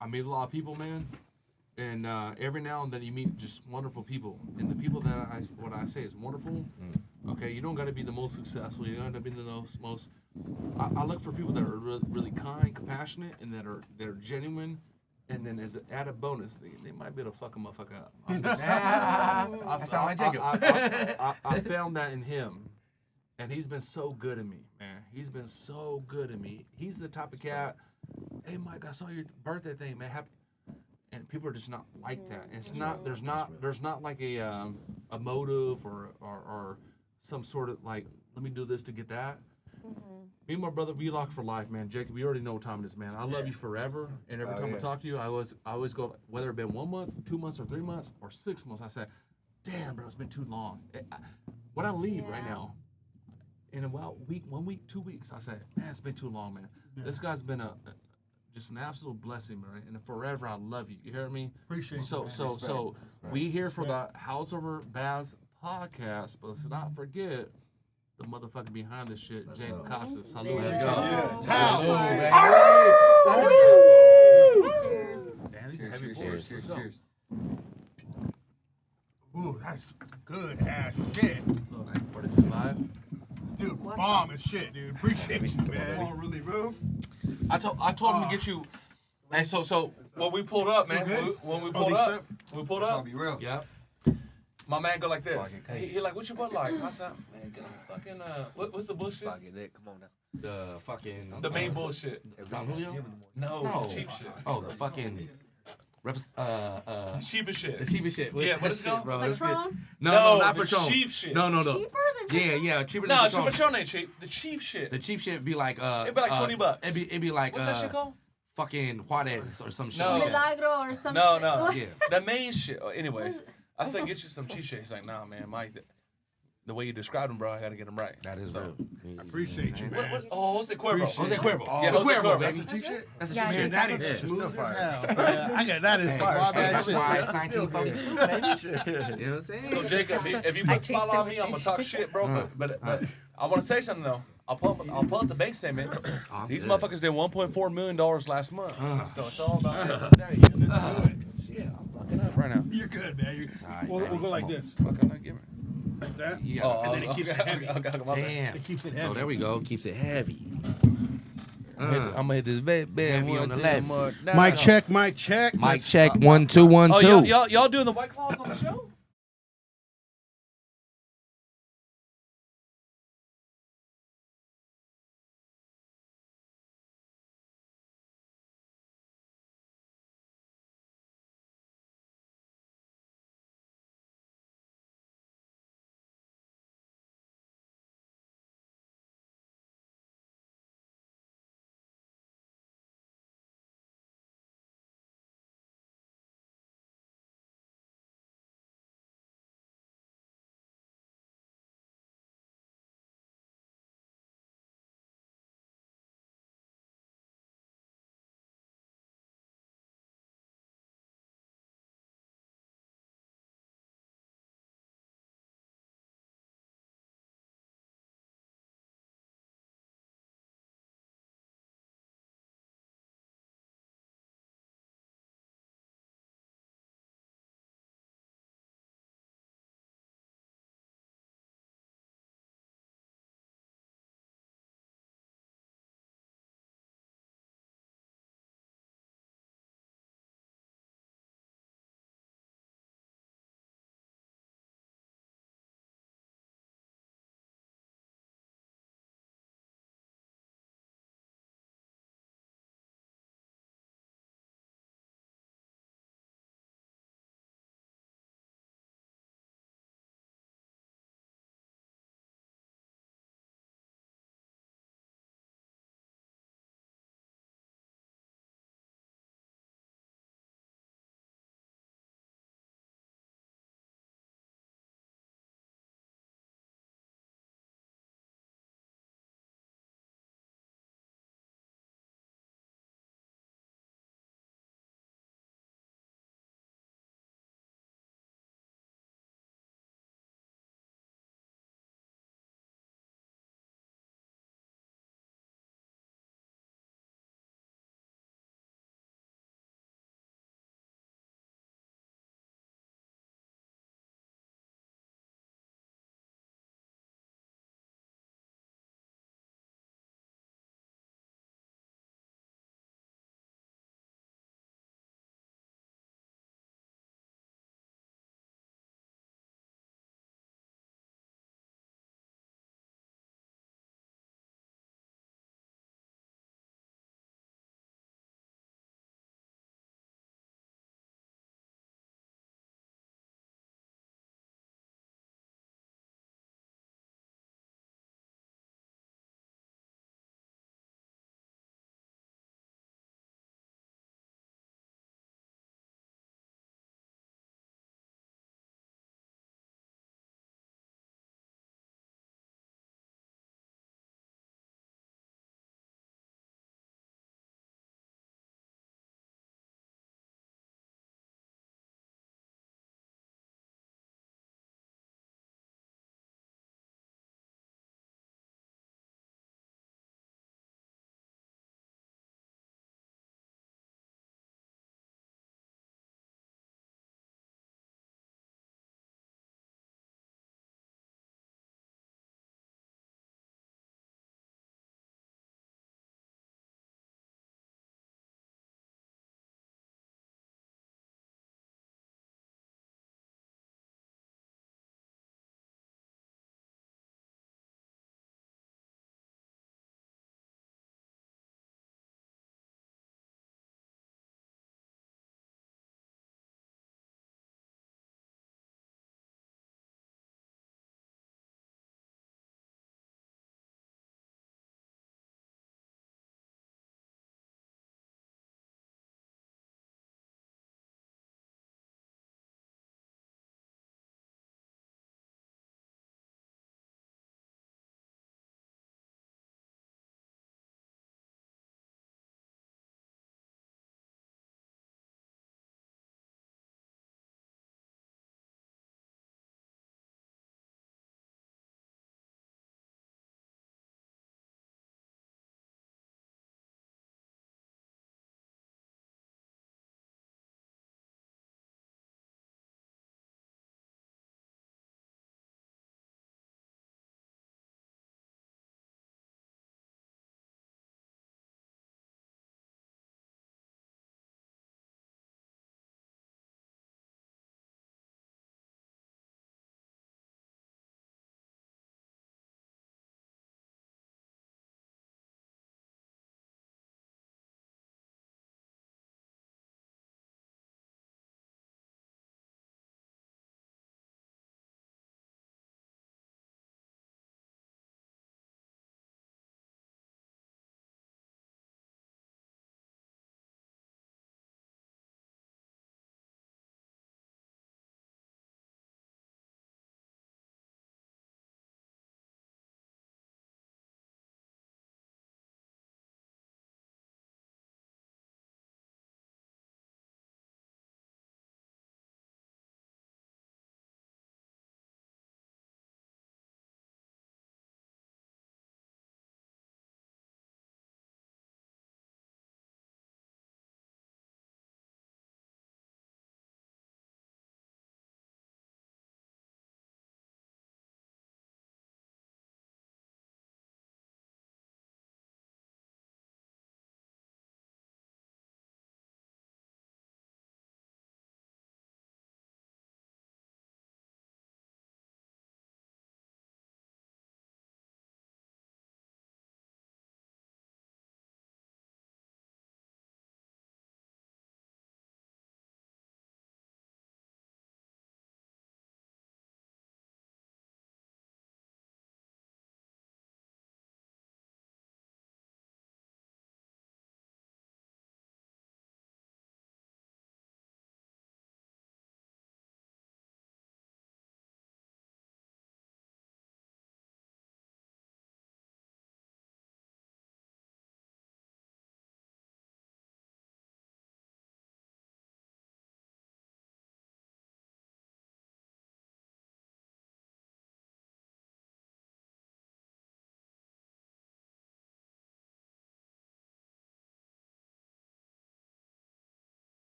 I meet a lot of people, man. And every now and then you meet just wonderful people. And the people that what I say is wonderful. Okay, you don't got to be the most successful. You don't got to be the most. I look for people that are really kind, compassionate, and that are genuine. And then as an added bonus, they might be able to fuck a motherfucker up. I sound like Jacob. I found that in him. And he's been so good to me, man. He's been so good to me. He's the type of cat, hey, Mike, I saw your birthday thing, man. Happy. And people are just not like that. And it's not. There's not like a motive or some sort of like, let me do this to get that. Me and my brother, we lock for life, man. Jacob, you already know what time it is, man. I love you forever. And every time I talk to you, I always go, whether it been 1 month, 2 months, or 3 months, or 6 months, I say, damn, bro, it's been too long. When I leave right now, in about 1 week, 2 weeks, I say, man, it's been too long, man. This guy's been just an absolute blessing, man. And forever, I love you. You hear me? Appreciate so, you. So we here for the Howls over Baaz podcast, but let's not forget the motherfucker behind this shit, Jake Casas. Salute. Let's go. Cheers. Damn, these are heavy boys. Cheers. Ooh, that's good ass shit. 42.5. Dude, bomb as shit, dude. Appreciate you, man. Really, bro? I told him to get you. Hey, so when we pulled up, man. When we pulled up, Be real. Yeah. My man go like this. He like, what your butt like? I said, man, get a fucking what's the bullshit? Fucking lit. Come on now. The fucking The main bullshit. John Julio? No, No. the cheap shit. Oh, the fucking The cheapest shit. the cheapest shit. Yeah, what is it shit, called? bro? That's good. Patron? No, not the Patron. cheap shit. No. Cheaper than Yeah, cheaper No, than Patron. Patron ain't cheap. The cheap shit. The cheap shit be like It'd be like $20. It'd be like What's that shit called? fucking Juarez or some shit. No. like that. Milagro or some No, shit. no. Yeah. The main shit. Anyways, I said get you some cheap shit. He's like, nah, man, Mike. The way you described him, bro, I gotta get him right. That is So- real. I appreciate you, man. Jose Cuervo. Jose Cuervo. Yeah, Jose Cuervo. That's the cheap shit? That's the Yeah, cheap Man, shit. that is Yeah. smooth Still as fire. hell. I got that is bomb That's ass why shit. it's 1942, baby. You know what I'm saying? So Jacob, if you I put spotlight on me, I'm gonna talk shit, bro. But I want to say something though. I'll pull up the bank statement. These good. motherfuckers did $1.4 million last month. So it's all about that. Shit, I'm fucking up right now. You're good, man. We'll go like this. Fucking not giving. Like that. Yeah. And then it keeps it heavy. Damn. It keeps it heavy. So there we go. Keeps it heavy. I'm gonna hit this bad Heavy on the left. Mic check, mic check. Mic check. 1 2 1 Oh, 2. y'all doing the White Claws on the show?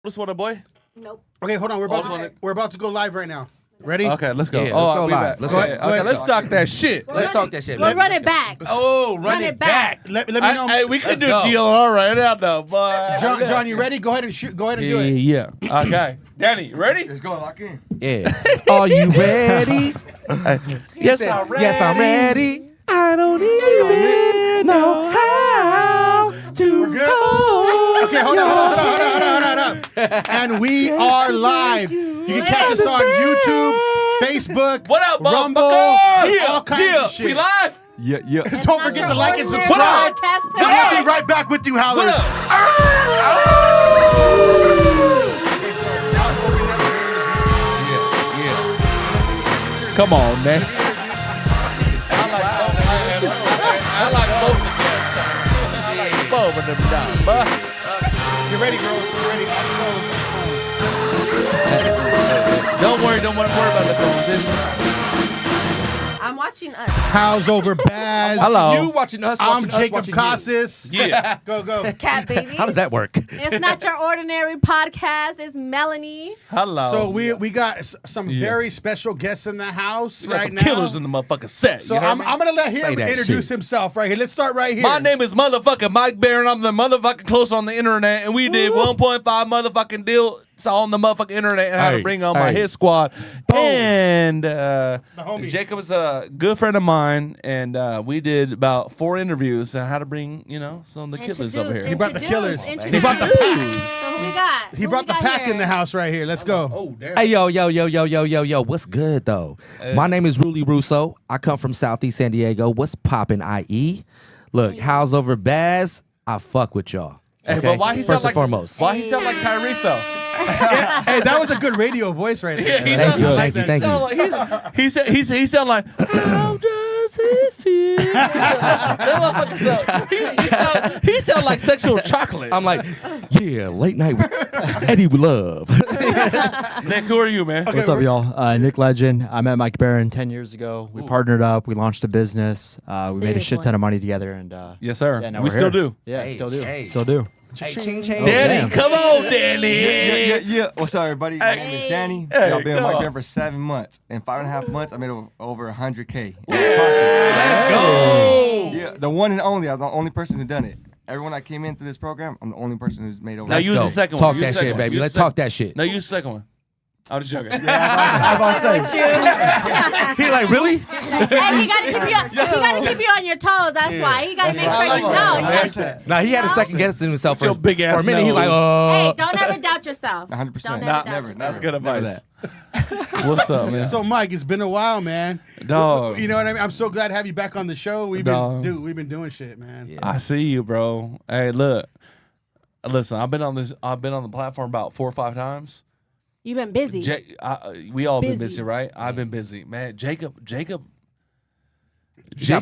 This one, boy. Nope. Okay, hold on. We're about to go live right now. Ready? Okay, let's go. Yeah, let's go I'll be live. back. Let's Okay, go. okay, let's talk that shit. Let's talk that shit. We'll man. run it back. Oh, run it back. Let me know. Hey, we can Let's do go. DLR right now, though, boy. John, you ready? Go ahead and shoot. Go ahead and do it. Yeah. Okay. Danny, you ready? Let's go, lock in. Yeah. Are you ready? Yes, I'm ready. Yes, I'm ready. I don't even know how to. We're good? Okay, hold on. And we are live. You can catch us on YouTube, Facebook, What up, Rumble, motherfucker? all kinds of shit. We live? Yeah. Don't forget to like and Ordinary subscribe. podcast And we'll today. be right back with you, Howlers. What up? Come on, man. I like both of them. Both of them down, but Get ready, girls. Get ready. don't worry about the phones. I'm watching us. Howls over Baaz. Hello. You watching us? I'm watching us, Jacob watching Casas. Yeah. Go. Cat baby. How does that work? It's not your ordinary podcast. It's Melanie. Hello. So we got some very special guests in the house we got right some now. killers in the motherfucking set. So you heard I'm me? gonna let Say him that introduce shit. himself right here. Let's start right here. My name is motherfucking Mike Barren. I'm the motherfucking close on the internet, and we did 1.5 motherfucking deals on the motherfucking internet and how to Hey, bring on my hey. hit squad. And homie. Jacob is a good friend of mine, and we did about 4 interviews on how to bring some of the killers over here. He brought the killers. Introduce. He brought the pack. So who we got? He brought the pack in the house right here. Let's go. Oh, damn. Hey, yo. What's good, though? My name is Ruly Russo. I come from Southeast San Diego. What's poppin', IE? Look, Howls over Baaz. I fuck with y'all. Hey, Okay? but why he sound First like and foremost. Why he sound like Tyrese though? Hey, that was a good radio voice right there. he Thank sound you, like thank you, thank you. He sound like how does it feel? That motherfucker he sound like sexual chocolate. I'm like, yeah, late night with Eddie with Love. Nick, who are you, man? Okay, What's up, y'all? Nick Legend. I met Mike Barren 10 years ago. We partnered up. We launched a business. We made a Serious shit one. ton of money together. And Yes, sir. yeah, now we we're still here. do. Yeah, Hey, still do. hey. Still do. Hey, Danny, damn. come on, Danny. Yeah. What's up, everybody? My name is Danny. Hey, I've been come with Mike on. Barren for 7 months. In 5.5 months, I made over 100K. Let's go. Yeah, the one and only. I'm the only person who done it. Everyone that came into this program, I'm the only person who's made over. Now use Go. the second Talk one. Use that the second shit, one. baby. Use Let's the second- talk that shit. No, use the second one. I'm just joking. I'm about to say. He like, really? Hey, he gotta keep you on your toes. That's why. He gotta make sure you know. Nah, he had a second guessing himself With your for, big ass for a minute. He's like, nose. Hey, don't ever doubt yourself. 100%. Don't ever Not- doubt never. yourself. That's good Never advice. What's up, man? So, Mike, it's been a while, man. Dog. You know what I mean? I'm so glad to have you back on the show. We've Dog. been doing shit, man. I see you, bro. Hey, look. Listen, I've been on the platform about 4 or 5 times. You've been busy. We all been Busy. busy, right? I've been busy, man. Jacob,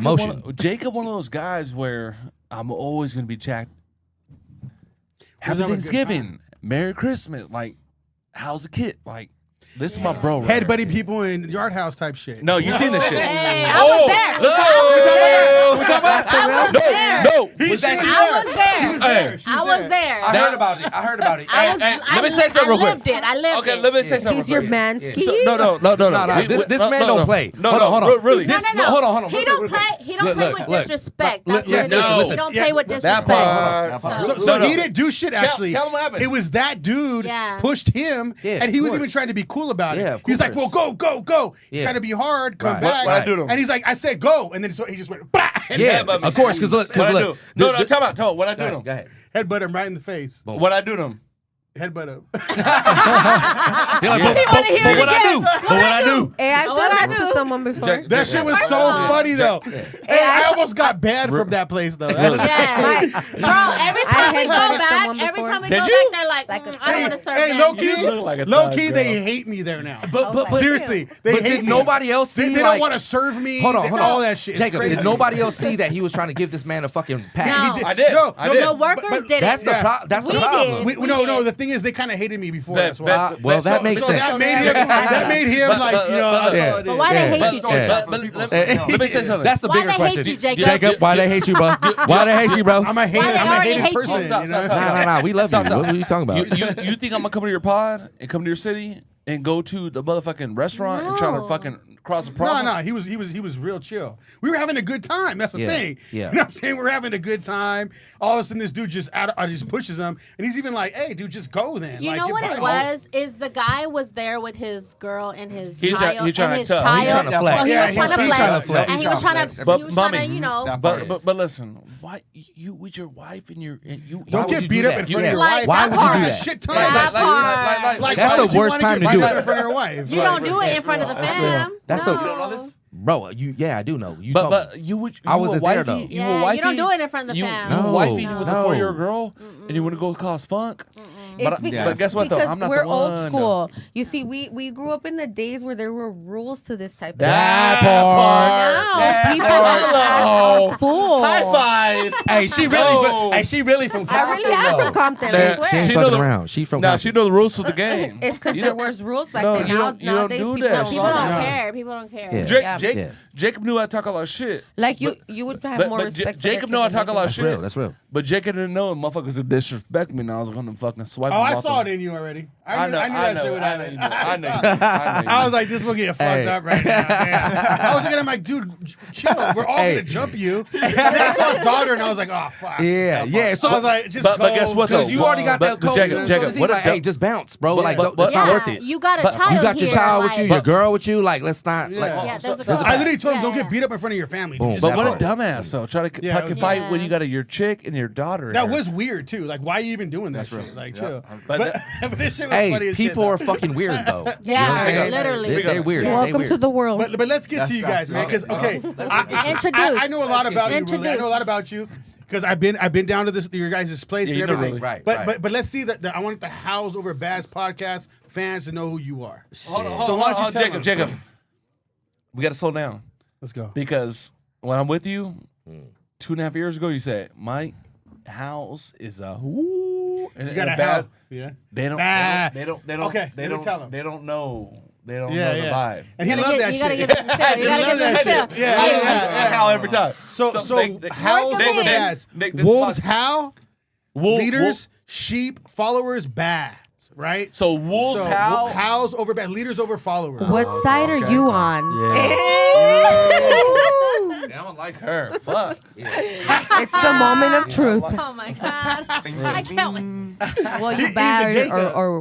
motion. Jacob, one of those guys where I'm always gonna be jacked. Happy have a good Thanksgiving, Merry Christmas. Like, how's the kid? Like, this is my bro. Right Headbutting here. people in yard house type shit. No, you seen this shit? Hey, I was there. We talking about? I was there. No. Was that shit? I was there. Hey, I was there. I heard about it. I heard about it. let me say something real quick. I lived it. I lived it. Okay, let me say something. He's your real quick. man. Yeah. Ski. No. Nah, this man don't play. No, Hold on. Really. No, This- no. hold on. He don't play. He don't play with look. disrespect. Look, That's what it is. listen. He don't Yeah, play with That disrespect. part. So No. he didn't do shit, actually. Tell him what happened. It was that dude Yeah. pushed him, Yeah, and he of was course. even trying to be cool about it. Yeah, of He's like, well, course. go. He's Yeah. trying to be hard, come Right. back. What I do to him? And he's like, I said go. And then so he just went, bah! And Yeah, of course, because look. What I do? look, No, the- tell me. What I do Go to ahead, him? go ahead. headbutt him right in the face. What I do to him? Headbutt him. You're like, He wanna hear but it what I again. do? But what I do? Hey, I've What done I that do? to someone before. Jack- That shit was so funny, though. Hey, I almost got banned from that place, though. Yeah. Right. Bro, every time we go headbutted back, someone every before. time we Did go you? back, they're like, Like a I don't want to serve Hey, that low shit." key, You look like a low thug, key, bro. they hate me there now. But Seriously, they but hate did me. nobody else They see? don't like, want to serve me. Hold on. All that shit. It's Jacob, crazy. did nobody else see that he was trying to give this man a fucking pass? No. I did. No, I did. The workers did That's it. the Yeah. that's the We problem. did. No, the thing is, they kind of hated me before. Bet- That's why. bet- Well, that so- makes So sense. that made him like, you know, that's all it But is. why they hate you, Story Jacob? time for But people. let me say something. That's the Why bigger they hate question. you, Jacob? Jacob, why they hate you, bro? Why they hate you, bro? I'm a Why they hated hate you? person. Stop, You know? stop. Nah. We love you. Stop, stop. What are you talking about? You think I'm gonna come to your pod and come to your city and go to the motherfucking restaurant and try to No. fucking cross the No, problem? he was real chill. We were having a good time. That's the Yeah, thing. yeah. You know what I'm saying? We're having a good time. All of a sudden, this dude just pushes him, and he's even like, "Hey, dude, just go then." You like, know what get it by- was? Is the guy was there with his girl and his He's child. trying to and his tell. child. He's trying to flex. Well, he Yeah, was trying to he's flex. trying to flex. And he was trying to, But, he was trying to, mommy, you know. But listen, why you with your wife and you Don't would get you beat do up that? in front of Yeah. your Like, wife. Why that would you do part. that? Shit ton That of part. Like, That's why the would you worst wanna time get to do beat up it. in front of your wife. You Like, don't do it in front of the fam. That's no. the- You don't know this? Bro, I do know. You told But me. you would. I you wasn't a there, wifey, though. You Yeah, a wifey. you don't do it in front of the You fam. you a No. wifey with a No. 4-year-old girl, and you want to go cause funk. But, It's but guess what though? because I'm not we're the one. old school. You see, we grew up in the days where there were rules to this type of That thing. part. Now people just act a fool. High five. Hey, she really from I really am from Compton. Yeah. I swear. She ain't She know fucking the- around. She from Now Compton. she know the rules of the game. It's because You there don't- was rules back No, then. you Now, don't- you don't nowadays do people that don't shit. People don't Yeah. care. People don't care. Yeah. Yeah. Jacob knew I talk a lot of shit. Like you would have more respect. for Jacob their know I kids talk a than lot of That's shit. real. That's real. But Jacob didn't know motherfuckers would disrespect me, and I was gonna fucking swipe. Oh, him I off saw them. it in you already. I know. I knew that shit would happen. I know. I was like, this will get fucked Hey. up right now. Man. I was looking at him like, dude, chill. We're all Hey. gonna jump you. And then I saw his daughter, and I was like, oh fuck. Yeah. So I was like, just but go. guess what, though? Because you already got But- that but code. Jacob, Jacob, what like, if- hey, just bounce, bro. But- Like, but- it's not Yeah, worth it. You got a But- child You got your here, child with you, like- your girl with you. Like, let's not. Yeah. Like, Yeah, there's a there's a I literally told him, Yeah, don't yeah. get beat up in front of your family. Boom. Just But what a go. dumbass though! Try to Yeah, fucking it was- fight when Yeah. you got your chick and your daughter. That here. was weird too. Like, why are you even doing that shit? Like, chill. But But this shit was funny Hey, as people shit, are though. fucking weird though. Yeah, You know what I'm saying? literally. They're weird. Yeah. They Welcome weird. to the world. But let's get to you guys, man. Because okay, I know a lot about you. Really. I know a lot about you because I've been down to your guys' place Yeah, and you know everything. really. Right, But right. but let's see that I want the Howls Over Baaz podcast fans to know who you are. Hold on, So hold why on, don't you tell them? Jacob. We got to slow down Let's go. because when I'm with you, 2.5 years ago, you said Mike Howls is a who. And, You got a and bad- house. Yeah. They don't. Bah. They don't. Okay, They let me don't. tell 'em. They don't know. They don't Yeah, know the yeah. vibe. And he You loved gotta that get- you gotta shit. get them feel. You He gotta loved get that them shit. feel. Yeah. How every time. So Howls Nick, Over Nick, Baaz. Nick, this Wolves is my- howl, leaders, sheep, followers, Baaz. Right? So Wolves So, howl. Howls over Baaz. Leaders over followers. What side are you on? I don't like her. Fuck. It's the moment of truth. Oh my god! I can't wait. Well, you He's a bad Jacob. or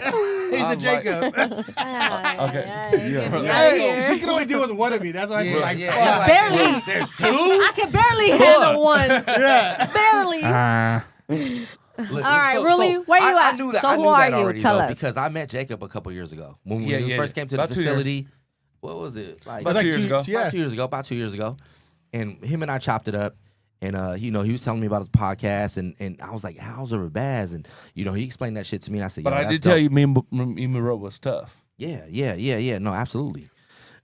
He's a Jacob. Okay. Hey, she can only deal with one of me. That's why she's like, fuck. Barely. There's two. I can barely handle one. Yeah. Barely. Look, All right, really? Where you I at? knew that. So I who knew are that you? already, Tell though, us. because I met Jacob a couple years ago when Yeah, we yeah, first yeah. came to the About 2 years. facility. What was it? Like About 2 years ago. Yeah. about 2 years ago, and him and I chopped it up. And he was telling me about his podcast, and I was like, "How's over Baaz?" And he explained that shit to me, and I said, But "Yo, I that's did tell dope." you, me and Monroe was tough. Yeah. No, absolutely.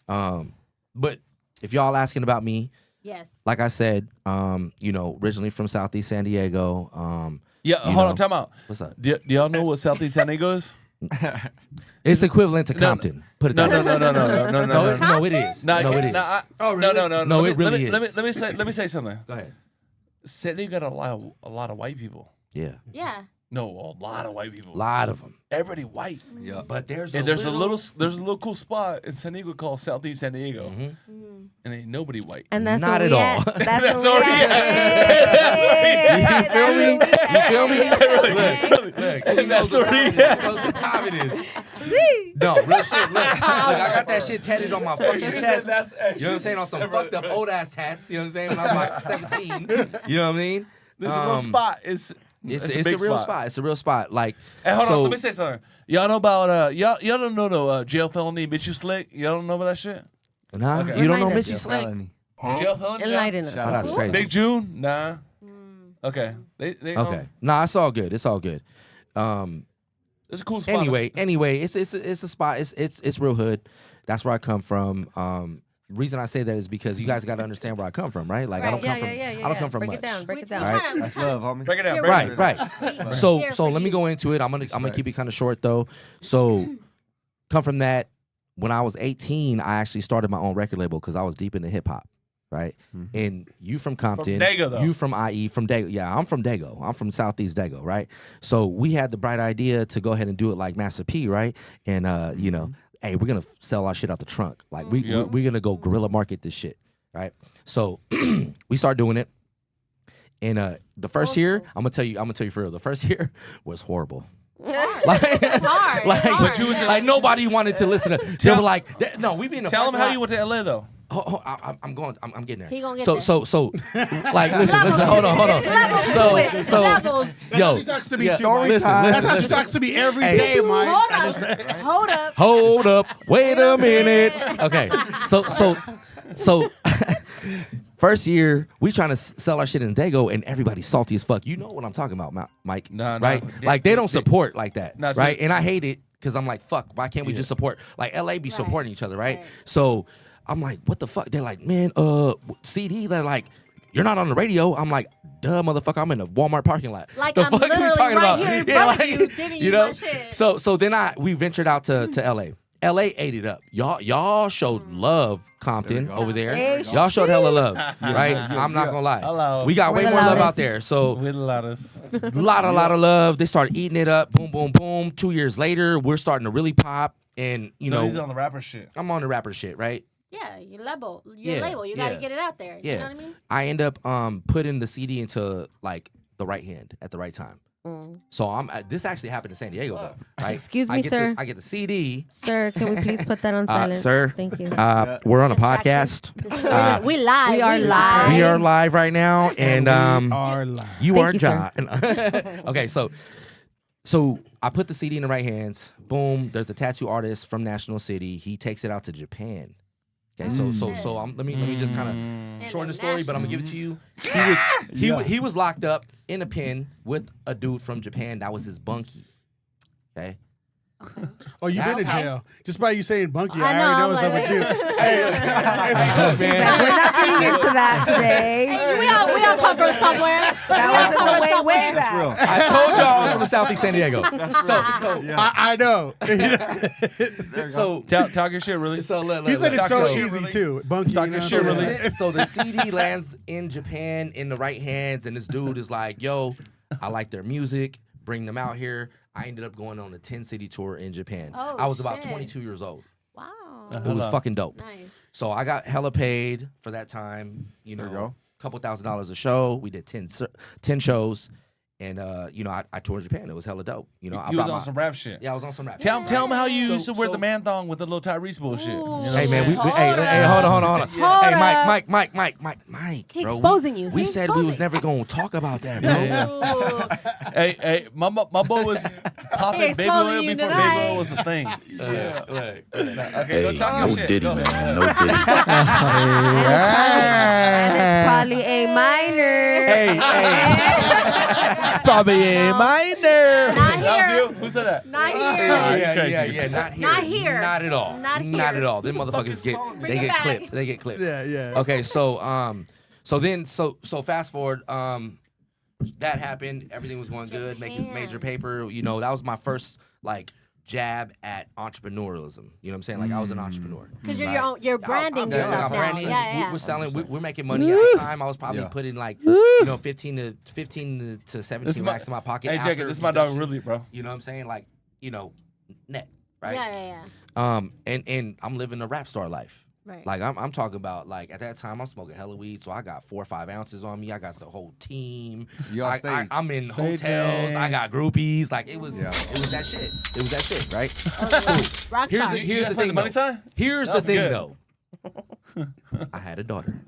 But if y'all asking about me, Yes. like I said, originally from Southeast San Diego. Yeah, hold on, time out. What's up? Do y'all know what Southeast San Diego is? It's equivalent to Compton. Put it No, that no, way. no, no, no, no, no, no. No, it is. No, it is. Oh, really? No, No, let it me- really let me- is. Let me say something. Go ahead. San Diego got a lot of white people. Yeah, Yeah. No, a lot of white people. a lot of them. Everybody white. Yeah, but there's And there's a little cool spot in San Diego called Southeast San Diego, Mm-hmm. and ain't nobody white. and that's Not where at we all. at. That's where where we we at. You feel me? You feel me? Okay. She knows what time it is. She knows what time it is. No, real shit. Look, I got that shit tatted on my fucking chest. You know what I'm saying? On some fucked up old ass tats. You know what I'm saying? When I was like 17. You know what I mean? This is a little spot. It's It's a a big real spot. It's a real spot. Like, Hey, hold so, on. Let me say something. Y'all know about y'all don't know no jail felony Mitchie Slick. Y'all don't know about that shit. Nah, Okay. you don't know Remind us. Mitchie Slick? Jail felony. Enlighten us. Oh, that's crazy. Big June. Nah. Okay. They Okay. Nah, it's all good. It's all good. It's a cool spot. Anyway, it's a spot. It's real hood. That's where I come from. reason I say that is because you guys got to understand where I come from, right? Like I don't come from I don't come from Break much. it down. Break it We down. tryna- That's love, homie. Break it down. Right. So let me go into it. I'm gonna keep it kind of short though. So come from that. When I was 18, I actually started my own record label because I was deep into hip hop. Right, and you from Compton, Dago, though. you from IE, from Dago. Yeah, I'm from Dago. I'm from Southeast Dago, right? So we had the bright idea to go ahead and do it like Master P, right? And you know, hey, we're gonna sell our shit out the trunk. Like we're gonna go guerrilla market this shit, right? So we start doing it, and the first year, I'm gonna tell you for real, the first year was horrible. hard. But you was like nobody wanted to listen to. They were like, no, we be in the Tell them parking how lot. you went to LA though. I'm getting there. He gonna get so like listen, hold on. Levels. Levels. Yo, She talks to me yeah, too. listen, That's how she listen. talks to me every Hey. day, Mike. Hold up. Wait a minute. Okay, so first year we trying to sell our shit in Dago and everybody's salty as fuck. You know what I'm talking about, Mike? No, right? Like they don't support like that, No, right? And I hate it because I'm like, fuck. Why can't we just support? Like LA be supporting each other, right? So I'm like, what the fuck? They're like, man, CD. They're like, you're not on the radio. I'm like, duh, motherfucker. I'm in the Walmart parking lot. Like the I'm fuck are we literally talking right about? here in front of you, giving you know. my shit. So then we ventured out to LA. LA ate it up. Y'all showed love, Compton over there. Hey, Y'all showed hella love, right? I'm not gonna lie. Hello. We got We're way the more love loudest. out there. So With a lot of lot of love. They started eating it up. Boom, boom, boom. 2 years later, we're starting to really pop. And you so know, he's on the rapper shit. I'm on the rapper shit, right? Yeah, your label. You Yeah. gotta get it out there. Yeah. You know what I mean? I end up putting the CD into like the right hand at the right time. So this actually happened in San Diego though. Right? Excuse me, sir. I get the CD. Sir, can we please put that on silent? Sir. Thank you. We're on a Distraction. podcast. We live. We are live. We are live right now, and Are live. you Thank are you, sir. John. Okay, so I put the CD in the right hands. Boom. There's a tattoo artist from National City. He takes it out to Japan. Okay, so let me just kind of shorten the story, but I'm gonna give it to you. He was locked up in a pen with a dude from Japan. That was his bunkie. Okay. Oh, you've been to That's how- jail. Just by you saying bunkie, I I already know know, what's I'm up with you. like- Hey, Man. We're not getting into that today. Hey, we all come from somewhere. That was in the way That's real. I told y'all I was from the Southeast San Diego. I know. So Talk your shit, really. so look, He said it's so so easy too. Bunkie. Talk you your know shit, what I'm really. saying? So the CD lands in Japan in the right hands, and this dude is like, yo, I like their music. Bring them out here. I ended up going on a 10-city tour in Japan. Oh, I was about shit. 22 years old. Wow. It was fucking dope. Nice. So I got hella paid for that time. You There you know, go. couple $1,000s a show. We did 10 shows, and you know, I toured Japan. It was hella dope. You know, I You was brought on my- some rap shit. Yeah, I was on some rap. Tell them how you used to wear So- the man thong with the little Tyrese bullshit. You know? Hey man, hey, hold on. Hey, Mike, He bro. exposing you. We He said we was exposing. never gonna talk about that, bro. Ooh. Hey, my boy was popping baby exposing oil you before tonight. baby oil was a thing. Okay, go talk no your shit. Diddy, Go. man. No Diddy. And it's probably a minor. Hey, Probably a minor. Not That was here. you? Who said that? Not here. yeah, not here. Not here. Not at all. Not here. Not at all. Them motherfuckers Bring they it get back. clipped. They get clipped. Yeah. Okay, so fast forward, that happened. Everything was going good, making Japan. major paper. You know, that was my first like jab at entrepreneurialism. You know what I'm saying? Like I was an entrepreneur. Because you're right? your own, you're branding I'm yourself I'm now. branding. Yeah. We're selling. We're making money at the time. I was probably Yeah. putting like you know 15 to 17 racks in my pocket. Hey, after Jacob, this is my dog, deductions. really, bro. You know what I'm saying? Like you know, net right. Yeah. And I'm living a rap star life. Right. Like I'm talking about like at that time I'm smoking hella weed, so I got 4 or 5 ounces on me. I got the whole team. You on stage. I'm in Stage hotels. day. I got groupies. Like it was Yeah. that shit. It was that shit, right? Rock Here's star. the, You here's guys the play thing. the money though. sign? Here's That the was thing good. though. I had a daughter.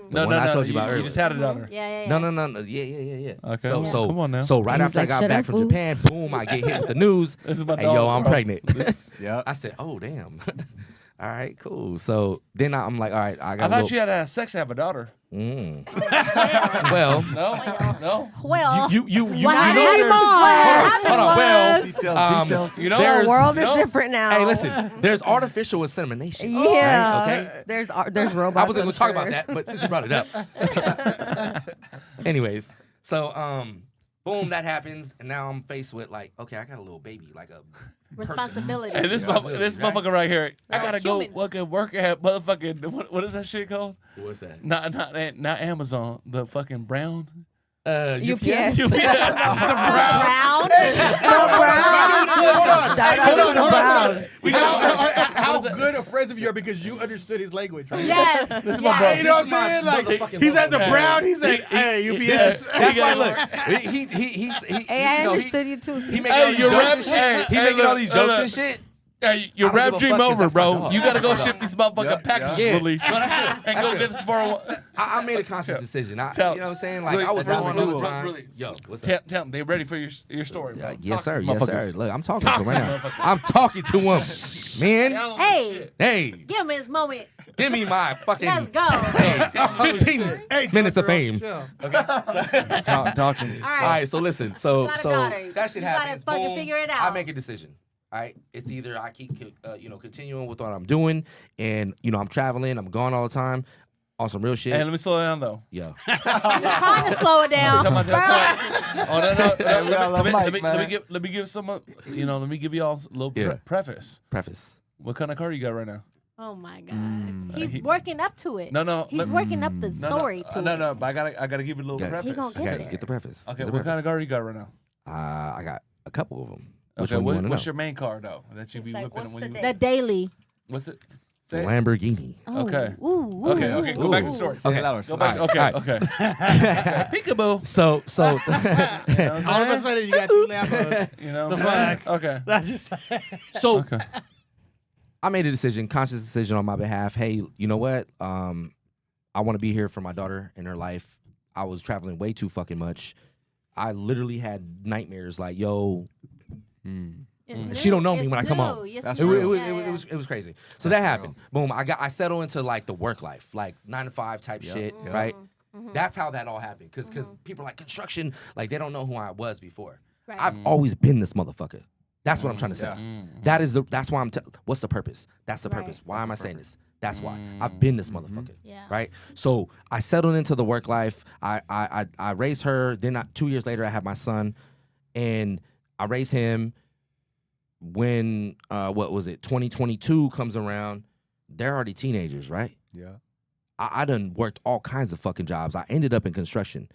No, one I told you you about earlier. You just had a daughter. Yeah. No. Yeah. Okay. So, Yeah. so Come on now. So right He's after I like, got "Shut back up, from fool." Japan, boom, I get hit with the news. This is my Hey, dog, yo, I'm bro. pregnant. Yeah. I said, oh damn. All right, cool. So then I'm like, all right, I I got. thought you had to have sex to have a daughter. Well, No. Well, you what know happened there's- was- hold on. Well, Details. You know, there's The world is no. different now. Hey, listen, there's artificial insemination. Yeah. Right? Okay. There's robots. I wasn't I'm going to talk sure. about that, but since you brought it up. Anyways, so boom, that happens, and now I'm faced with like, okay, I got a little baby, like a responsibility. Hey, this motherfucker right here. I gotta go Human. fucking work at motherfucking what is that shit called? What's that? Not Amazon. The fucking brown. UPS. The Brown. Shout out to the Brown. How good of friends of you are because you understood his language, right? Yes. This is my bro. You know what I'm saying? Like he's at the Brown. He's like, hey, UPS. That's why look, he Hey, I you know, understood you too. he making Hey, all these your jokes rap and shit. shit. He Hey, making all look, these jokes look. and shit. Hey, your I don't rap give a dream fuck 'cause over, that's my bro. dog. You gotta go Hold ship on. these motherfucking packages, Yeah. Willie. No, that's true. And That's go true. get this 401. I made a conscious decision. You know Tell- what I'm saying? Like Really, I was really, going all the really, time. really. Yo, what's up? Tell them they ready for your story, bro. Yes, Talk sir. to Yes, these sir. motherfuckers. Look, I'm talking Talk to him to right these now. motherfuckers. I'm talking to him, man. Tell 'em Hey, shit. Hey, give him his moment. give me my fucking Let's go. hey, 15 minutes of fame. Talk to me. All All right. right, so listen, You so got a daughter. that shit You gotta happens. fucking Boom, figure it out. I make a decision. All right, it's either I keep continuing with what I'm doing, and I'm traveling, I'm gone all the time, on some real shit. Hey, let me slow down though. Yeah. Trying to slow it down. Tell my- tell- Bro. Oh no! we all love Mike, man. Let me give some. Let me give y'all a little Yeah. preface. Preface. What kind of car you got right now? Oh my God. He- He's working up to it. No. He's working up the story to it. No. But I gotta give it a little Yeah. preface. He gonna I gotta there. get the preface. Okay, Get the what kind preface. of car you got right now? I got a couple of them. Which Okay, one you want to what's know? your main car though that you be like, whipping what's when you? the The daily. What's it? Say it. Lamborghini. Oh, Okay. Ooh, Okay. Go back to the Ooh. story. Okay. Go back. All Okay. right. Okay. Peekaboo. So All of a sudden, you got two Lambos. You know. The fuck? Okay. That's just so Okay. I made a decision, conscious decision on my behalf. Hey, you know what? I want to be here for my daughter in her life. I was traveling way too fucking much. I literally had nightmares like, yo, It's she don't know me It's when I come new. home. It's That's It, new. wa- Yeah, yeah. it was crazy. So that happened. Boom. I settled into like the work life, like 9 to 5 type shit, right? That's how that all happened. Cause people are like construction, like they don't know who I was before. Right. I've always been this motherfucker. That's what I'm trying to say. That's why what's the purpose? That's the Right. purpose. Why am I saying this? That's why. I've been this motherfucker. Yeah. Right? So I settled into the work life. I raised her. Then 2 years later I had my son. And I raised him. When 2022 comes around, they're already teenagers, right? Yeah. I done worked all kinds of fucking jobs. I ended up in construction.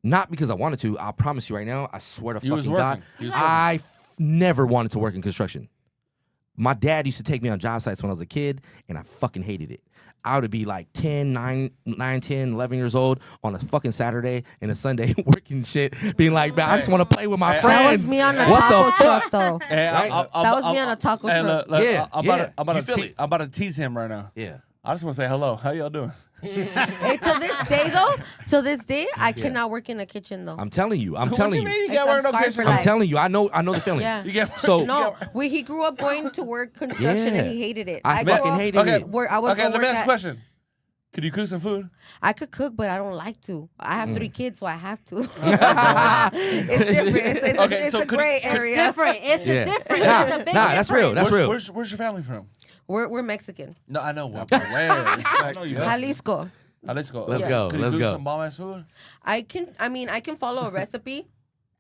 Not because I wanted to. I promise you right now, I swear to You was fucking God, working. You was working. I never wanted to work in construction. My dad used to take me on job sites when I was a kid, and I fucking hated it. I would be like 10, 11 years old on a fucking Saturday and a Sunday working shit, being like, man, I just want to play with my Hey, friends. That was me on the What taco the truck, though. Hey, Right? That was me on a taco Hey, truck. look, Yeah, I'm yeah. about You feel to it. I'm about to tease him right now. Yeah. I just want to say hello. How y'all doing? Hey, till this day, I cannot work in a kitchen though. I'm telling you. I'm telling you. You It's got work no scarred kitchen. for I'm life. telling you. I know the feeling. Yeah. You get So No, he grew up going to work construction Yeah. and he hated it. I grew fucking up hated Okay. it. Where I would Okay, go let me work ask a at- question. Could you cook some food? I could cook, but I don't like to. I have 3 kids, so I have to. It's different. Okay, It's so a could- gray could- area. Different. It's Yeah. the difference. Nah, It's a big nah, that's real. difference. That's real. Where's your family from? We're Mexican. No, I know. Where? I know you. Jalisco. Let's go. Let's go, Could you let's cook go. some bomb ass food? I can follow a recipe.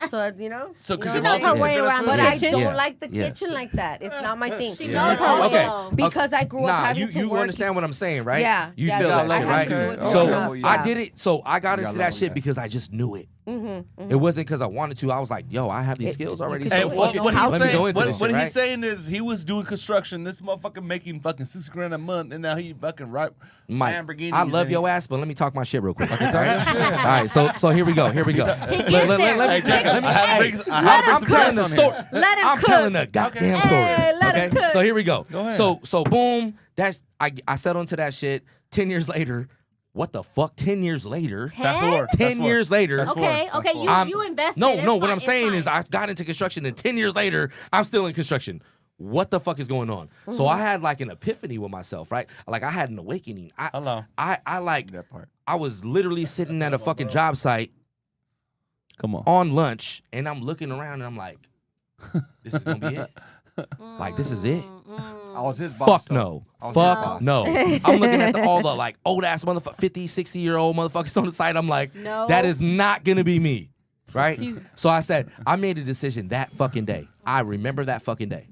So you know. So, you cause know your what I'm knows her mom saying? way around But the I kitchen. don't Yeah. like the Yeah. kitchen like that. It's not my thing. She knows Because- her way Okay. though. Because I grew up Nah, having to you work. understand what I'm saying, right? Yeah, You yeah, feel yeah, that I shit, had right? to do it So, growing So up, I yeah. did it. So I got into love that shit that. because I just knew it. Mm-hmm. It wasn't because I wanted to. I was like, yo, I have these skills already. could So Hey, do it. fuck it. what Let he's me saying, go into this what shit, he's right? saying is he was doing construction. This motherfucker making fucking $6,000 a month, and now he fucking right Mike, Lamborghinis. I love and your ass, but let me talk my shit real quick. talk your shit. All right, so here we go. Here we go. He gets there. Hey, Jack, I have to bring I'm some telling gas the on story. here. Let him I'm cook. telling the goddamn Okay. story. Hey, let him okay, cook. so here we go. Go ahead. So boom. That's I settled into that shit. 10 years later. What the fuck? 10 years later. Fast forward. 10 years later. Fast forward. Okay, okay, Fast forward. you invested. No, It's no. What fine, I'm it's saying fine. is I got into construction, and 10 years later, I'm still in construction. what the fuck is going on? So I had like an epiphany with myself, right? Like I had an awakening. I like That part. I was literally sitting at a fucking job site Come on. on lunch, and I'm looking around and I'm like, this is gonna be it. Like this is it. I was his boss. Fuck no. I was his Fuck boss. no. I'm looking at all the like old ass motherfucker, 50, 60-year-old motherfuckers on the site. I'm like, No. that is not gonna be me. Right? So I said, I made a decision that fucking day. I remember that fucking day.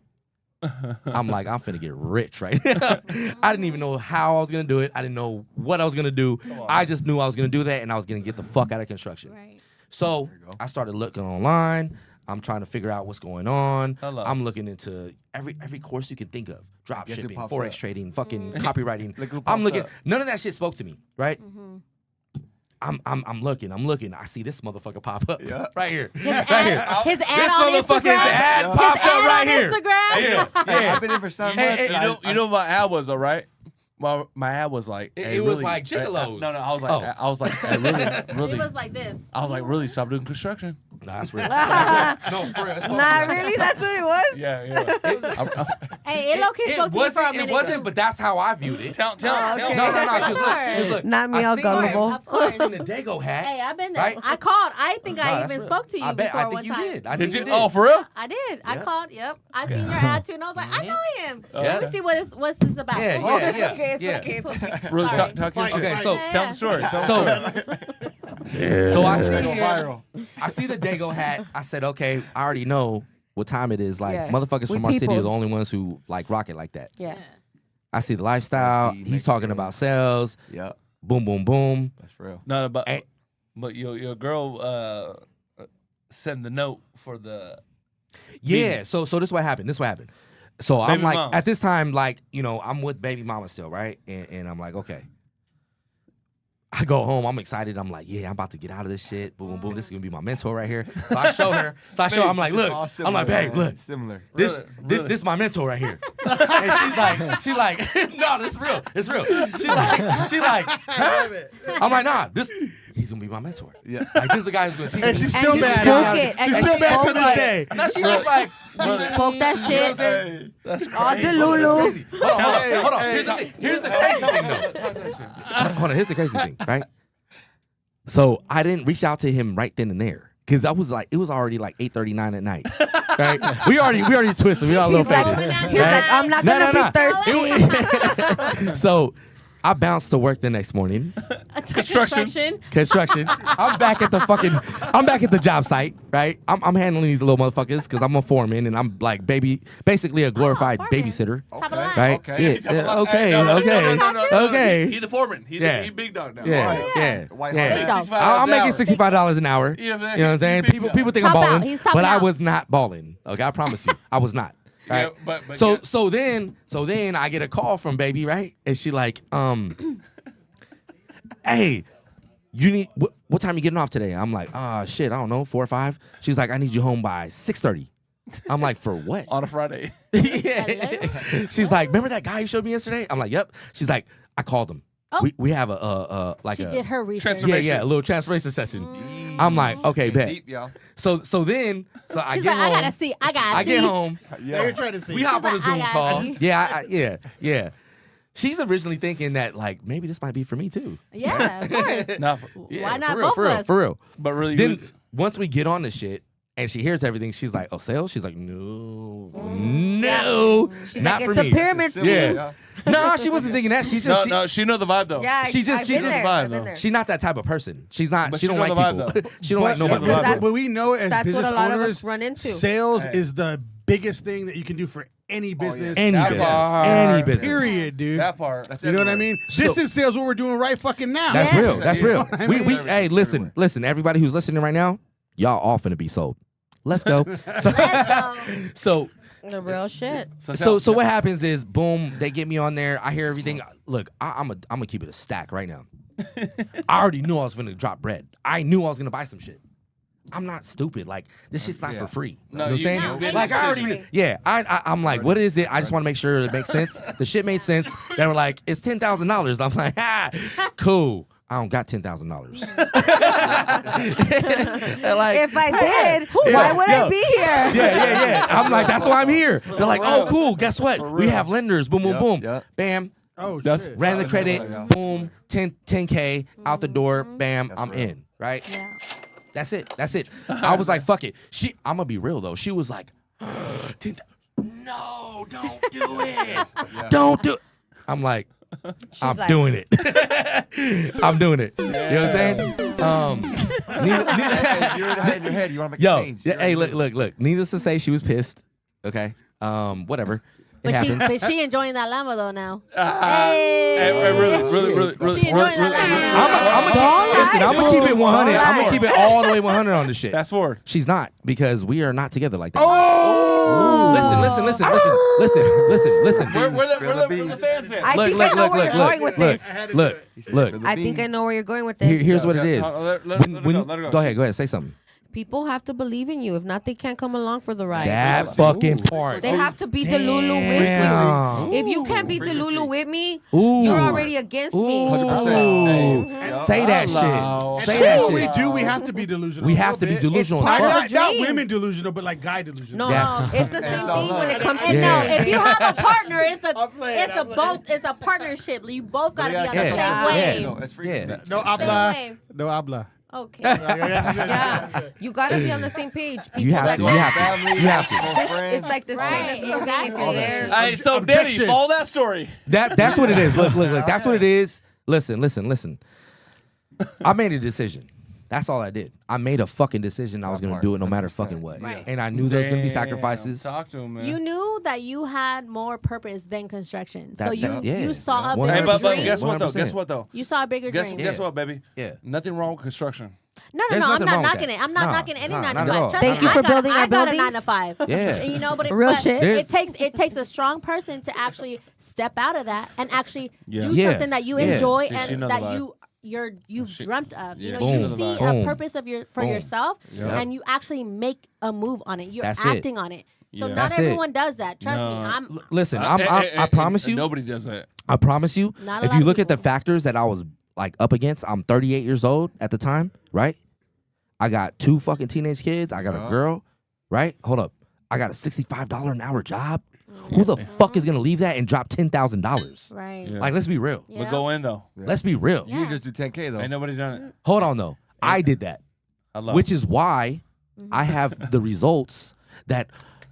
I'm like, I'm finna get rich right now. I didn't even know how I was gonna do it. I didn't know what I was gonna do. I just knew I was gonna do that, and I was gonna get the fuck out of construction. Right. So I started looking online. I'm trying to figure out what's going on. Hello. I'm looking into every course you can think of. Drop Guess it shipping, pops forex up. trading, fucking copywriting. Look who I'm pops looking. up. None of that shit spoke to me, right? I'm looking. I see this motherfucker pop up Yeah. right here. His Right ad, here. his ad This on motherfucker's Instagram. ad Yeah. popped His up ad right on here. Instagram. Yeah. I've been in for 7 Hey, months. hey, and You know what my ad was, all right? My ad was like, It hey, was really- like gigolos. No, I was like, Oh. I was like, hey, really, It really. was like this. I was like, really, stop doing construction. Nah, that's real. No, for real. it's Nah, really? That's what it was? Yeah. Hey, it low-key spoke to me for a minute. It wasn't, but that's how I viewed it. Tell okay. No, Of because course. look, Not me, I all seen gullible. Of course. I seen the Dago hat. Hey, I've been there. Right? I called. I think Nah, I that's even real. spoke to you I bet. before I one think you time. did. I Did think you? you did. Oh, for real? I did. I Yeah. called. Yep. I seen your ad too, and I was like, I know him. Yeah. Let me see what's this about. Yeah, Oh, yeah, it's yeah. okay, it's yeah. okay. Really, Sorry. talk your shit. Okay, so tell the story. Tell the So, story. so I see Go him. viral. I see the Dago hat. I said, okay, I already know what time it is. Like Yeah. motherfuckers We from our city are peoples. the only ones who like rock it like that. Yeah. I see the lifestyle. Speed, He's make talking it. about sales. Yeah, Boom, boom, boom. that's real. No, but Hey. your girl sent the note for the. Yeah. So this is what happened. So I'm Baby like, moms. at this time, like, you know, I'm with baby mama still, right? And I'm like, okay. I go home. I'm excited. I'm like, yeah, I'm about to get out of this shit. Boom, boom, boom. This is gonna be my mentor right here. So I show her. I'm like, look. All I'm similar, like, babe, man. look. Similar. This is my mentor right here. And she's like, no, this is real. It's real. She's like, huh? I'm like, nah, he's gonna be my mentor. Yeah. Like, this is the guy who's gonna teach And me. she's And still you mad. spoke huh? it, and She's you still mad spoke to this it. day. And she was like, Spoke that shit. Hey. All the Lulu. crazy. Hold on. Here's the crazy thing, though. Hold on. Here's the crazy thing, right? So I didn't reach out to him right then and there because I was like, it was already like 8:39 at night, right? We already twisted. We got a little He's like, faded. he's like, I'm not gonna be thirsty. So I bounced to work the next morning. Construction. I'm back at the job site, right? I'm handling these little motherfuckers because I'm a foreman and I'm like basically a glorified foreman. babysitter, Top of the line. right? Okay. Yeah, okay. He's the foreman. He's Yeah. he big dog now. Yeah. White Yeah. Hot. I'm making $65 an hour. You know what I'm saying? You know what I'm saying? He's People big think I'm Top out. balling, He's topping but I out. was not balling. Okay, I promise you, I was not. Right? Yeah, but So yeah. so then I get a call from baby, right? And she like, hey, you need what time you getting off today? I'm like, shit, I don't know, 4 or 5. She's like, I need you home by 6:30. I'm like, for what? on a Friday. Yeah. She's like, remember that guy you showed me yesterday? I'm like, yep. She's like, I called him. Oh. We have a She did her research. yeah, a little transformation session. I'm like, okay, bet. Deep, y'all. So then I She's get like, home. I gotta see. I gotta I see. get home. Now you're trying to see. We hop on a She's like, Zoom I call. gotta see. Yeah, yeah. She's originally thinking that like maybe this might be for me too. Yeah, of course. Not Yeah, Why not for real, both for of real, us? for real. but really, Then once we get on the shit and she hears everything, she's like, "Oh, sales?" She's like, "No, She's not like, for it's me." a pyramid Similar, scheme. Yeah. No, she wasn't thinking that. She just no, she know the vibe though. Yeah, She just- I've she been just there. fine, I've been though. there. she's not that type of person. She's not. But She she don't know like the vibe, people. She don't like But, nobody. that's- but we know as That's what business a lot of owners, us run into. sales is the biggest thing that you can do for any business. Any That business. part. Any business. Period, dude. That part. That's You know what I everywhere. mean? So- This is sales. What we're doing right fucking now. That's Yeah. real. That's real. I We mean- hey, listen. Everybody who's listening right now, y'all all finna be sold. Let's go. So The real shit. so what happens is, boom, they get me on there. I hear everything. Look, I'm gonna keep it a stack right now. I already knew I was gonna drop bread. I knew I was gonna buy some shit. I'm not stupid. Like, this shit's not Yeah. for free. No, you know what I'm you- saying? you've been Like, I already free. knew. Yeah, I'm like, what is it? I just want to make sure it makes sense. The shit made sense. They were like, it's $10,000. I'm like, cool. I don't got $10,000. If I did, why would I be here? Yeah. I'm like, that's why I'm here. They're like, oh, cool. Guess what? We have lenders. Boom, boom, boom. Yep. Bam. Oh, That's- shit. Ran the credit. Yeah. Boom. 10K out the door. Bam. I'm real. in. Right. Yeah. That's it. I was like, fuck it. I'm gonna be real though. She was like, no, don't do it. Don't do it. I'm like, I'm like- doing it. I'm doing it. You know what I'm saying? Hey, you already had it in your head. You want to make a Yo, change. hey, look. Needless to say, she was pissed. Okay. Whatever. It happens. But she enjoying that Lambo though now. Hey, really. She enjoying that Listen, I'm gonna keep it 100. I'm gonna keep it all the way 100 on this shit. Fast forward. She's not, because we are not together like that. Oh! Listen. Where the fans at? I think I know where you're going with this. Look. I think I know where you're going with this. Here's what it is. Let her go. Go ahead. Say something. People have to believe in you. If not, they can't come along for the ride. That fucking part. They have to beat the Lulu with Damn. me. If you can't beat the Lulu with me, Ooh. you're already against me. 100%. Hey, Say that Hello. shit. Say And that what we shit. do, we have to be delusional. We a have to little be bit. delusional. It's part as of fuck. the Not dream. women delusional, but like guy delusional. No, That's- it's the same all thing love. when it comes to And Yeah. no, if you have a partner, it's playing. a partnership. You both gotta be on the Yeah. same Yeah. wave. No, it's free. Yeah. No Same habla. wave. No habla. Okay. Yeah, you gotta be on the same page. People You have like to. that. Family, You have to. It's like this train that's moving. If you're there, Hey, so Danny, Objection. follow that story. That's what it is. Look. That's what it is. Listen. I made a decision. That's all I did. I made a fucking decision. I was gonna do it no matter fucking what. Right. And I knew there was gonna be Damn, sacrifices. Talk to him, man. You knew that you had more purpose than construction. So Yeah. you saw a Well, bigger Hey, but dream. guess what though? 100%. Guess what though? You saw a bigger Guess dream. guess what, baby? Yeah. Nothing wrong with construction. No, There's I'm nothing not wrong with knocking that. it. I'm not No, knocking any no, 9 not to at 5. all. Trust Thank me, you for I got- building I our got a buildings. 9 to 5. Yeah. You know, but Real but shit. it takes a strong person to actually step out of that and actually do Yeah. something that you Yeah. enjoy She and knows that about it. you've dreamt of. You Yeah, know, she you knows see about it. a purpose of for Boom. yourself Yeah. and you actually make a move on it. You're That's it. acting on it. So Yeah. not That's it. everyone does that. Trust me. No. I'm Listen, I promise you. Nobody does that. I promise you. Not a If lot you of look at the people. factors that I was like up against, I'm 38 years old at the time, right? I got 2 fucking teenage kids. I got a girl, right? Hold up. I got a $65 an hour job. Who the fuck is gonna leave that and drop $10,000? right. Yeah. Like, let's be real. Yeah. But go in though. Let's be real. Yeah. You just do 10K though. Ain't nobody done it. Hold on though. I did that, I love which is why I have the results that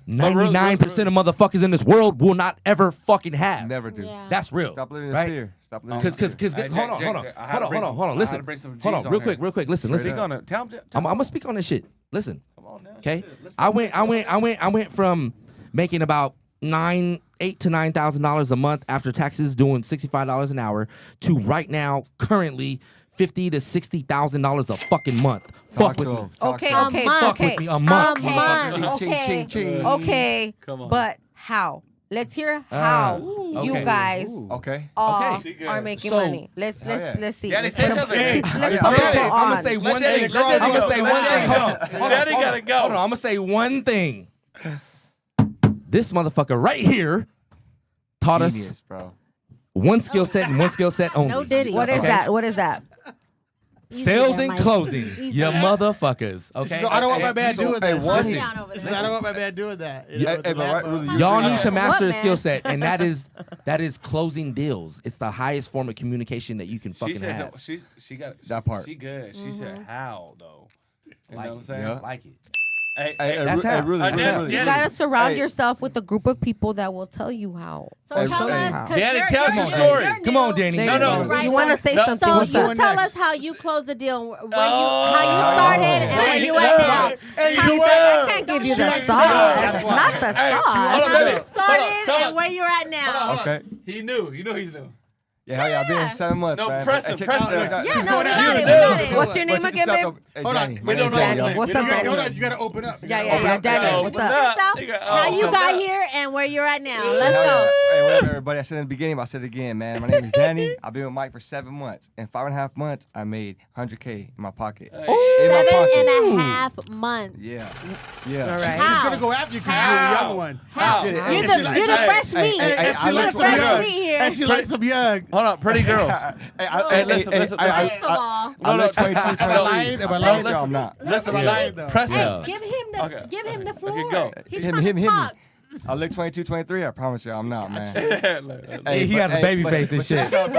really, 99% of motherfuckers in this world will not ever fucking have. Never do. Yeah. That's real. Stop living in right? fear. Stop living in Because fear. hold on. Listen. Hold on, real quick. Listen. Speak on it. Tell him. I'm gonna speak on this shit. Listen. Come on now. Okay. Shit, let's I went from making about $8,000 to $9,000 a month after taxes, doing $65 an hour, to right now currently $50,000 to $60,000 a fucking month. Fuck with me. okay, A okay, month. Fuck okay. with me a month. Okay, motherfucker. okay, Ching. okay. Come on. But how? Let's hear how you okay. guys Okay. all Okay. are making So- money. Let's yeah. see. Daddy, Let's say put 'em- something. let's Yeah. put Yeah. 'em I'm on. gonna say one Daddy thing. go. I'm gonna say Let one Daddy thing. go. Hold on. Daddy gotta go. Hold on. I'm gonna say one thing. This motherfucker right here taught us Genius, bro. one skill set and one skill set only. No Diddy. What is Okay. that? What is that? Easy Sales there, and Mike. closing. Easy You there. motherfuckers. Okay. So I don't want my man doing Hey, that. one Listen. Down over I there. don't want my man doing that. You know, Yeah, with hey, the but right, Lambo. really, Y'all need to What, master a man? skill set, and that is closing deals. It's the highest form of communication that you can She fucking said have. she got That part. She good. She said how though. You know what I'm saying? Yeah. Like it. Hey, Hey, That's how. really, Danny, really. You Danny. gotta surround Hey. yourself with a group of people that will tell you how. So Hey, tell hey. us. 'cause Danny, you're- tell us you're- your story. you're Come on, new. Danny. There No, you no. go. Right, You want to so- say No. something? So What's you up? tell us how you closed the deal, how you started and where you at now. Hey, He you said, I will. can't give you She the ain't sauce, That's why. not the Hey, hold sauce. on, How baby. you started Hold on. and where you're at now. Okay. He knew. You know he's new. Yeah, hell yeah, I've been here 7 months, No, man. press Hey, him, check press this him. out. Yeah, She's no, going we out got here it. We today. got it. What's your name Check again, this babe? out, though. Hey, Hold on. Danny, We my don't name's know Danny, his name. yo. What's We up, don't Danny? know- You gotta open up. You Yeah, gotta yeah, open yeah. up. Danny, Oh, what's but up? nah, nigga, How you so got nah. here and where you're at now. Hell Let's yeah. go. Hey, what up, everybody? I said in the beginning, but I said it again, man. My name is Danny. I've been with Mike for 7 months. In 5.5 months, I made 100K in my pocket. In my 7.5 months. Yeah. All Yeah. right. She's How? gonna go after you because How? you're the young one. How? Get it. You're Hey, the fresh meat. hey, You're I the like fresh something meat here. here. And she likes them young. Hold on, pretty girls. Hey, listen. First of all, I look 22, Am I 23. lying? Am I lying? No, I'm not. Listen, am I lying though? Press hey, it. give him the floor. Okay, go. He's Hit trying me, to hit me. talk. I look 22, 23. I promise you, I'm not, man. Hey, he got the baby face and shit. Check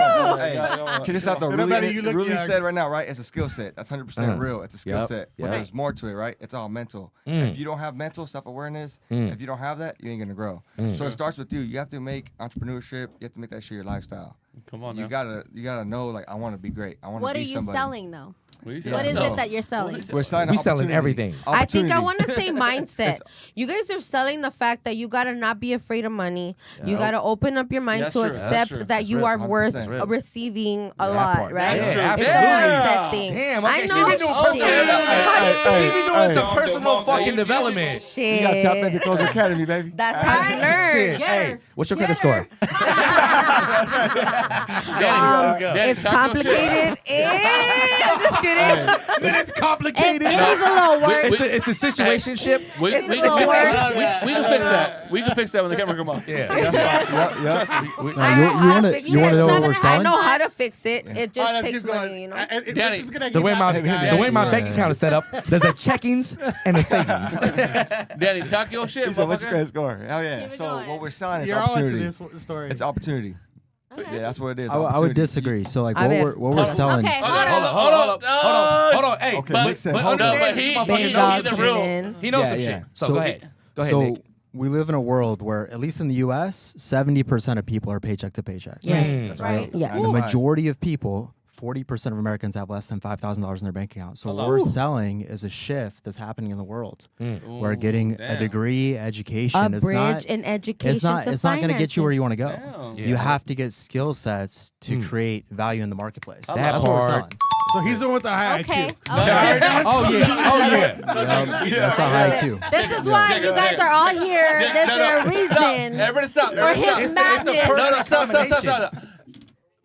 this out though. No matter Really, you look really young. said right now, right? It's a skill set. That's 100% real. It's a skill Yep. set. But Yep. there's more to it, right? It's all mental. If you don't have mental self-awareness, if you don't have that, you ain't gonna grow. So it starts with you. You have to make entrepreneurship. You have to make that shit your lifestyle. Come on now. You gotta know, like, I want to be great. I want to What be are you somebody. selling though? What you What is selling? it that you're selling? We're selling. We selling opportunity. everything. I think I Opportunity. want to say mindset. You guys are selling the fact that you gotta not be afraid of money. You gotta open up your mind That's to true. That's accept true. that That's you real. are worth 100%. receiving a That lot, part. right? That's true. Yeah, It's a absolutely. mindset thing. Damn, I okay, she know. be doing personal She be doing some personal fucking development. Shit. You gotta tap into Close Academy, baby. That's how I learn. Shit. Hey, what's your credit score? It's complicated. I'm just kidding. It's complicated. It is a little work. It's a situationship. We It's can a little work. we can fix that. We can fix that when the camera come on. Yeah. You want to know what we're I selling? know how to fix it. It All right, just let's takes keep going. money, you know. Danny, It's gonna The get way back to the guy. my bank account is set up, there's a checkings and a savings. Danny, talk your shit, So what's your motherfucker. credit score? Hell yeah. Keep it So going. what we're selling is You're all into opportunity. this story. It's opportunity. Okay. Yeah, that's what it is. I would opportunity. disagree. So like I what bet. we're selling. Okay, Hold hold on. on. Hold on. Hey, Okay, but makes sense. understand No, but this he motherfucker knows knows the some real. shit. He knows Yeah, some yeah. shit. So go ahead. Go ahead, So Nick. we live in a world where, at least in the U.S., 70% of people are paycheck to paycheck. Yes. That's Right. Yeah. And the majority of people, 40% of Americans, have less than $5,000 in their bank account. So what we're selling is a shift that's happening in the world. Where getting a degree, education A is bridge not. in education. It's not. to It's not going to get you where you want to go. Damn. You have to get skill sets to create value in the marketplace. That That's what we're part. selling. So he's the one with the high Okay. IQ. Okay. Oh yeah. That's not high IQ. This is why you guys are all here. There's a reason. Everybody stop. For Everybody stop. his No, madness. stop.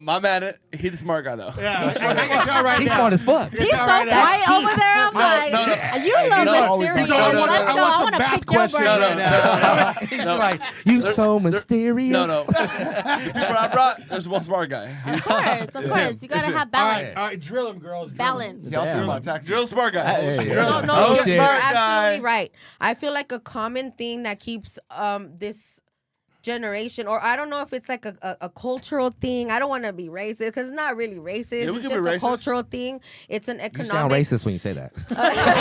My man, he's the smart guy though. Yeah, I can tell right He's now. smart as fuck. He's so quiet over there. I'm like, you a little No, mysterious. He's like, I want Let's go. I some want to math pick your questions brain. right now. He's like, you so mysterious. No. The people I brought, there's one smart guy. Of course. You gotta have All right, balance. drill him, girls. Drill him. Balance. He also about taxes. Drill smart guy. No, Oh, you're shit. absolutely right. I feel like a common thing that keeps this generation, or I don't know if it's like a cultural thing. I don't want to be racist because it's not really racist. Yeah, we It's can just be a racist. cultural thing. It's an You economic. sound racist when you say that.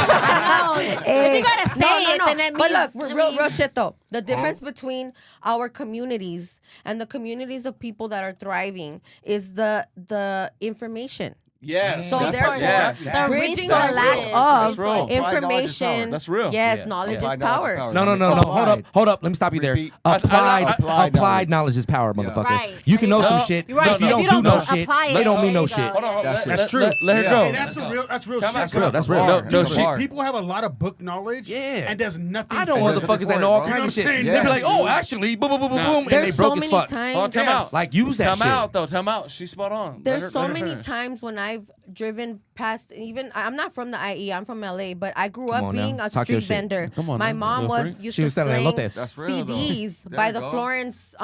No, if you gotta say it, then it means. But look, I real mean, shit though. The difference between our communities and the communities of people that are thriving is the information. Yes. So That's therefore, right. The bridging the resources. lack That's of real. Knowledge is power. information. That's real. Yes, Yeah. knowledge Applied is knowledge power. is power. No. Hold up. Let me stop you there. Applied Applied knowledge is power, motherfucker. Right. You can know some No. shit. You're right. If you don't do no shit, apply it, they don't mean there no you shit. go. Hold on. That's true. Let her Yeah. go. Hey, that's real shit. That's real. That's real. No, No, shit. she- People have a lot of book knowledge. Yeah. And there's nothing. I know for them. motherfuckers that know all You know kinds of what I'm shit. saying? They be like, oh, actually, boom, boom, boom, boom, boom, and There's they broke so as many fuck. times. Oh, time out. Like, use that Time shit. out though. Time out. She's spot on. There's Let so her many finish. times when I've driven past, even I'm not from the IE, I'm from LA, but I grew Come up on now. being a Talk your street shit. vendor. Come on My now. mom Feel free. used She to was selling sling elotes. That's real, though. CDs There by you the go. Florence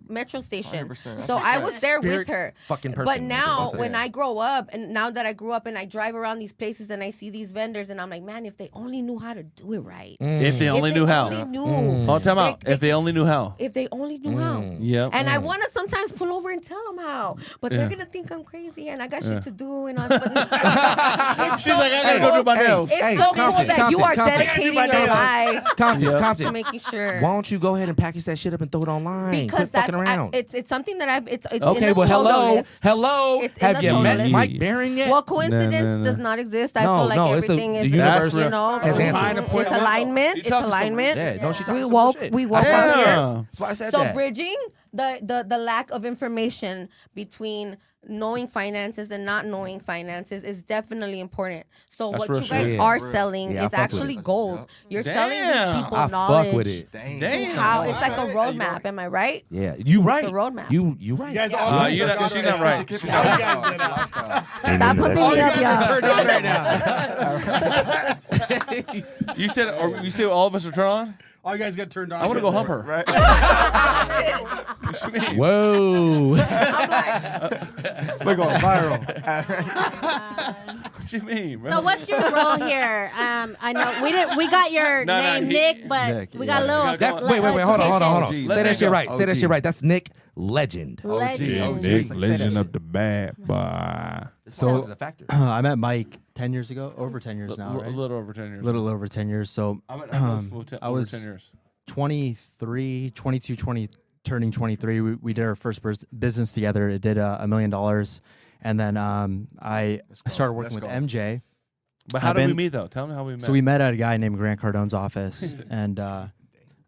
metro station. 100%. So I was there with Spirit her. fucking person. But now, Yeah. when I grow up, and now that I grew up and I drive around these places and I see these vendors, and I'm like, man, if they only knew how to do it right. If they only If knew they how. only knew. Oh, time out. They- If they only knew how. If they only knew how. Yep. And I want to sometimes pull over and tell them how, but they're gonna think I'm crazy and I got shit to do and all. It's She's so like, I gotta go cool. do my nails. It's Hey, so cool Compton, that you are Compton. dedicating your life Compton. to making sure. Why don't you go ahead and package that shit up and throw it online? Because Quit that's fucking around. it's something that I've it's in Okay, the well, total hello. list. Hello. It's in Have the you total met list. Mike Barren yet? Well, coincidence No. does not exist. I No, feel like no, it's everything the is universe you know, has answered. it's alignment. You It's talking alignment. Yeah, no, she talking We some woke. shit. We woke That's why I up said here. that. That's why I said So that. bridging the lack of information between knowing finances and not knowing finances is definitely important. So That's what real you guys shit. are selling Yeah, I is fuck with actually it. gold. You're selling Damn. these people I knowledge. fuck with it. Damn. How it's like a roadmap. Am I right? Yeah, you right. The roadmap. You right. You guys Yeah. all You're not- she's not right. Keep it All you going. guys did It's a that. lifestyle. Stop pumping All me you up, guys are y'all. turned on right now. You said all of us are turned on? All you guys got turned on. I want to go hump her. Right? What you mean? Whoa. We're going viral. What you mean, bro? So what's your role here? I know we got your No, name, he- Nick, but Nick, we got a yeah. little. That's wait, hold on. OG. Say Let that it shit go. right. Say that OG. shit right. That's Nick Legend. Legend. Nick, legend of the bad boy. So was a factor. I met Mike 10 years ago, over 10 years now, A right? little over 10 years. Little over 10 years. So I was I was 10 years. 23, 22, 20, turning 23. We did our first business together. It did $1 million. And then I started working with MJ. But how I've did we been- meet, though? Tell me how we met. So we met at a guy named Grant Cardone's office. And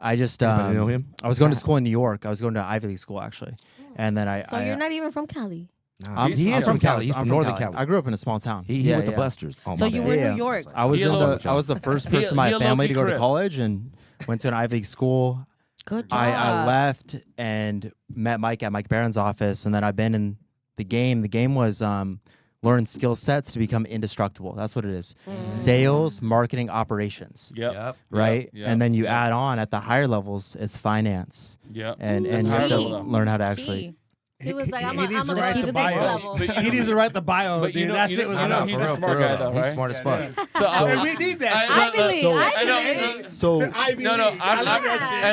I just, Anybody know him? I was going to school in New York. I was going to Ivy League school, actually. And then So you're not even from Cali. Nah, he is from Cali. He's I'm from Northern Cali. I grew up in a small town. He Yeah, with the yeah. Busters. Oh, So my you bad. were in Yeah. New York. I was He a little- I was the first he a- person in my he a family low-key to go to crip. college and went to an Ivy League school. Good job. I left and met Mike at Mike Barren's office, and then I've been in the game. The game was learn skill sets to become indestructible. That's what it is. Sales, marketing, operations. Yep. Right? Yep. And then you Yep. add on at the higher levels, it's finance. Yep. And That's you have to higher level. learn how to actually. Key. He was like, I'm He needs to gonna write keep the it next bio. level. But He needs to write the bio, But you dude. know- That you shit know- was you know enough. he's For a real, smart for guy, real. though, He's right? smart as fuck. And we need that. Ivy League. So, Ivy I know. League. So Ivy No, League. I love that shit.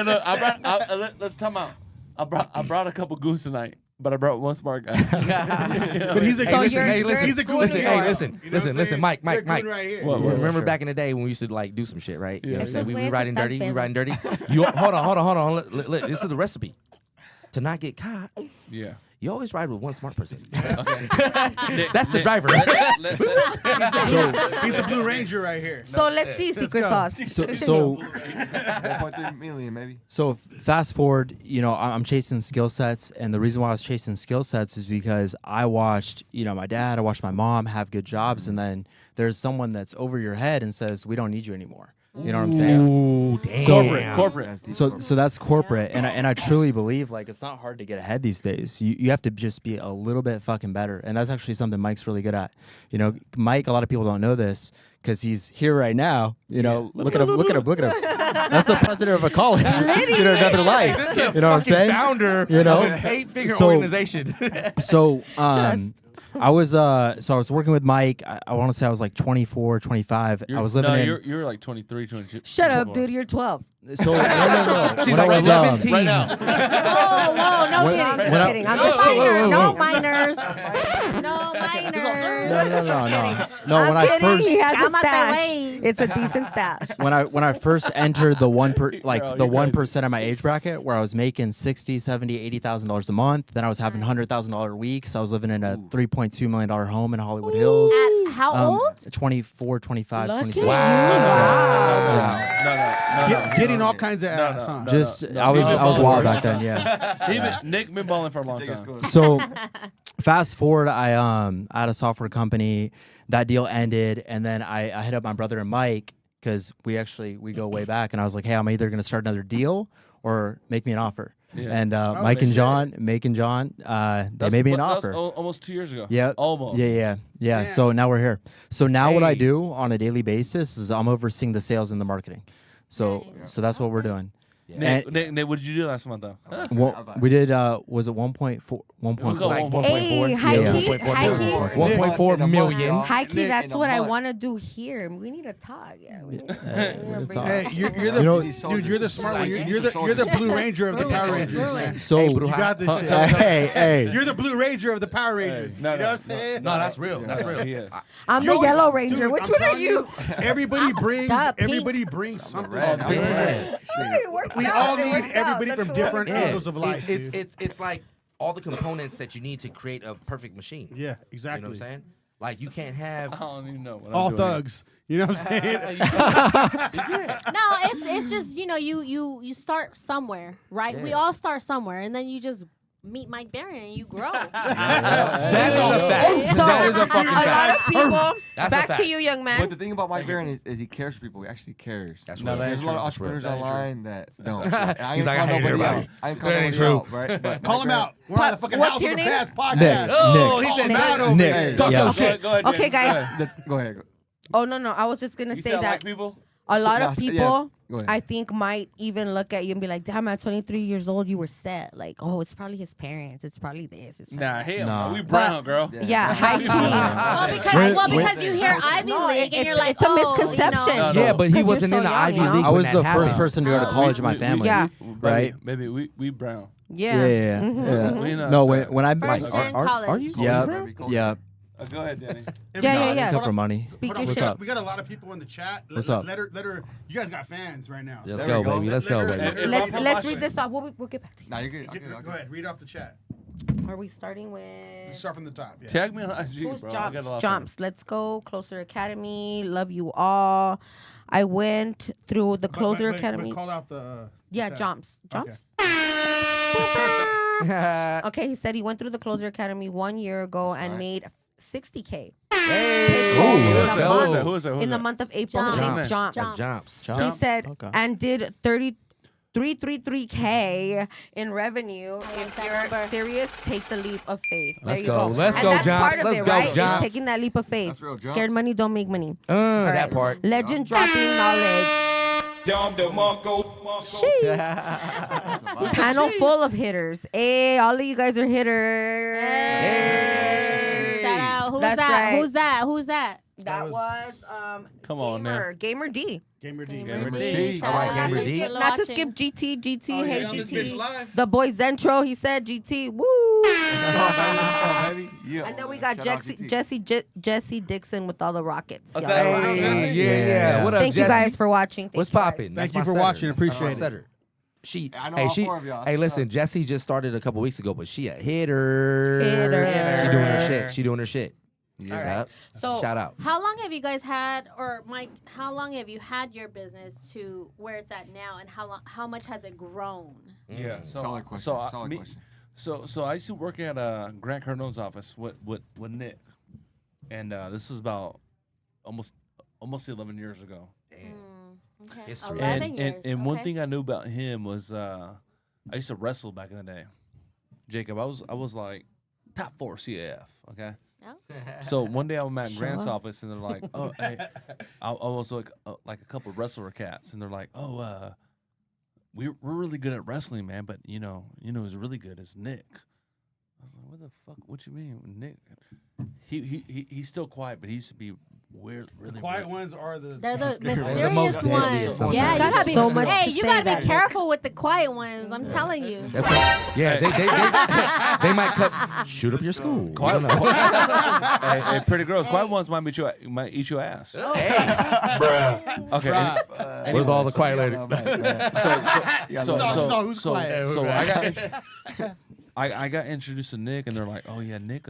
And look, let's time out. I brought a couple goons tonight, but I brought one smart guy. But he's a So good. you're- you're He's a good. Listen, guy. hey, listen, You know what I'm listen, saying? Mike, You're a Mike. goon right here. What? Yeah, Remember sure. back in the day when we used to like do some shit, right? You know what I'm Yeah. saying? We Estos riding güeyes dirty. We están riding dirty. You hold on. This is the recipe to not get caught. Yeah. You always ride with one smart person. That's the driver. He's the Blue Ranger right here. So let's see secret go. sauce. so 1.3 million, maybe. So fast forward, I'm chasing skill sets, and the reason why I was chasing skill sets is because I watched, my dad, I watched my mom have good jobs, and then there's someone that's over your head and says, "We don't need you anymore." You know what I'm saying? Ooh, damn. Corporate. So that's corporate, and I truly believe like it's not hard to get ahead these days. You have to just be a little bit fucking better, and that's actually something Mike's really good at. Mike, a lot of people don't know this because he's here right now. Look at him. That's the president of a college. Another life. This is the You know what I'm fucking saying? founder You know? of an 8-figure So- organization. So I was working with Mike. I want to say I was like 24, 25. I was living in. You're like 23, 22. Shut up, dude. You're 12. So no. She's When I like was, 17. Right now. Whoa, no When- kidding. I'm when just I- kidding. I'm No just kidding. minors. whoa. No minors. No minors. No. I'm When I kidding. first He has a I'm out the stash. way. It's a decent stash. when I first entered the Bro, the you 1% of my age bracket, where I was making $60,000, $70,000, $80,000 a month, then I was having $100,000 weeks. I was living in a $3.2 million home in Hollywood Hills. At how old? 24, 25, Lucky 26. you. No. Getting all kinds of ass, huh? Just no. I was These are wild ballers. back then, yeah. Nick been balling for a long time. So fast forward, I had a software company. That deal ended, and then I hit up my brother and Mike because we go way back, and I was like, hey, I'm either gonna start another deal or make me an offer. Yeah. And Oh, Mike they and should. John, they made me an offer. Almost 2 years ago. Yeah. Almost. Yeah. Damn. So now we're here. So now what I Hey. do on a daily basis is I'm overseeing the sales and the marketing. So that's what we're doing. Nick, And- Nick, what did you do last month, though? We did was it 1.4 1.4 Like 1.4. Hey, high Yeah. key, 1.4 high million. key. 1.4 million. High key, Nick, that's in a what I month. want to do here. We need to talk. Yeah, we need to it's bring all- Hey, it you're up. the You know- dude. You're the smart one. Like, You're the Blue Ranger of the Power Rangers. So You got this shit. hey. You're the Blue Ranger of the Power Rangers. No, You know no, what I'm saying? No, that's real. That's real. He is. I'm Yo, the Yellow Ranger. dude, Which I'm one are telling you? Everybody brings. Duh, pink. Everybody brings something. Red. to the table. Yeah. It works We out, all it need works out. everybody from That's different what- angles of life. It's dude. it's like all the components that you need to create a perfect machine. Yeah, You know exactly. what I'm saying? Like you can't have I don't even know what I'm All doing. thugs. You know what I'm saying? No, it's just you start somewhere, right? We Yeah. all start somewhere, and then you just meet Mike Barren and you grow. That is a fact. So, That is a fucking a lot fact. of people. That's a Back fact. to you, young man. But the thing about Mike Barron is he cares for people. He actually cares. That's No, right. that There's ain't a lot of true. entrepreneurs That ain't true. online that don't. He's I like, ain't I call hate nobody everybody. out. I ain't call That ain't nobody true. out, right? But Call Mike him Barron- out. We're on the fucking What's House your of the name? Past podcast. Oh, Nick. he said Call him out Nick. over Nick. there. Talk Yeah. your shit. Go ahead, Okay, Danny. guys. Go ahead. Oh no, I was just gonna You say sound that like people? a lot Yeah, of yeah. people, Go ahead. I think, might even look at you and be like, "Damn, at 23 years old, you were set." Like, oh, it's probably his parents. It's probably this. It's probably Nah, that." hell, Nah. no. We brown, girl. Yeah, high key. Because you hear Ivy No, League and you're like, it's a oh, misconception. No, Yeah, but he 'Cause you're wasn't so in the young, Ivy you know? League. I was when the that first happened. person to go to college in my family. Yeah. Right? Baby, we brown. Yeah. Yeah. Mhm. We not No, sad. when I First gen college. Yeah, yeah. Go ahead, Danny. Yeah. Come for money. Speak Hold your on, shit. we got a lot of people in the chat. What's Let's up? Let her. You guys got fans right now. Let's There go, we go. baby. Let's go, Let her- baby. Let's read this off. We'll get back to you. Nah, you're good. Go ahead. Read off the chat. Are we starting with Start from the top. Yeah. Tag me on IG, who's bro. I got a lot of Jumps? Let's go. Closer Academy. Love you all. I went through the Closer Academy. But call out the. Yeah, chat. Jumps. Okay. Okay, he said he went through the Closer Academy 1 year ago and right. made 60K. Hey, Ooh, Who is in that? the Who is month- that? Who is that? Who is In the that? month of April, his Jumps. name's Jumps. That's jumps. He said Okay. and did 333K in revenue. If that you're number. serious, take the leap of faith. There Let's you go. go. Let's And go, that's Jumps. part of Let's it, go, right? It's Jumps. taking that leap of faith. That's real, Jumps. Scared money don't make money. All That right. part. Legend dropping knowledge. Sheesh. Panel full of hitters. Hey, all of you guys are hitters. Hey. Shout out. Who's That's that? right. Who's that? Who's that? That was Come on, man. Gamer D. Gamer D. D. Shout All right, out. Gamer D. Still Not to watching. skip GT. Oh, Hey yeah, on this GT. bitch live? The boy Zentro. He said GT. Woo. baby. Yeah. And then we got Shout out GT. Jesse Dixon with all the rockets. What's Y'all that? are Hey, rocking. Yeah. What up, Thank you Jesse? guys for watching. Thank What's you guys. popping? Thank you for watching. Appreciate it. She, I know hey, all she, four of y'all. hey, listen, Jessie just started a couple weeks ago, but she a hitter. Hitter. She doing her shit. She doing her shit. Yeah. All right. So Shout out. How long have you guys had, or Mike? How long have you had your business to where it's at now, and how much has it grown? Yeah. So, Solid question. So, Solid me- question. so I used to work at Grant Cardone's office with Nick, and this is about almost 11 years ago. Okay. History. 11 years. And one okay. thing I knew about him was I used to wrestle back in the day. Jacob, I was like top 4 CAF. Okay. Oh. So one day I'm at Show Grant's off. office and they're like, oh, hey, I was like a couple of wrestler cats and they're like, oh, we're really good at wrestling, man, but you know who's really good is Nick. I was like, what the fuck? What you mean, Nick? He's still quiet, but he used to be weird, really Quiet weird. ones are the. They're the They're the mysterious most ones. deadliest sometimes. Yeah, you That's gotta be. so much Hey, to you say gotta that, be careful with the quiet ones. I'm telling you. That's right. Yeah, they might cut. Shoot up your school. Quiet, hey, pretty girls. Quiet ones might eat your ass. Okay. Where's all the quiet lady? Who's quiet? So I got introduced to Nick, and they're like, "Oh yeah, Nick.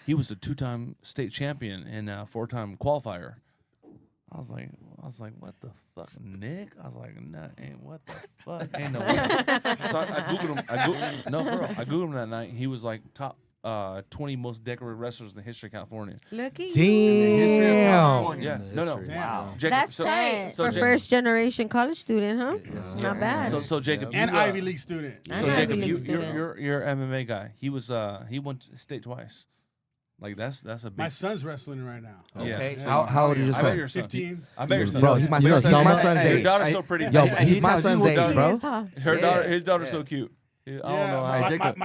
He was a 2-time state champion and a 4-time qualifier." I was like, what the fuck, Nick? I was like, nah, ain't what the fuck, ain't no way. So I googled him. No, for real. I googled him that night. He was like top 20 most decorated wrestlers in the history of California. Look at you. Damn. Yeah, no. Wow. Jacob, That's so, right. so For Jacob- first generation college student, huh? Yes, Not bad. So Jacob, And you, Ivy League student. And So Ivy Jacob, League you're student. an MMA guy. He was he went state twice. Like that's a big. My son's wrestling right now. Okay. Yeah. How old are your I bet son? your son. 15. I bet your son. Bro, he's my Your son. He's my son's Your age. daughter's so pretty. Yo, Hey, he's he my tells you son's what age, to do. bro. Her Yeah. daughter, his daughter's so cute. I don't know how. Hey, Jacob.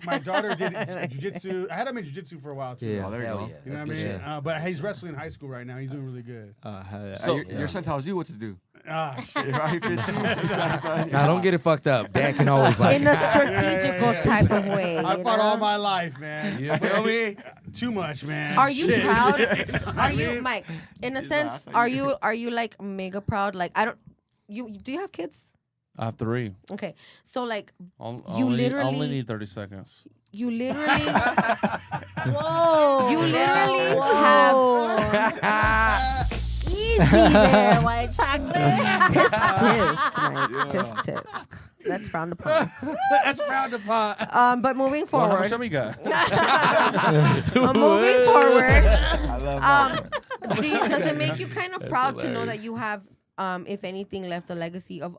My daughter did jiu-jitsu. I had him in jiu-jitsu for a while too. Yeah. Oh, there you Hell go. yeah. You know what I That's mean? good shit. But he's wrestling in high school right now. He's doing really good. So- Your son tells you what to do. Ah, shit. Right, 15? Now don't get it fucked up. Dad can always like. In a strategical type of way. I you fought know? all my life, man. You feel me? Too much, man. Are you Shit. proud? Are you, Mike? In a sense, are you like mega proud? Like I don't. Do you have kids? I have 3. Okay, so like I only need 30 seconds. you literally, Whoa. you literally Whoa. have Easy there, white chocolate. tisk tisk, Mike. Tisk tisk. That's frowned upon. That's frowned upon. But moving Well, how forward, much time you got? moving forward, I love that. does it make you kind of proud to know that you have, if anything, left a legacy of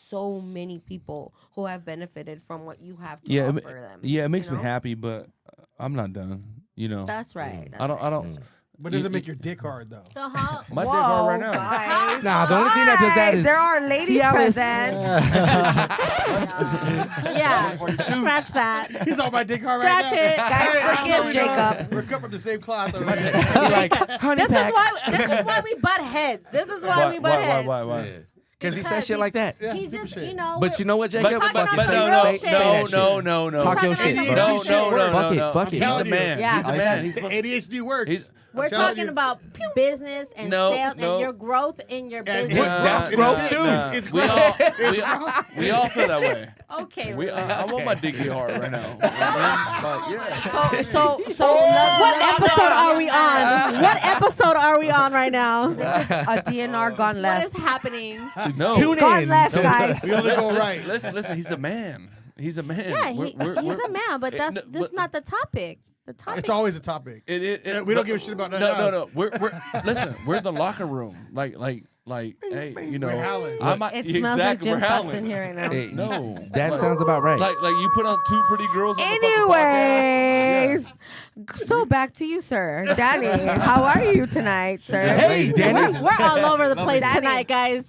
so many people who have benefited from what you have to offer them? Yeah, it makes you me know? happy, but I'm not done. You know, That's right. I don't. But does it make your dick hard though? So how? My dick hard right now. Guys. Nah, the only thing that does that Guys, is there are ladies see how it's- present. Yeah, scratch that. He's on my dick hard right Scratch now. it. Guys, forgive Jacob. We're cut from the same cloth over here. like, honey This is packs. why we butt heads. This is why we butt heads. Why? Because he said Because shit like that. Yeah, He stupid just, shit. you know. But you know what, Jacob? talking Fuck on it. some Say real that shit. shit. no. Talk Talking your on shit, some bro. real shit. Fuck it, no. fuck it. He's a telling you. man. Yeah. He's a man. He's supposed ADHD works. He's We're telling talking you. about business and No, sales no. and your growth in your And business. That's growth, dude. It's we all feel that way. Okay. I want my dick to get hard right now. But yeah. So What episode are we on? What episode are we on right now? a DNR gone What is left. happening? No. Tune Gone in. left, guys. We only go right. Listen. He's a man. He's a man. Yeah, We're- he's a man, but that's no, that's not the topic. The topic. It's always a topic. We don't give a shit about nothing No. else. We're listen. We're the locker room. Like, hey, you know. We're howling. I might, It smells like exactly. gym We're socks howling. in here right now. Hey, No, that sounds about right. like you put on two pretty girls on the fucking podcast. Anyways, so back to you, sir. Danny, how are you tonight, sir? Hey, Danny. We're all over the place Danny. tonight, guys.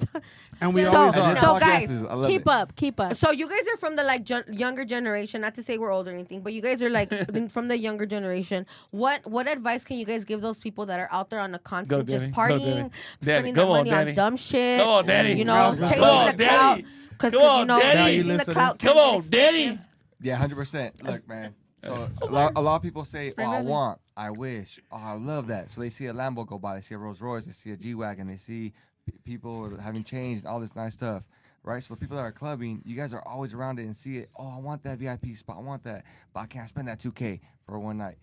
And we So- always are. so guys, I love Keep it. up, keep up. So you guys are from the younger generation. Not to say we're old or anything, but you guys are like from the younger generation. What advice can you guys give those people that are out there on a constant just Danny. Go, partying, Danny. spending Come their on, money on Danny. dumb shit? Come on, Danny. You know, Come chasing on, the clout. Danny. Because Come on, you know, Danny. Now you chasing the listening. clout. Come on, Danny. Yeah, 100%. Look, man. So a lot of people say, "Oh, I want, I wish, oh, I love that." So they see a Lambo go by, they see a Rolls Royce, they see a G-Wagon, they see people having changed, all this nice stuff, right? So the people that are clubbing, you guys are always around it and see it. Oh, I want that VIP spot, I want that, but I can't spend that $2K for one night.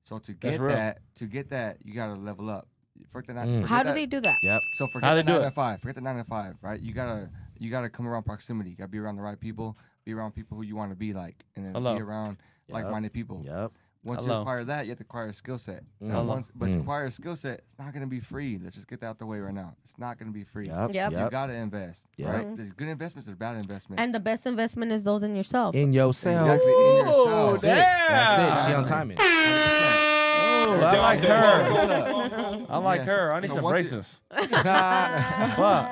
So to get that, you gotta level up. Forget that. How do they do that? Yep. So How forget they the do 9 it? to 5. Forget the 9 to 5, right? You gotta come around proximity. You gotta be around the right people. Be around people who you want to be like, and then Hello. be around like-minded people. Yep. Once Hello. you acquire that, you have to acquire a skill set. Hello. But to acquire a skill set, it's not gonna be free. Let's just get that out the way right now. It's not gonna be free. Yep. Yep. You gotta invest, Yep. right? There's good investments, there's bad investments. And the best investment is those in yourself. In yourself. Exactly, in yourself. That's it. That's it. She on timing. Oh, I like her. I like Yes. her. I need So some once braces. Fuck.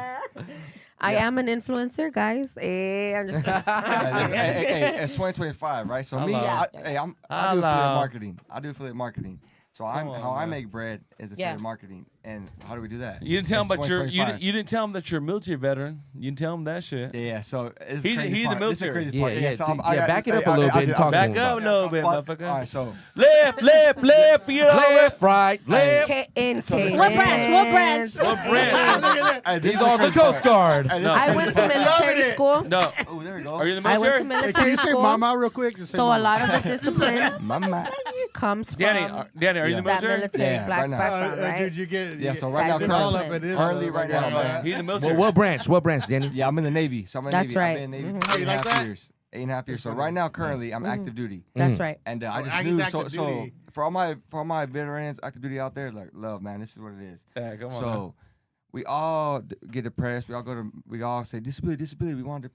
I am an influencer, guys. Hey, I'm just kidding. Hey, it's 2025, right? So me, Hello. I do affiliate Hello. marketing. I do affiliate marketing. So Come on, I man. make bread is affiliate marketing. And how do we do that? You didn't tell him It's about your. You 2025. didn't tell him that you're a military veteran. You didn't tell him that shit. Yeah, so it's He's- the crazy he's the part. This is the military. crazy Yeah, part. yeah, So dude, I yeah, got- back it up I- a little I- bit and I- talk to Back him up a about little bit, Fuck. motherfucker. All right, so Left, you know. left, right, left. What branch? What branch? What brand? Hey, this He's is on the crazy Coast part. Guard. Hey, this No. is I crazy went to part. military school. No. Oh, there we go. Are you in the I went to military? Hey, can military you say school. mama real quick? Just say So a mama. lot of the discipline Mama. comes from Danny, Danny, are you in the that military? military Yeah, black right now. background, right? Dude, you get Yeah, so right now, That's all currently- up in this. currently right now, man. He's in the Well, military. what branch? What branch, Danny? Yeah, I'm in the Navy. So I'm in the That's Navy. right. I've been in the Navy Mhm. for You 8.5 like that? years. 8.5 years. So right now, currently, I'm active duty. That's right. And I just He's knew, active so duty. for all my veterans, active duty out there, like, love, man, this is what it is. Yeah, come on. So we all get depressed. We all say disability.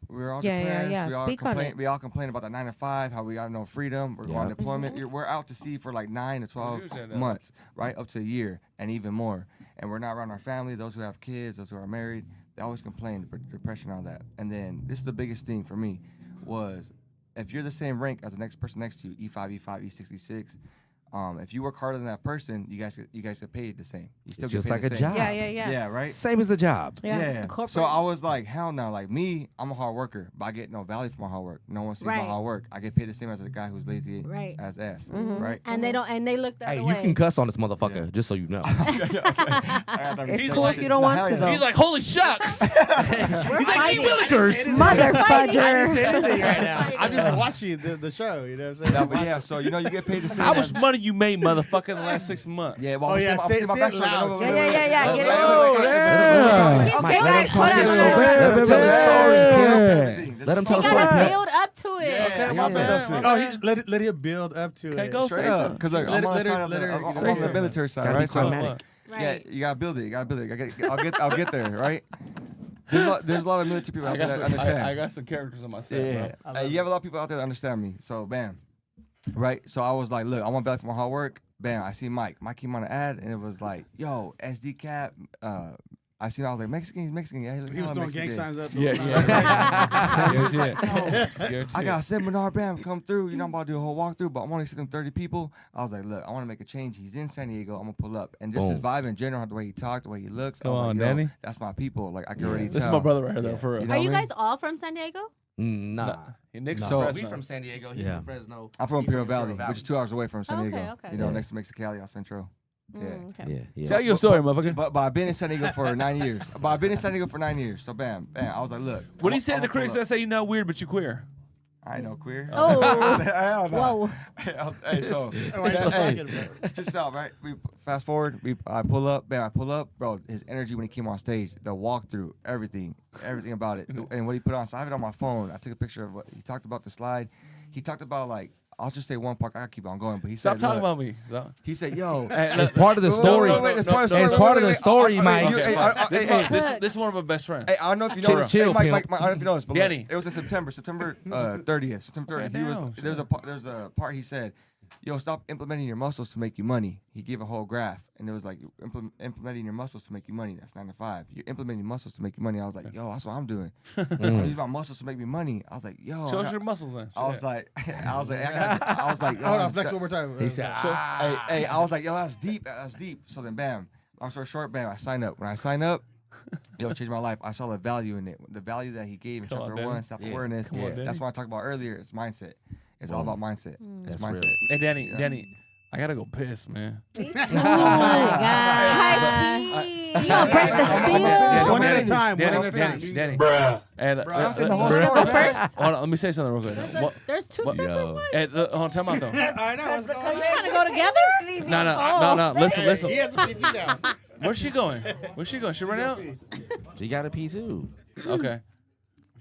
We're all Yeah, yeah, depressed. yeah. We all Speak on complain. it. We all complain about the 9 to 5, how we got no freedom. We're on deployment. We're out to sea for like 9 to 12 months, right, up to a year and even more. And we're not around our family. Those who have kids, those who are married, they always complain, depression, all that. And then this is the biggest thing for me was if you're the same rank as the next person next to you, E5, E5, E66. If you work harder than that person, you guys get paid the same. You still It's get just paid like the a same. job. Yeah. Yeah, right. Same as a job. Yeah. So I was like, hell no. Like me, I'm a hard worker, but I get no value for my hard work. No one sees my Right. hard work. I get paid the same as a guy who's lazy Right. as F. Mm-hmm. Right. And they don't. And they look the Hey, other you way. can cuss on this motherfucker, just so you know. It's cool if you don't want to, though. He's like, holy shucks. We're He's like, gee fighting. willikers. Mother I didn't fudger. say anything right now. Fighting. I'm just watching the show. You know what I'm saying? No, but yeah. So you get paid the same. How much money you made, motherfucker, in the last 6 months? Yeah. Well, Oh, I'm yeah, saying say my it backstory. loud. Yeah. Get it. Oh, Okay, Mike, guys, let him hold tell on. his stories, Kim. Let him tell You a story. gotta Pat. build up to it. Okay, my bad. Oh, let it build up to Okay, it. go Straight say up. something. Because look, Let I'm it- on let the her- side of let the, her, I'm you know, on say the something. military side, Gotta be right? So pragmatic. yeah, you gotta build it. You gotta build it. I'll get there, right? There's a lot of military people out there that understand. I got some characters on my set, Yeah, bro. Hey, you have a lot of people out there that understand me. So bam, right? So I was like, look, I want back for my hard work. Bam, I see Mike. Mike came on an ad, and it was like, yo, SD cap. I seen. I was like, Mexican. Yeah, He was throwing gang signs up. Yeah. I got a seminar, bam, come through. You know, I'm about to do a whole walkthrough, but I'm only sitting 30 people. I was like, look, I want to make a change. He's in San Diego. I'm gonna pull up, and just his vibe in general, the way he talked, the way he looks. I Come was on, like, yo, Danny. that's my people. Like I can already tell. This is my brother right here, though, for real. You know Are what you I mean? guys all from San Diego? Nah. Nick's No. from We Fresno. from San Diego. He Yeah. from Fresno. I'm from He Imperial Valley, Imperial which is 2 hours away from San Okay, Diego. okay. You know, Yeah. next to Mexicali on Central. Yeah. Okay. Yeah. Tell your story, motherfucker. But I've been in San Diego for 9 years. But I've been in San Diego for 9 years. So bam, I was like, look. What do you I'm- say to I'm the gonna pull critics up. that say you're not weird, but you queer? I ain't no queer. Oh. Hell no. Whoa. Hey, so Oh, I know what I'm talking about. just out, right? We fast forward. I pull up, bro. His energy when he came on stage, the walkthrough, everything about it, and what he put on. So I have it on my phone. I took a picture of what he talked about. The slide. He talked about like. I'll just say one part. I gotta keep on going, but he Stop said, talking look, about me. He said, "Yo, It's part of the story. It's part of the story. It's part of the story, Mike. Hey, This hey, this is one of my best friends. Hey, I don't know if you know this. Chill, Hey, pimp. Mike, I don't know if you know this, but look, Danny. it was in September 30th. September 30th. Damn, There's a part he said, yo, stop implementing your muscles to make you money. He gave a whole graph, and it was like, implementing your muscles to make you money. That's 9 to 5. You're implementing muscles to make you money. I was like, yo, that's what I'm doing. I use my muscles to make me money. I was like, yo. Show us your muscles then. I was like, yo, Hold on, that's- flex one more time. He said, hey, I was like, yo, that's deep. That's deep. So then, bam. Long story short, bam, I signed up. When I signed up, yo, it changed my life. I saw the value in it. The value that he gave in Come on, chapter Danny. 1, self-awareness. Come on, Danny. That's what I talked about earlier. It's mindset. It's all about mindset. It's That's mindset. real. Hey, Danny, Yeah. Danny, I gotta go piss, man. Oh my God. You gonna break the seal? One at a time. Danny, One at a time. Danny. And, I'm saying the whole You story. wanna go first? Hold on, let me say something real quick. What- There's two what- separate Yo. ones. Hey, hold on, time out though. I know what's going on. You trying to go together? No. Listen. He has a PT now. Where's she going? She run out? She got a P too. Okay.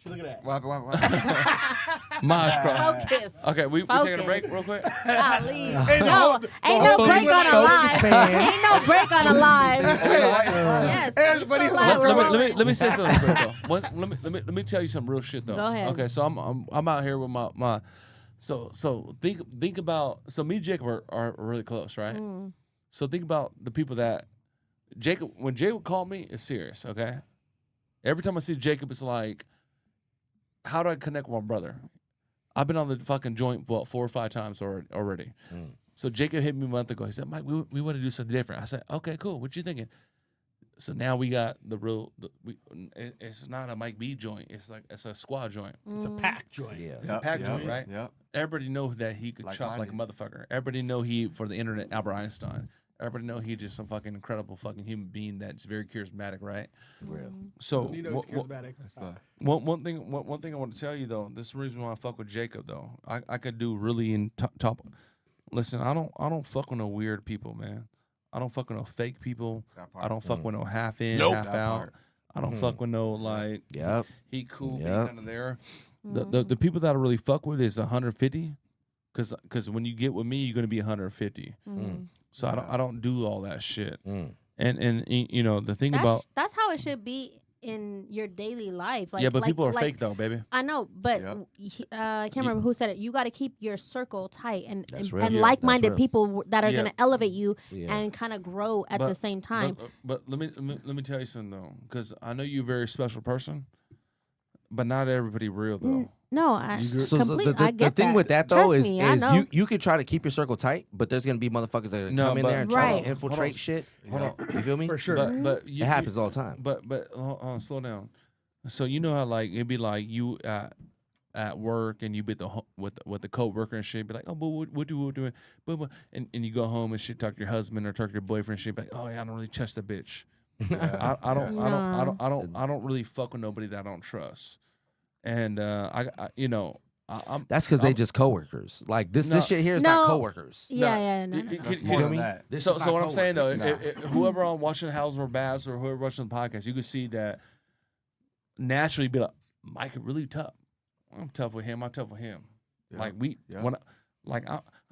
Look at that. What happened? Mosh, bro. Focus. Okay, we taking a Focus. break real quick. Golly. Hey, the No, whole- ain't the no whole break thing on went a out. live. Ain't no break on a live. Yes. Everybody- we still live. Let We're me rolling. let me say something real quick though. Let me tell you some real shit though. Go ahead. Okay, so I'm out here with my so think about, so me and Jacob are really close, right? So think about the people that when Jacob called me, it's serious, okay? Every time I see Jacob, it's like, how do I connect with my brother? I've been on the fucking joint 4 or 5 times already. So Jacob hit me a month ago. He said, Mike, we want to do something different. I said, okay, cool. What you thinking? So now we got it's not a Mike B joint. It's a squad joint. It's a pack joint. Yeah. It's a pack joint, right? Yep. Everybody know that he could chop like a motherfucker. Everybody know he, for the internet, Albert Einstein. Everybody know he just some fucking incredible fucking human being that's very charismatic, right? Real. So You know he's charismatic. one thing I want to tell you though, this is the reason why I fuck with Jacob though. I could do really in top. Listen, I don't fuck with no weird people, man. I don't fuck with no fake people. I don't fuck with no half in, half That out. part. I don't fuck with no like. Yep. He cool, Yep. be kind of there. The people that I really fuck with is 150, because when you get with me, you're gonna be 150. So I don't do all that shit. And you know the thing about That's how it should be in your daily life. Like, yeah, but people are like, fake though, baby. I know, but Yep. I can't remember who said it. You got to keep your circle tight and That's real. and Yeah, like-minded that's real. people that are Yeah. going to elevate you Yeah. and kind of grow at the same time. But let me tell you something though, because I know you're a very special person, but not everybody real though. No, I So completely. the I get thing that. with that though Trust is, me, I know. you can try to keep your circle tight, but there's gonna be motherfuckers that are gonna No, come in but- there and try Right. to infiltrate Hold on. shit. Hold on. You feel me? For sure. But It happens all the time. But hold on, slow down. So you know how like it'd be like you at work and you be with the coworker and shit, be like, oh, but what do we doing? But and you go home and shit, talk to your husband or talk to your boyfriend, and shit, be like, oh yeah, I don't really trust a bitch. I don't really fuck with nobody that I don't trust. And I'm That's because they just coworkers. Like this shit here is not No. coworkers. Yeah, no. You That's feel more than me? that. This So is not what I'm saying though, coworkers. whoever on watching Howls or Baaz or whoever watching the podcast, you could see that naturally be like, Mike is really tough. I'm tough with him. I'm tough with him. Yeah. Like Yeah. when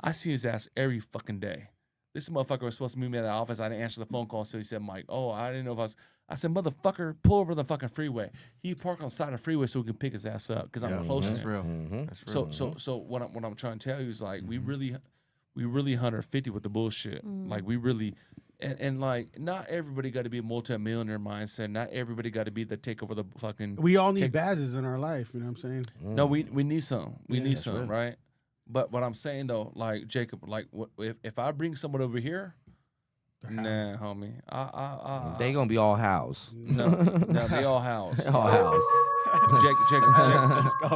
I see his ass every fucking day. This motherfucker was supposed to meet me at the office. I didn't answer the phone call, so he said, Mike, I didn't know if I was. I said, motherfucker, pull over the fucking freeway. He parked on the side of the freeway so we can pick his ass up because I'm close to That's him. real. That's real. So what I'm trying to tell you is like we really 150 with the bullshit. Like we really, and like not everybody got to be a multi-millionaire mindset. Not everybody got to be the take over the fucking. We all need Bazes in our life. You know what I'm saying? No, we need some. We need that's some, right? But what I'm saying though, like Jacob, like if I bring someone over here, nah, homie, They gonna be all Howls. no, they all house. All Howls.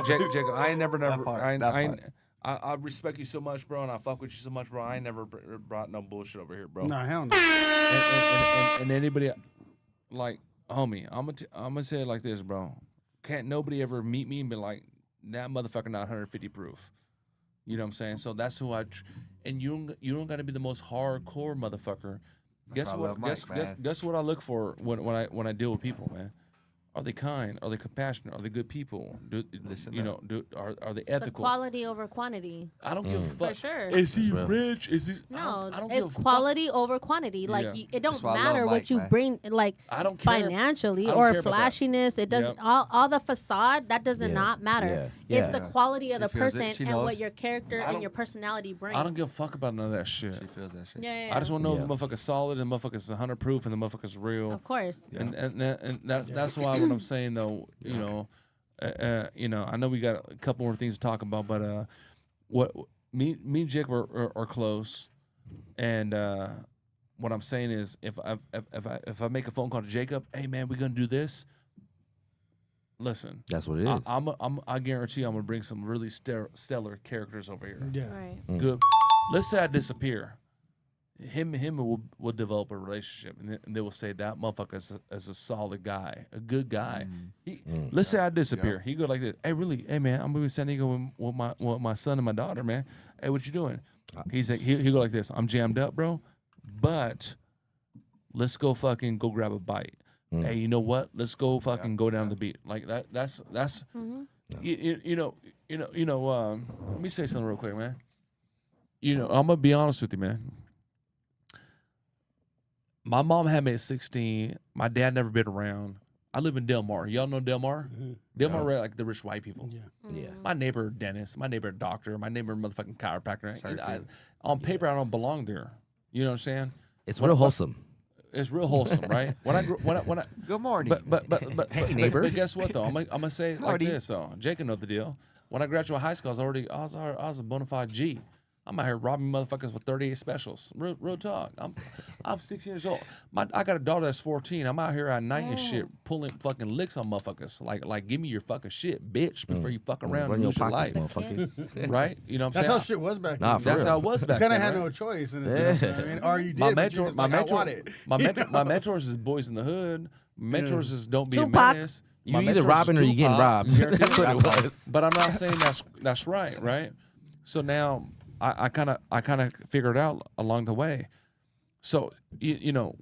Jacob, I ain't never, part, I ain't, that I, ain't, I respect you so much, bro, and I fuck with you so much, bro. I ain't never brought no bullshit over here, bro. Nah, hell no. And anybody, like, homie, I'm gonna say it like this, bro. Can't nobody ever meet me and be like, that motherfucker not 150 proof. You know what I'm saying? So that's who and you don't got to be the most hardcore motherfucker. Guess why I what? love Mike, Guess what I look for when I deal with people, man. Are they kind? Are they compassionate? Are they good people? Are they It's the ethical? quality over quantity. I don't give a fuck. For sure. Is he rich? Is he? No, I don't give it's a quality over quantity. Like Yeah. it don't That's why I love matter Mike, what you man. bring, like I don't care. financially I don't or care about that. flashiness. It doesn't. Yep. All the facade that does not matter. Yeah. It's the quality of She the feels it. person She and knows. what your character I and don't- your personality brings. I don't give a fuck about none of that shit. She feels that shit. Yeah. I just want to know Yeah. if the motherfucker's solid and the motherfucker's 100 proof and the motherfucker's real. Of course. And that's why what I'm saying though, you know, I know we got a couple more things to talk about, but what me and Jake are close, and what I'm saying is if I make a phone call to Jacob, hey man, we're gonna do this. Listen, That's what it is. I guarantee I'm gonna bring some really stellar characters over here. Yeah. Right. Good. Let's say I disappear. Him will develop a relationship, and they will say that motherfucker is a solid guy, a good guy. Let's say I disappear. He go like this. Hey, really? Hey, man, I'm moving to San Diego with my son and my daughter, man. Hey, what you doing? He's like, he go like this. I'm jammed up, bro, but let's go fucking go grab a bite. Hey, you know what? Let's go fucking go down the beat like that. That's you know. Let me say something real quick, man. You know, I'm gonna be honest with you, man. My mom had me at 16. My dad never been around. I live in Del Mar. Y'all know Del Mar? Del Mar, like the rich white people. yeah. My neighbor dentist, my neighbor doctor, my neighbor motherfucking chiropractor. You know, on paper, I don't belong there. You know what I'm saying? It's real wholesome. It's real wholesome, right? When I Good morning. but Hey, neighbor. But guess what though? I'm gonna say it like this. So Jake can know the deal. When I graduated high school, I was a bona fide G. I'm out here robbing motherfuckers with 38 specials. Real talk. I'm 6 years old. I got a daughter that's 14. I'm out here at night and shit, pulling fucking licks on motherfuckers. Like give me your fucking shit, bitch, before you fuck around Run and your lose your pockets, life. motherfucker. Right? You know what I'm That's saying? how shit was back Nah, then. for That's real. how it was back You kind then. of had right? no choice in this. You know what I mean? Or you did, My but mentor, you're just like, I want it. my mentors is boys in the hood. Mentors is don't be Tupac. a menace. You My either mentors is robbing or you getting Tupac. robbed. Guarantee That's you. what it was. But I'm not saying that's right. So now I kind of figured out along the way. So you know,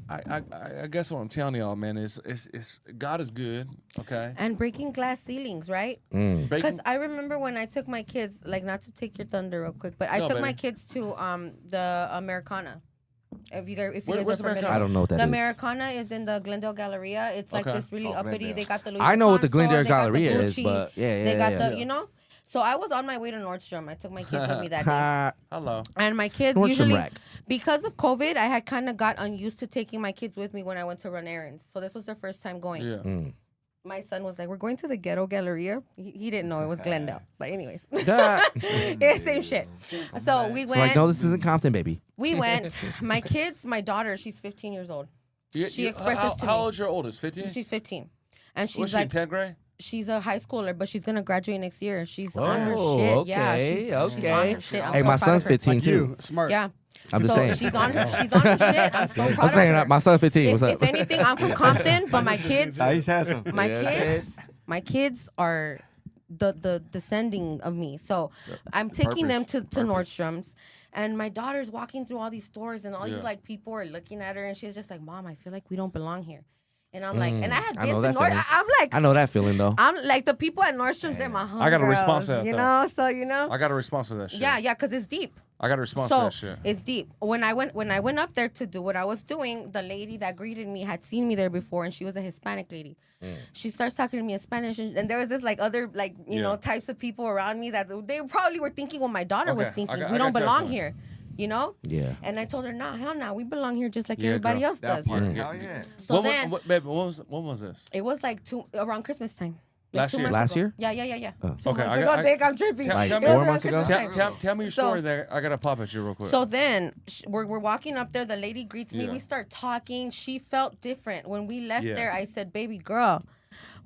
I guess what I'm telling y'all, man, is God is good, okay? And breaking glass ceilings, right? Breaking- Because I remember when I took my kids, like not to take your thunder real quick, but I No, took my baby. kids to the Americana. If you guys Where's are familiar. Americana? I don't know what that The is. Americana is in the Glendale Galleria. It's like Okay. this really Oh, uppity. Glendale. They got the Louis I know what the Vuitton store, Glendale they got the Galleria is, Gucci, but yeah, they got yeah. the, you know. So I was on my way to Nordstrom. I took my kids with me that day. Hello. And my kids Nordstrom usually, rack. because of COVID, I had kind of got unused to taking my kids with me when I went to run errands. So this was their first time going. Yeah. My son was like, "We're going to the Ghetto Galleria." He didn't know it was Glendale, but anyways, Duh. it's same shit. So we It's went. like, no, this isn't Compton, baby. We went. My kids, my daughter, she's 15 years old. She expresses to how me. old's your oldest? 15? She's 15, and she's Was she in like, 10th grade? she's a high schooler, but she's gonna graduate next year. She's on her Oh, shit. Yeah, okay, she's on okay. her shit. I'm Hey, so my proud son's of her. 15 Like too. you, smart. Yeah. I'm just So saying. she's on her shit. I'm so proud I'm saying of her. my son's 15. What's up? If anything, I'm from Compton, but my kids, He's handsome. my kids are the descending of me. So I'm taking them to Nordstrom's, and my daughter's walking through all these stores, and all Yeah. these like people are looking at her, and she's just like, "Mom, I feel like we don't belong here." And I'm like, and I had I been know to that Nord. feeling. I'm like, I know that feeling though. I'm like the people at Nordstrom's. They're my homegirls. I got a response to that, you though. know. So you know. I got a response to that shit. Yeah, because it's deep. I got a response to So that shit. it's deep. When I went up there to do what I was doing, the lady that greeted me had seen me there before, and she was a Hispanic lady. She starts talking to me in Spanish, and there was this like other like you know types of people around me that they probably were thinking what my daughter was thinking. We don't belong here, you know. Yeah. And I told her, nah, hell no, we belong here just like Yeah, everybody girl. else That does. part. Hell yeah. So then babe, when was this? it was like around Christmas time. Like Last 2 year? months Last ago. year? Yeah. Oh. Okay, I think I'm tripping. Tell- Like tell It me- was 4 around months ago? Christmas time. Tell me your So- story there. I got to pop at you real quick. So then we're walking up there. The lady greets me. Yeah. We start talking. She felt different. When we left Yeah. there, I said, baby girl,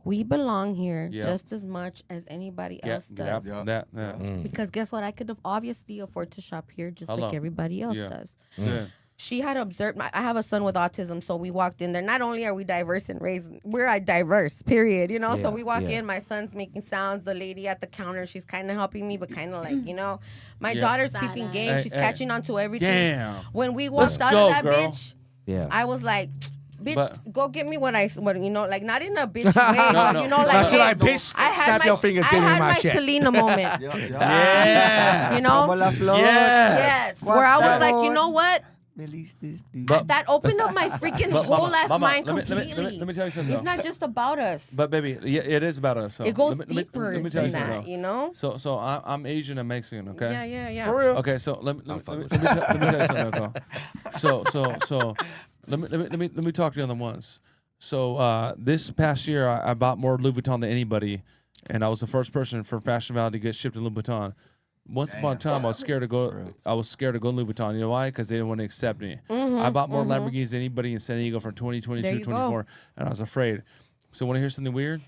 we belong here Yeah. just as much as anybody else does. Because guess what? I could have obviously afford to shop here just Hello. like everybody else Yeah. does. Yeah. She had observed. I have a son with autism, so we walked in there. Not only are we diverse in race, we're diverse, period. You know, so Yeah, we walk yeah. in. My son's making sounds. The lady at the counter, she's kind of helping me, but kind of like, you know, my Yeah. daughter's Badass. peeping game. Hey, She's hey. catching on to everything. Damn. When we Let's walked out go, of that girl. bitch, Yeah. I was like, bitch, But- go get me what you know, like not in a bitchy way, but no. you know, Not like, she hey, like, bitch, I had snap my, your fingers, I give me had my my shit. Selena moment. Yeah. You know? Como la flor. Yes. Where I was like, you Amor. know what? Release this dude. That opened up my freaking But whole ass Mama, mind let me completely. tell you something. It's though. not just about us. But baby, yeah, it is about us. So It goes let me deeper tell you than something. that, though. you know? So I'm Asian and Mexican. Okay. Yeah. For real. Okay, so let me tell you something. Nicole. So let me talk to the other ones. So this past year, I bought more Louis Vuitton than anybody, and I was the first person from Fashion Valley to get shipped in Louis Vuitton. Once upon a time, I was scared to go. I was scared to go Louis Vuitton. You know why? Because they didn't want to accept me. I bought more Lamborghinis than anybody in San Diego from 2022 There to you go. 24, and I was afraid. So want to hear something weird?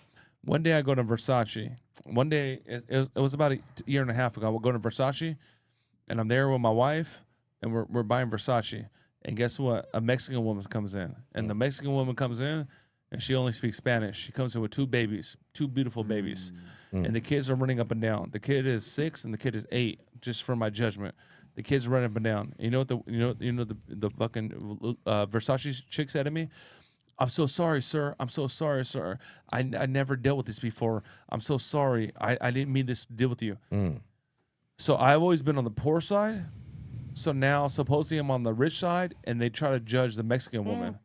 One day I go to Versace. One day it was about a year and a half ago. I would go to Versace, and I'm there with my wife, and we're buying Versace. And guess what? A Mexican woman comes in, and the Mexican woman comes in, and she only speaks Spanish. She comes in with 2 babies, 2 beautiful babies, and the kids are running up and down. The kid is 6 and the kid is 8. Just from my judgment, the kids are running up and down. You know what the fucking Versace chick said to me? I'm so sorry, sir. I'm so sorry, sir. I never dealt with this before. I'm so sorry. I didn't mean this to deal with you. So I've always been on the poor side. So now supposedly I'm on the rich side, and they try to judge the Mexican woman.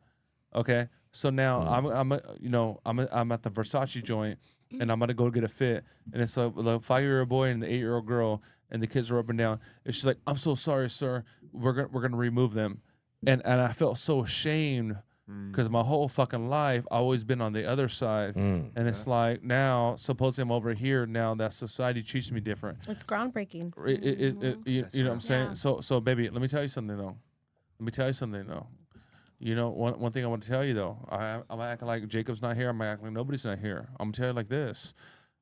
Okay, so now I'm at the Versace joint, and I'm gonna go get a fit, and it's a 5-year-old boy and the 8-year-old girl, and the kids are up and down, and she's like, "I'm so sorry, sir. We're gonna remove them," and I felt so ashamed. Because my whole fucking life, I've always been on the other side. And it's like now, supposedly I'm over here now that society treats me different. It's groundbreaking. You know what I'm saying? Yeah. So baby, let me tell you something though. You know, one thing I want to tell you though. I'm acting like Jacob's not here. I'm acting like nobody's not here. I'm gonna tell you like this.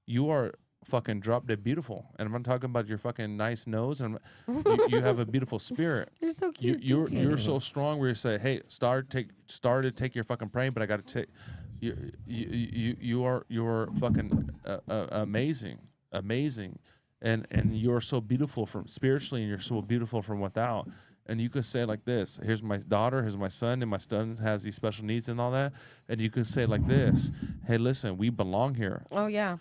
You are fucking drop dead beautiful. And I'm not talking about your fucking nice nose. And you have a beautiful spirit. You're so cute. You're so strong where you say, hey, Star to take your fucking praying, but I got to take you're fucking amazing, and you're so beautiful from spiritually, and you're so beautiful from without. And you could say it like this: here's my daughter, here's my son, and my son has these special needs and all that. And you could say it like this: hey, listen, we belong here. Oh yeah.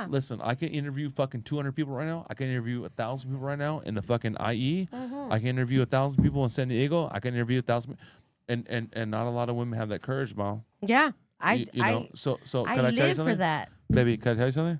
Listen, I can interview fucking 200 people right now. I can interview 1,000 people right now in the fucking IE. I can interview 1,000 people in San Diego. I can interview 1,000, and not a lot of women have that courage, Mom. Yeah. You know, so I can I tell you live something? for that. Baby, can I tell you something?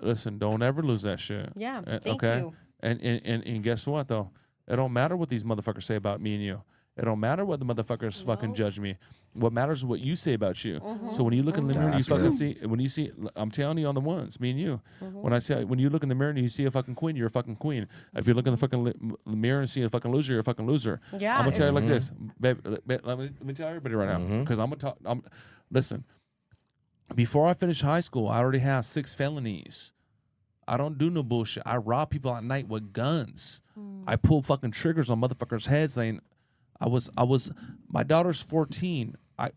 Listen, don't ever lose that shit. Yeah. Thank okay? you. And guess what though? It don't matter what these motherfuckers say about me and you. It don't matter what the motherfuckers fucking judge me. What matters is what you say about you. So when you look in the mirror, and you fucking see. When you see, I'm telling you on the ones, me and you. When you look in the mirror and you see a fucking queen, you're a fucking queen. If you look in the fucking mirror and see a fucking loser, you're a fucking loser. Yeah, I'm gonna tell you like this, babe. Let me tell everybody right now, because I'm gonna talk. Listen. Before I finished high school, I already have 6 felonies. I don't do no bullshit. I rob people at night with guns. I pull fucking triggers on motherfuckers' heads saying, my daughter's 14.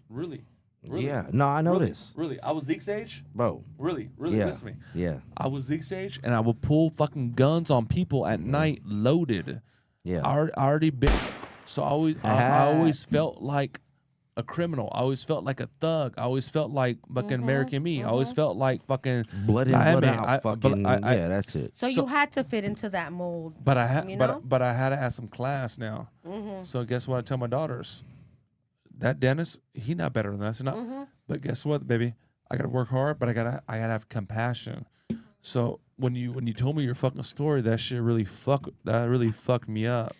Really? Yeah. No, I know this. Really. I was Zeke's age? Bro. Really? Yeah. Listen to me. Yeah. I was Zeke's age, and I would pull fucking guns on people at night loaded. Yeah. I already been. So I always felt like a criminal. I always felt like a thug. I always felt like fucking American me. I always felt like fucking blood in, blood out. Fucking, yeah, that's it. So you had to fit into that mold. But I had, you know? but I had to add some class now. So guess what? I tell my daughters, that Dennis, he not better than us. But guess what, baby? I gotta work hard, but I gotta have compassion. So when you told me your fucking story, that shit really fucked me up.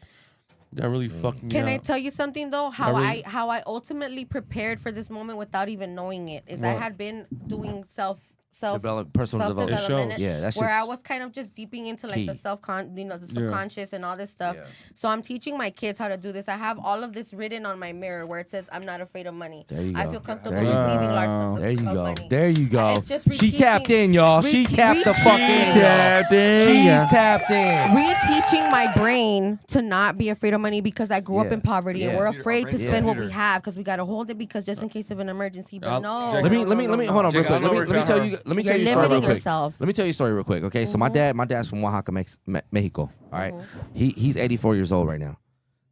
That really fucked me up. Can I tell you something though? How really- how I ultimately prepared for this moment without even knowing it is I had been doing personal development. It shows. Yeah, that's where I was kind of just deeping into like the the subconscious and all this stuff. Yeah. So I'm teaching my kids how to do this. I have all of this written on my mirror where it says I'm not afraid of money. There you I go. feel comfortable There you go. receiving large sums There you of go. money. There you go. It's just She tapped in, y'all. She tapped the fuck in. She's tapped in. Reteaching my brain to not be afraid of money because I grew up in poverty and we're afraid to spend what we have because we gotta hold it because just in case of an emergency. But no. Let me hold on real quick. Let me tell you You're a story real limiting quick. yourself. Let me tell you a story real quick. Okay, so my dad's from Oaxaca, Mexico. All right, he's 84 years old right now.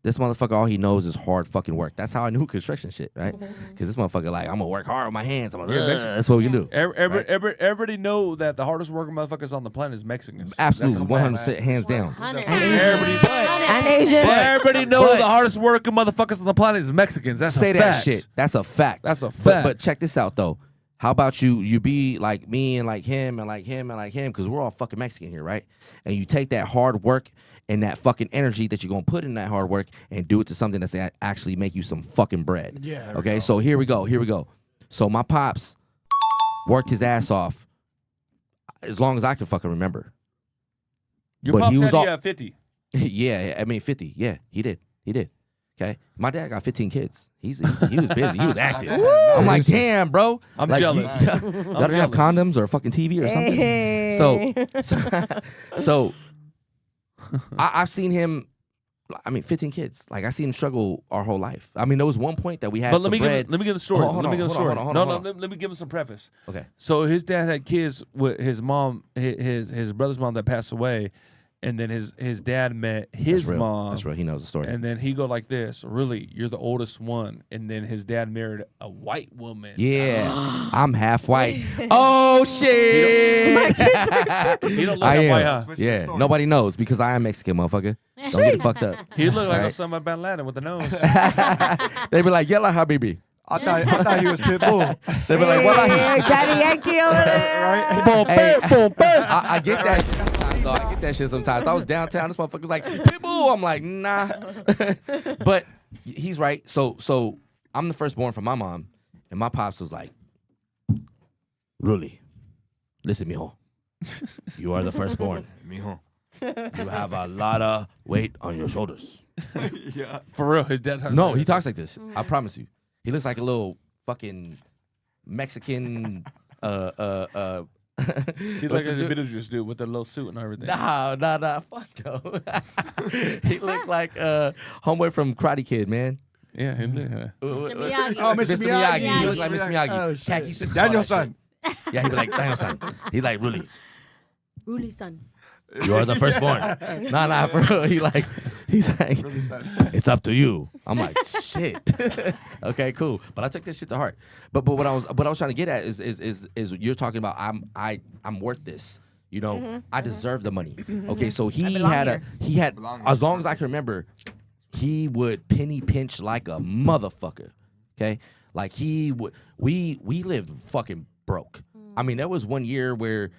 This motherfucker, all he knows is hard fucking work. That's how I knew construction shit, right? Because this motherfucker, like, I'm gonna work hard with my hands. I'm gonna, that's what we can do. Everybody know that the hardest working motherfuckers on the planet is Mexicans. Absolutely, 100% hands down. And Asian. Everybody know the hardest working motherfuckers on the planet is Mexicans. That's Say a that fact. shit. That's a fact. That's a fact. But check this out though. How about you be like me and like him and like him and like him, because we're all fucking Mexican here, right? And you take that hard work and that fucking energy that you're gonna put in that hard work and do it to something that's gonna actually make you some fucking bread. Yeah. Okay, so here we go. So my pops worked his ass off as long as I can fucking remember. Your But pop he was said all- he had 50. Yeah, I mean 50. Yeah, he did. Okay, my dad got 15 kids. He was busy. He was active. I'm like, damn, bro. I'm like, jealous. Y'all don't have condoms or a fucking TV or something. So I've seen him. I mean, 15 kids. Like I seen him struggle our whole life. I mean, there was one point that we had. But some bread. let me give the story. Hold Let me give the story. on. Let me give him some preface. Okay. So his dad had kids with his mom, his brother's mom that passed away, and then his dad met his That's real. mom. That's real. He knows the story. And then he go like this, really, you're the oldest one. And then his dad married a white woman. Yeah, I'm half white. Oh shit! He don't look I that am. white, huh? Yeah, nobody knows because I am Mexican, motherfucker. Don't get it fucked up. He looked like Right. Osama bin Laden with the nose. They be like, "Yalla, habibi." I thought he was Pitbull. They be like, "Wallahi." Daddy Yankee over there. Hey, I get that shit sometimes, though. I get that shit sometimes. I was downtown. This motherfucker's like, "Pitbull." I'm like, nah. But he's right. So I'm the firstborn from my mom, and my pops was like, "Really, listen, mijo. You are the firstborn. Mijo. You have a lot of weight on your shoulders." Yeah. For real, his dad. No, he talks like this. I promise you. He looks like a little fucking Mexican. He's like a Beetlejuice dude with the little suit and everything. Nah. Fuck no. He looked like homeboy from Karate Kid, man. Yeah, him too. Mr. Miyagi. Oh, Mr. Mr. Miyagi. He Miyagi. looked like Mr. Miyagi. Oh, shit. Khaki suit. Daniel-san. Yeah, he be like, Daniel-san. He like, really? Ruli son. You are the firstborn. Nah, for real. He's like, it's up to you. I'm like, shit. Okay, cool. But I took this shit to heart. But what I was trying to get at is you're talking about I'm worth this. You know, I deserve the money. Okay, so he had as long as I can remember, he would penny pinch like a motherfucker. Okay, like he would. We lived fucking broke. I mean, there was one year where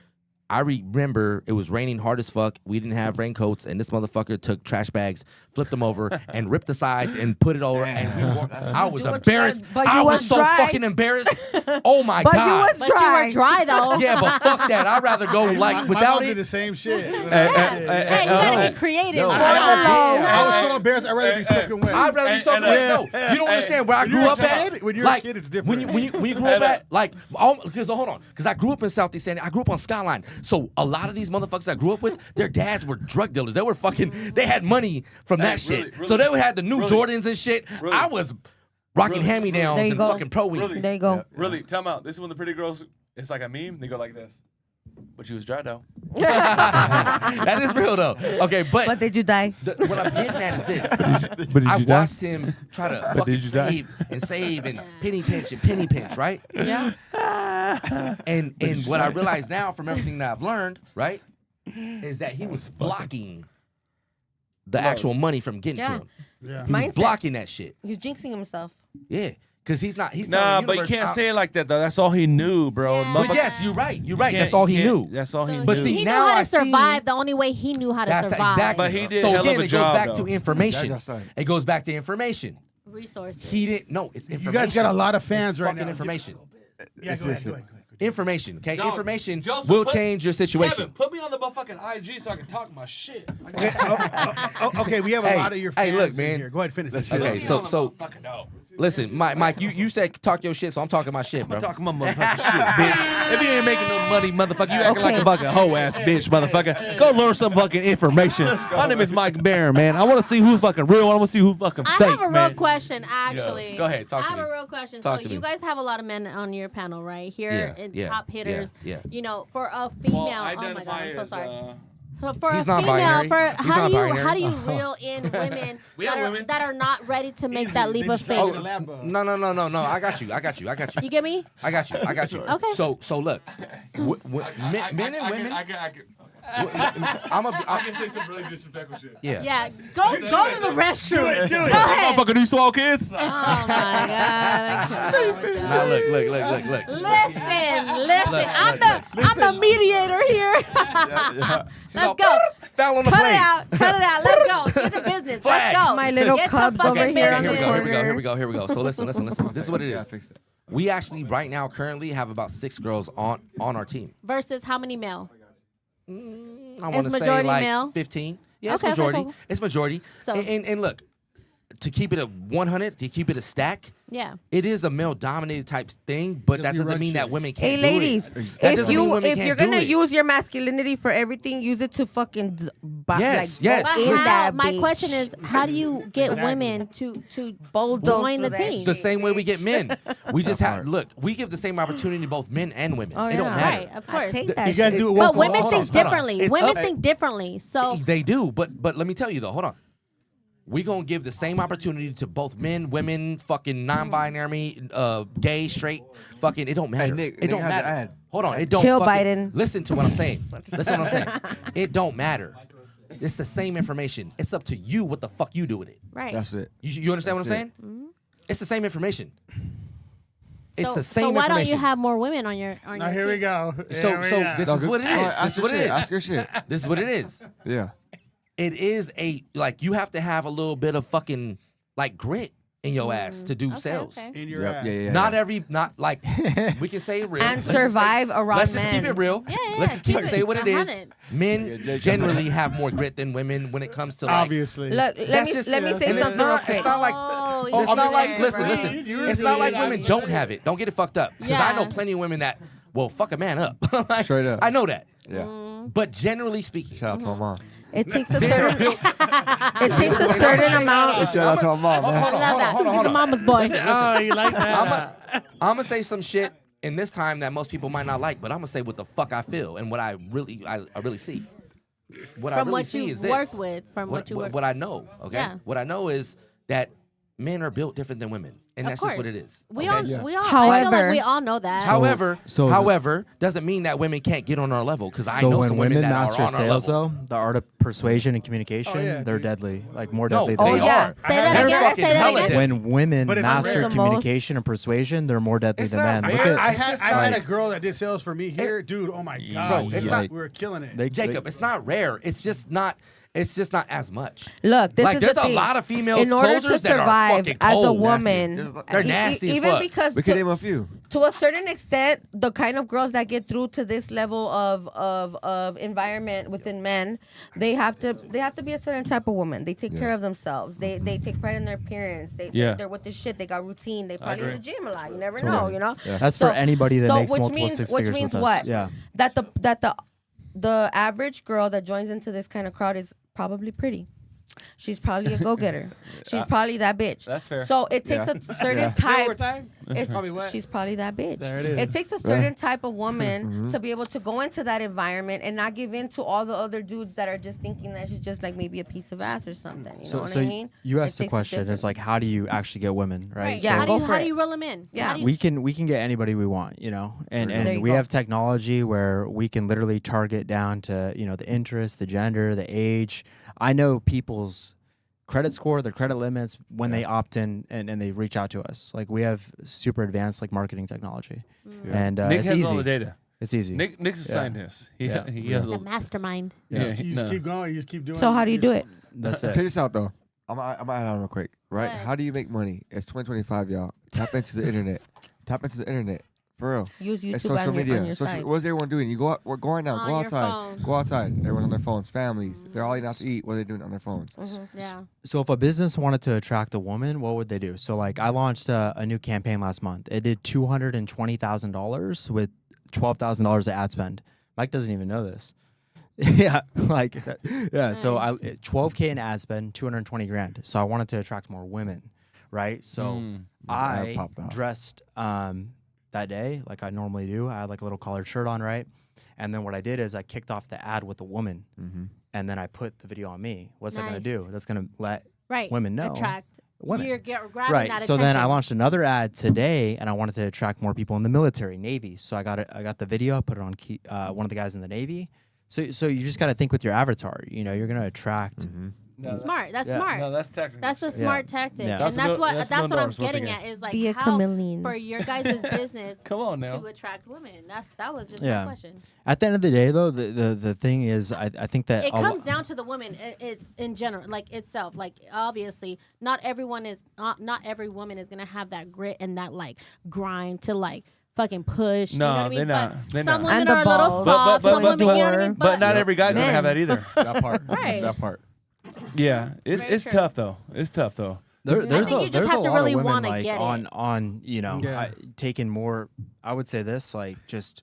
I remember it was raining hard as fuck. We didn't have raincoats, and this motherfucker took trash bags, flipped them over, and ripped the sides and put it over. And I was embarrassed. I was so fucking embarrassed. Oh my But god! you was But you were dry though. Yeah, but fuck that. I'd rather go like My without mom did it. the same shit. Hey, you gotta get creative. Yo, bro. I was so embarrassed. I'd rather be soaking wet. I'd rather be so good. No, you don't understand where I grew up at. When you're Like, a kid, it's different. When you grew up at, like, because hold on, because I grew up in Southeast San Diego. I grew up on Skyline. So a lot of these motherfuckers I grew up with, their dads were drug dealers. They were fucking. They had money from that shit. really, So they had the new really, Jordans and shit. really, I was rocking really, hand-me-downs There you and go. fucking pro weeks. Really. There you go. Really, tell me out. This is when the pretty girls, it's like a meme. They go like this. But you was dry though. That is real though. Okay, But did you die? what I'm getting at is this. But I watched him try to But fucking did you die? save and penny pinch, right? Yeah. And what I realize now from everything that I've learned, right, is that he was blocking the actual money from getting to Yeah. him. Yeah. He was Mindset. blocking that shit. He's jinxing himself. Yeah, because he's not. He's Nah, telling the but you universe, can't say it like that though. That's all he knew, bro. Yeah. But Motherfucker- yes, you're right. You're right. you That's can't- all he you knew. can't- That's all he So knew. But see, he now knew how I to see- survive the only way he knew how to That's survive. exactly. But he did So hell again, of a it job, goes back though. to information. Yeah, son. It goes back to information. Resources. He didn't. No, it's information. You guys got a lot of fans It's right fucking now. information. Yeah, go ahead, go ahead. Information. Okay, No, information Joseph, will put- change your situation. Kevin, put me on the motherfucking IG so I can talk my shit. Okay, we have a Hey, lot of your hey, fans look, in man. here. Go ahead, finish that Okay, shit. Put me so- on the so- motherfucking dog. Listen, Mike, you said talk your shit, so I'm talking my shit, bro. I'm talking my motherfucking shit, bitch. If you ain't making no money, motherfucker, you acting like a fucking hoe ass bitch, motherfucker. Go learn some fucking information. My name is Mike Barren, man. I want to see who's fucking real. I want to see who's fucking I fake, have a real man. question, actually. Go ahead, talk to I have me. a real question. Talk So to you me. guys have a lot of men on your panel, right? Here Yeah, in yeah, top hitters. yeah. You know, for a female. Well, Oh my god, identify I'm so as, sorry. For He's a not female, binary. for He's not binary. how do you reel in women We that have are women. that are not ready to make Easy. that leap They of just drive faith? in a Lambo. No. I got you. You get me? I got you. Okay. So look, men and women. I can I say some really disrespectful shit. yeah. Yeah. Go to the restroom. Do it. Go ahead. Motherfucker, these small kids. Oh my god. I cannot with Now that. look. Listen. I'm the mediator here. Let's go. Foul on the Cut plate. it out. Let's go. Get to business. Flag. Let's go. My little Get cubs some fucking over here men on in the there. Here we go. So listen. This is what it Yeah, is. fix that. We actually right now currently have about 6 girls on our team. Versus how many male? I want to say majority like male? 15. Yeah, it's Okay, okay, majority. cool. It's majority. So- And look, to keep it a 100, to keep it a stack, Yeah. it is a male-dominated type thing, but Because that we doesn't run mean that shit. women Hey, can't ladies, do it. That if doesn't mean women you're can't gonna do it. use your masculinity for everything, use it to fucking Yes, like, yes. But go in how, that my bitch. question is, how do you get women to Bulldoze join the that team? The same way we get men. We just have part. look. We give the same opportunity to both men and women. Oh, It don't yeah. matter. Right, of I course. take that You guys shit. do it But one women for all. think differently. It's Women up- think differently. So They do, but let me tell you though. Hold on. We gonna give the same opportunity to both men, women, fucking non-binary, gay, straight, fucking. It don't matter. Nick, it don't Nick has matter. to add. Hold on. It don't. Chill, fucking- Biden. Listen to what I'm saying. Listen to what I'm saying. It don't matter. It's the same information. It's up to you what the fuck you do with it. right. That's it. You understand what I'm That's saying? It's the same information. It's so, the same so why information. don't you have more women on your Now team? here we go. So this is what it is. This Ask is your what it shit. is. Ask your shit. This is what it is. Yeah. It is a like you have to have a little bit of fucking like grit in your ass to do sales. Okay. In your Yep. ass. Yeah. Not like we can say it real. And Let's just say- survive around Let's just keep men. it real. Yeah, Let's just keep keep it say what it is. 100. Men generally have more grit than women when it comes to like. Obviously. Look, That's just- let me say and it's something real not- quick. It's not like. Oh, It's you not said like it, listen, right? listen. You It's not like really- women don't have it. Don't get it fucked up. Because I know Yeah. plenty of women that will fuck a man up. Like, Straight up. I know that. Yeah. But generally speaking, Shout out to my mom. It takes a they're certain built. it takes a certain amount. Shout out to my mom, man. I love that. hold on, He's hold a on. mama's boy. Oh, you like that? I'm gonna say some shit in this time that most people might not like, but I'm gonna say what the fuck I feel and what I really see. What I From really what see you've is this. worked with, from what you worked what I know. Okay. Yeah. What I know is that men are built different than women, and Of that's just what course. it is. We okay? all, Yeah. we all. I feel like However- we all know that. However, doesn't mean that women can't get on our level because I So know when some women women that master are on our sales, level. though, the art of persuasion and communication, Oh, yeah, they're dude. deadly, like more No, deadly they than Oh, yeah. are. Say that They're again. fucking Say that hella again. dead. when women But it's master rare. communication and persuasion, they're more deadly It's than not men. Look rare. at, I It's had just a nice. girl that did sales for me here, dude. Oh my god, it's we not- were killing it. they, Jacob, it's not rare. It's just not as much. Look, this Like, is there's the a thing. lot of females In order to closers that are survive fucking as a cold, woman, They're nasty as even fuck. because We could name a few. to a certain extent, the kind of girls that get through to this level of environment within men, they have to be a certain type of woman. They take care of themselves. They take pride in their appearance. They're with the shit. They got routine. They probably in the gym a lot. You never know, you know. Yeah. that's for anybody that makes which multiple means, six which figures means with what? us. Yeah. That the average girl that joins into this kind of crowd is probably pretty. She's probably a go-getter. She's probably that bitch. That's fair. So it takes a certain type. It's probably what? She's probably that bitch. There it is. It takes a certain type of woman to be able to go into that environment and not give in to all the other dudes that are just thinking that she's just like maybe a piece of ass or something. You know what I mean? You asked It the takes a question. It's difference. like, how do you actually get women, right? Right. Yeah, how go do you, for how it. do you reel them in? Yeah. How do you, we can get anybody we want, you know, and There you we go. have technology where we can literally target down to, you know, the interest, the gender, the age. I know people's credit score, their credit limits when they opt in and they reach out to us. Like we have super advanced like marketing technology, and Nick it's has easy. all the data. It's easy. Nick's a scientist. He has a the little. mastermind. Yeah, You just keep going. You just keep doing it. So how do you do it? That's Check it. this out though. I'm add on real quick, right? What? How do you make money? It's 2025, y'all. Tap into the internet. Tap into the internet. For real. Use It's YouTube social on your media. side. What is everyone doing? You go out. We're going now. On Go your outside. phone. Go outside. Everyone's on their phones. Families. They're all eating out to eat. What are they doing on their phones? Yeah. So if a business wanted to attract a woman, what would they do? So like I launched a new campaign last month. It did $220,000 with $12,000 of ad spend. Mike doesn't even know this. Yeah, like yeah. So I 12K in ad spend, 220 grand. So I wanted to attract more women, right? So I popped out. dressed that day like I normally do. I had like a little collared shirt on, right? And then what I did is I kicked off the ad with a woman, and then I put the video on me. What's that gonna Nice. do? That's gonna let Right. women know. Attract. women. You're grabbing Right. that So attention. then I launched another ad today, and I wanted to attract more people in the military, Navy. So I got the video, I put it on one of the guys in the Navy. So you just got to think with your avatar. You know, you're gonna attract. Smart. That's Yeah. smart. No, that's technical. That's a smart tactic, Yeah. and That's that's what- what that's that's what I'm Mondor's whipping getting it. at is like Be a how chameleon. for your guys' business Come on now. to attract women. That was just Yeah. my question. At the end of the day, though, the thing is, I think that It comes down to the woman it in general, like itself. Like obviously, not every woman is gonna have that grit and that like grind to like fucking push. No, you know what I mean? they're not. But They're some not. women And the are a little balls. soft. But- Some women, you know what I mean? But not every guy's gonna have that either. That part. Right. That part. Yeah, it's Very it's true. tough though. It's tough though. there's think a you just there's have a to lot really of women wanna like get it. on you know Yeah. taking more. I would say this like just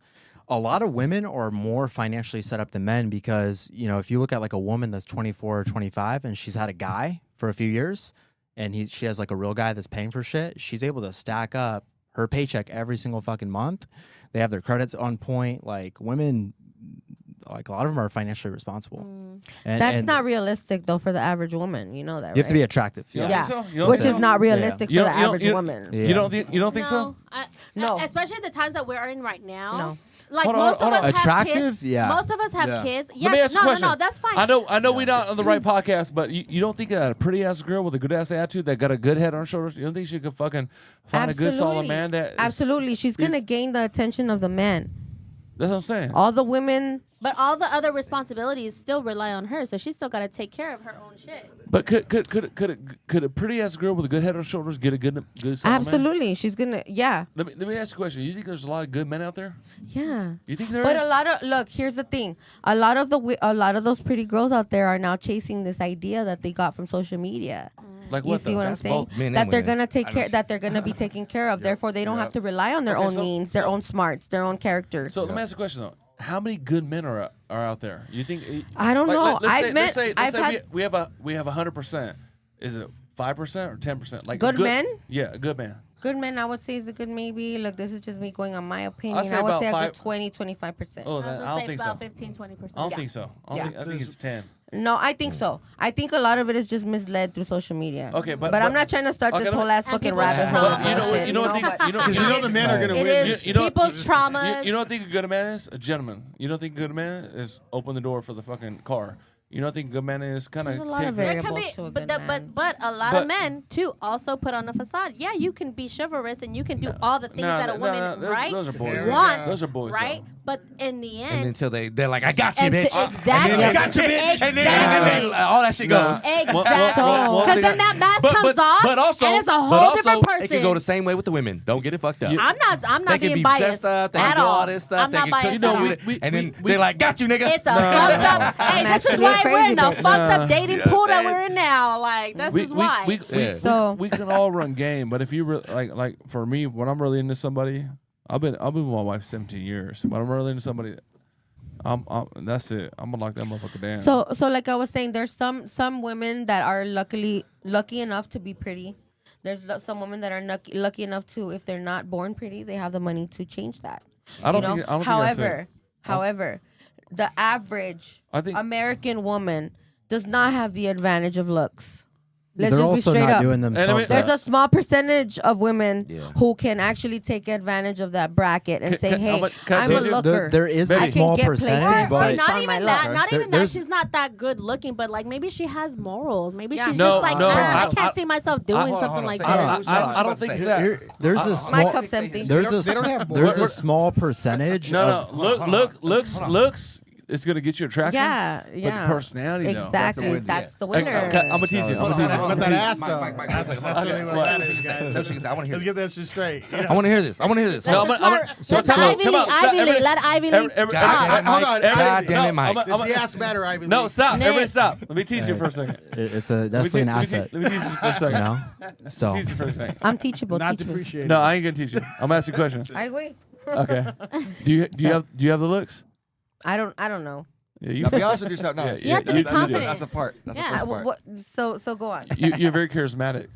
a lot of women are more financially set up than men because you know if you look at like a woman that's 24 or 25 and she's had a guy for a few years and she has like a real guy that's paying for shit, she's able to stack up her paycheck every single fucking month. They have their credits on point. Like women, like a lot of them are financially responsible. And, That's and not realistic though for the average woman. You know that, You have to right? be attractive. You don't Yeah. think so? You don't Which think is so? not realistic You for the don't- you don't- average you- woman. Yeah. You don't think so? No. Especially at the times that we're in right now. No. Like Hold on, most hold of on. us have Attractive? kids. Yeah. Most of us have Yeah. kids. Let me Yes, ask no, a question. no, that's fine. I know we're not on the right podcast, but you don't think that a pretty ass girl with a good ass attitude that got a good head on her shoulders, you don't think she could fucking find a good solid man that is, Absolutely. She's gonna gain the attention of the man. That's what I'm saying. All the women. But all the other responsibilities still rely on her, so she's still got to take care of her own shit. But could a pretty ass girl with a good head on her shoulders get a good solid man? Absolutely. She's gonna. Yeah. Let me ask you a question. You think there's a lot of good men out there? Yeah. You think there But is? a lot of look, here's the thing. A lot of those pretty girls out there are now chasing this idea that they got from social media. Like You what see though? what I'm That's saying? both men and That they're women. gonna take care. That they're gonna be taken care of. Therefore, they don't have to rely on their Okay, own so- means, their own smarts, their own character. So let me ask you a question though. How many good men are out there? You think? I don't know. Let's say I've had we have 100%. Is it 5% or 10%? Like Good men? Yeah, a good man. good men. I would say is a good maybe. Look, this is just me going on my opinion. say I would about say a good 5 20-25%. Oh, I was I gonna don't say think so. about 15-20%. I don't think so. I think it's 10. No, I think so. I think a lot of it is just misled through social media. Okay, but I'm not trying to start okay, this let me- whole ass And fucking people's rabbit hole. traumas. of bullshit, you know what but- you know Because you know the men are gonna It win. is. you know People's traumas. You don't think a good man is a gentleman. You don't think a good man is open the door for the fucking car. You don't think a good man is kind There's a of lot of There variables can be, to a but good man. but a lot But- of men too also put on a facade. Yeah, you can be chivalrous and you can do all the things that a woman those are boys. wants, Those are boys. right? But in the And end, until they're like, I got you, And to- bitch. exactly. And then, Gotcha, bitch. And then Exactly. all that shit goes. exactly, one because thing then that mask comes off, but also, and it's a but whole also, different person. it can go the same way with the women. Don't get it fucked up. I'm not They can being be biased dressed up. They can at do all. all this stuff. I'm They not can biased cook at you all. with it. And then they're like, got you, nigga. It's a fucked up. Hey, this is actually why a we're in the crazy fucked bitch. up dating pool that we're in now. Like this is why. We can all run game, but if you like for me, when I'm really into somebody, I've been with my wife 17 years, but I'm really into somebody. That's it. I'm gonna lock that motherfucker down. So like I was saying, there's some women that are lucky enough to be pretty. There's some women that are lucky enough to, if they're not born pretty, they have the money to change that. I don't think that's it. However, the average American woman does not have the advantage of looks. Let's They're just be also straight not up. doing themselves. There's a small percentage of women who can actually take advantage of that bracket and say, "Hey, I'm a looker." There is a I small can get percentage, places but based not on my even that. looks. Not even that. She's not that good looking, but like maybe she has morals. Maybe she's No, just like, no, I can't see myself doing something like that. I don't think it's that. There's a My small. cup's empty. There's a small percentage. No. Looks. It's gonna get you attraction. Yeah. But the personality, though. Exactly. That's the winner. I'm gonna tease you. But that ass, though. Mike, That's really what that is, guys. I want to hear Let's get that shit straight. I want to hear this. No, I'm gonna. Let Ivy League. Hold on. God damn it, Mike. Does the ass matter, Ivy League? No, stop. Everybody stop. Let me tease you for a second. It's definitely an asset. Let me tease you for a second. You know. So Tease you for a second. I'm teachable. Not Teach me. depreciated. No, I ain't gonna teach you. I'm asking questions. I agree. Okay. Do you have the looks? I don't know. Yeah, you. Now, be honest with yourself. No, You have to be confident. That's a part. That's Yeah, the first part. So go on. You're very charismatic.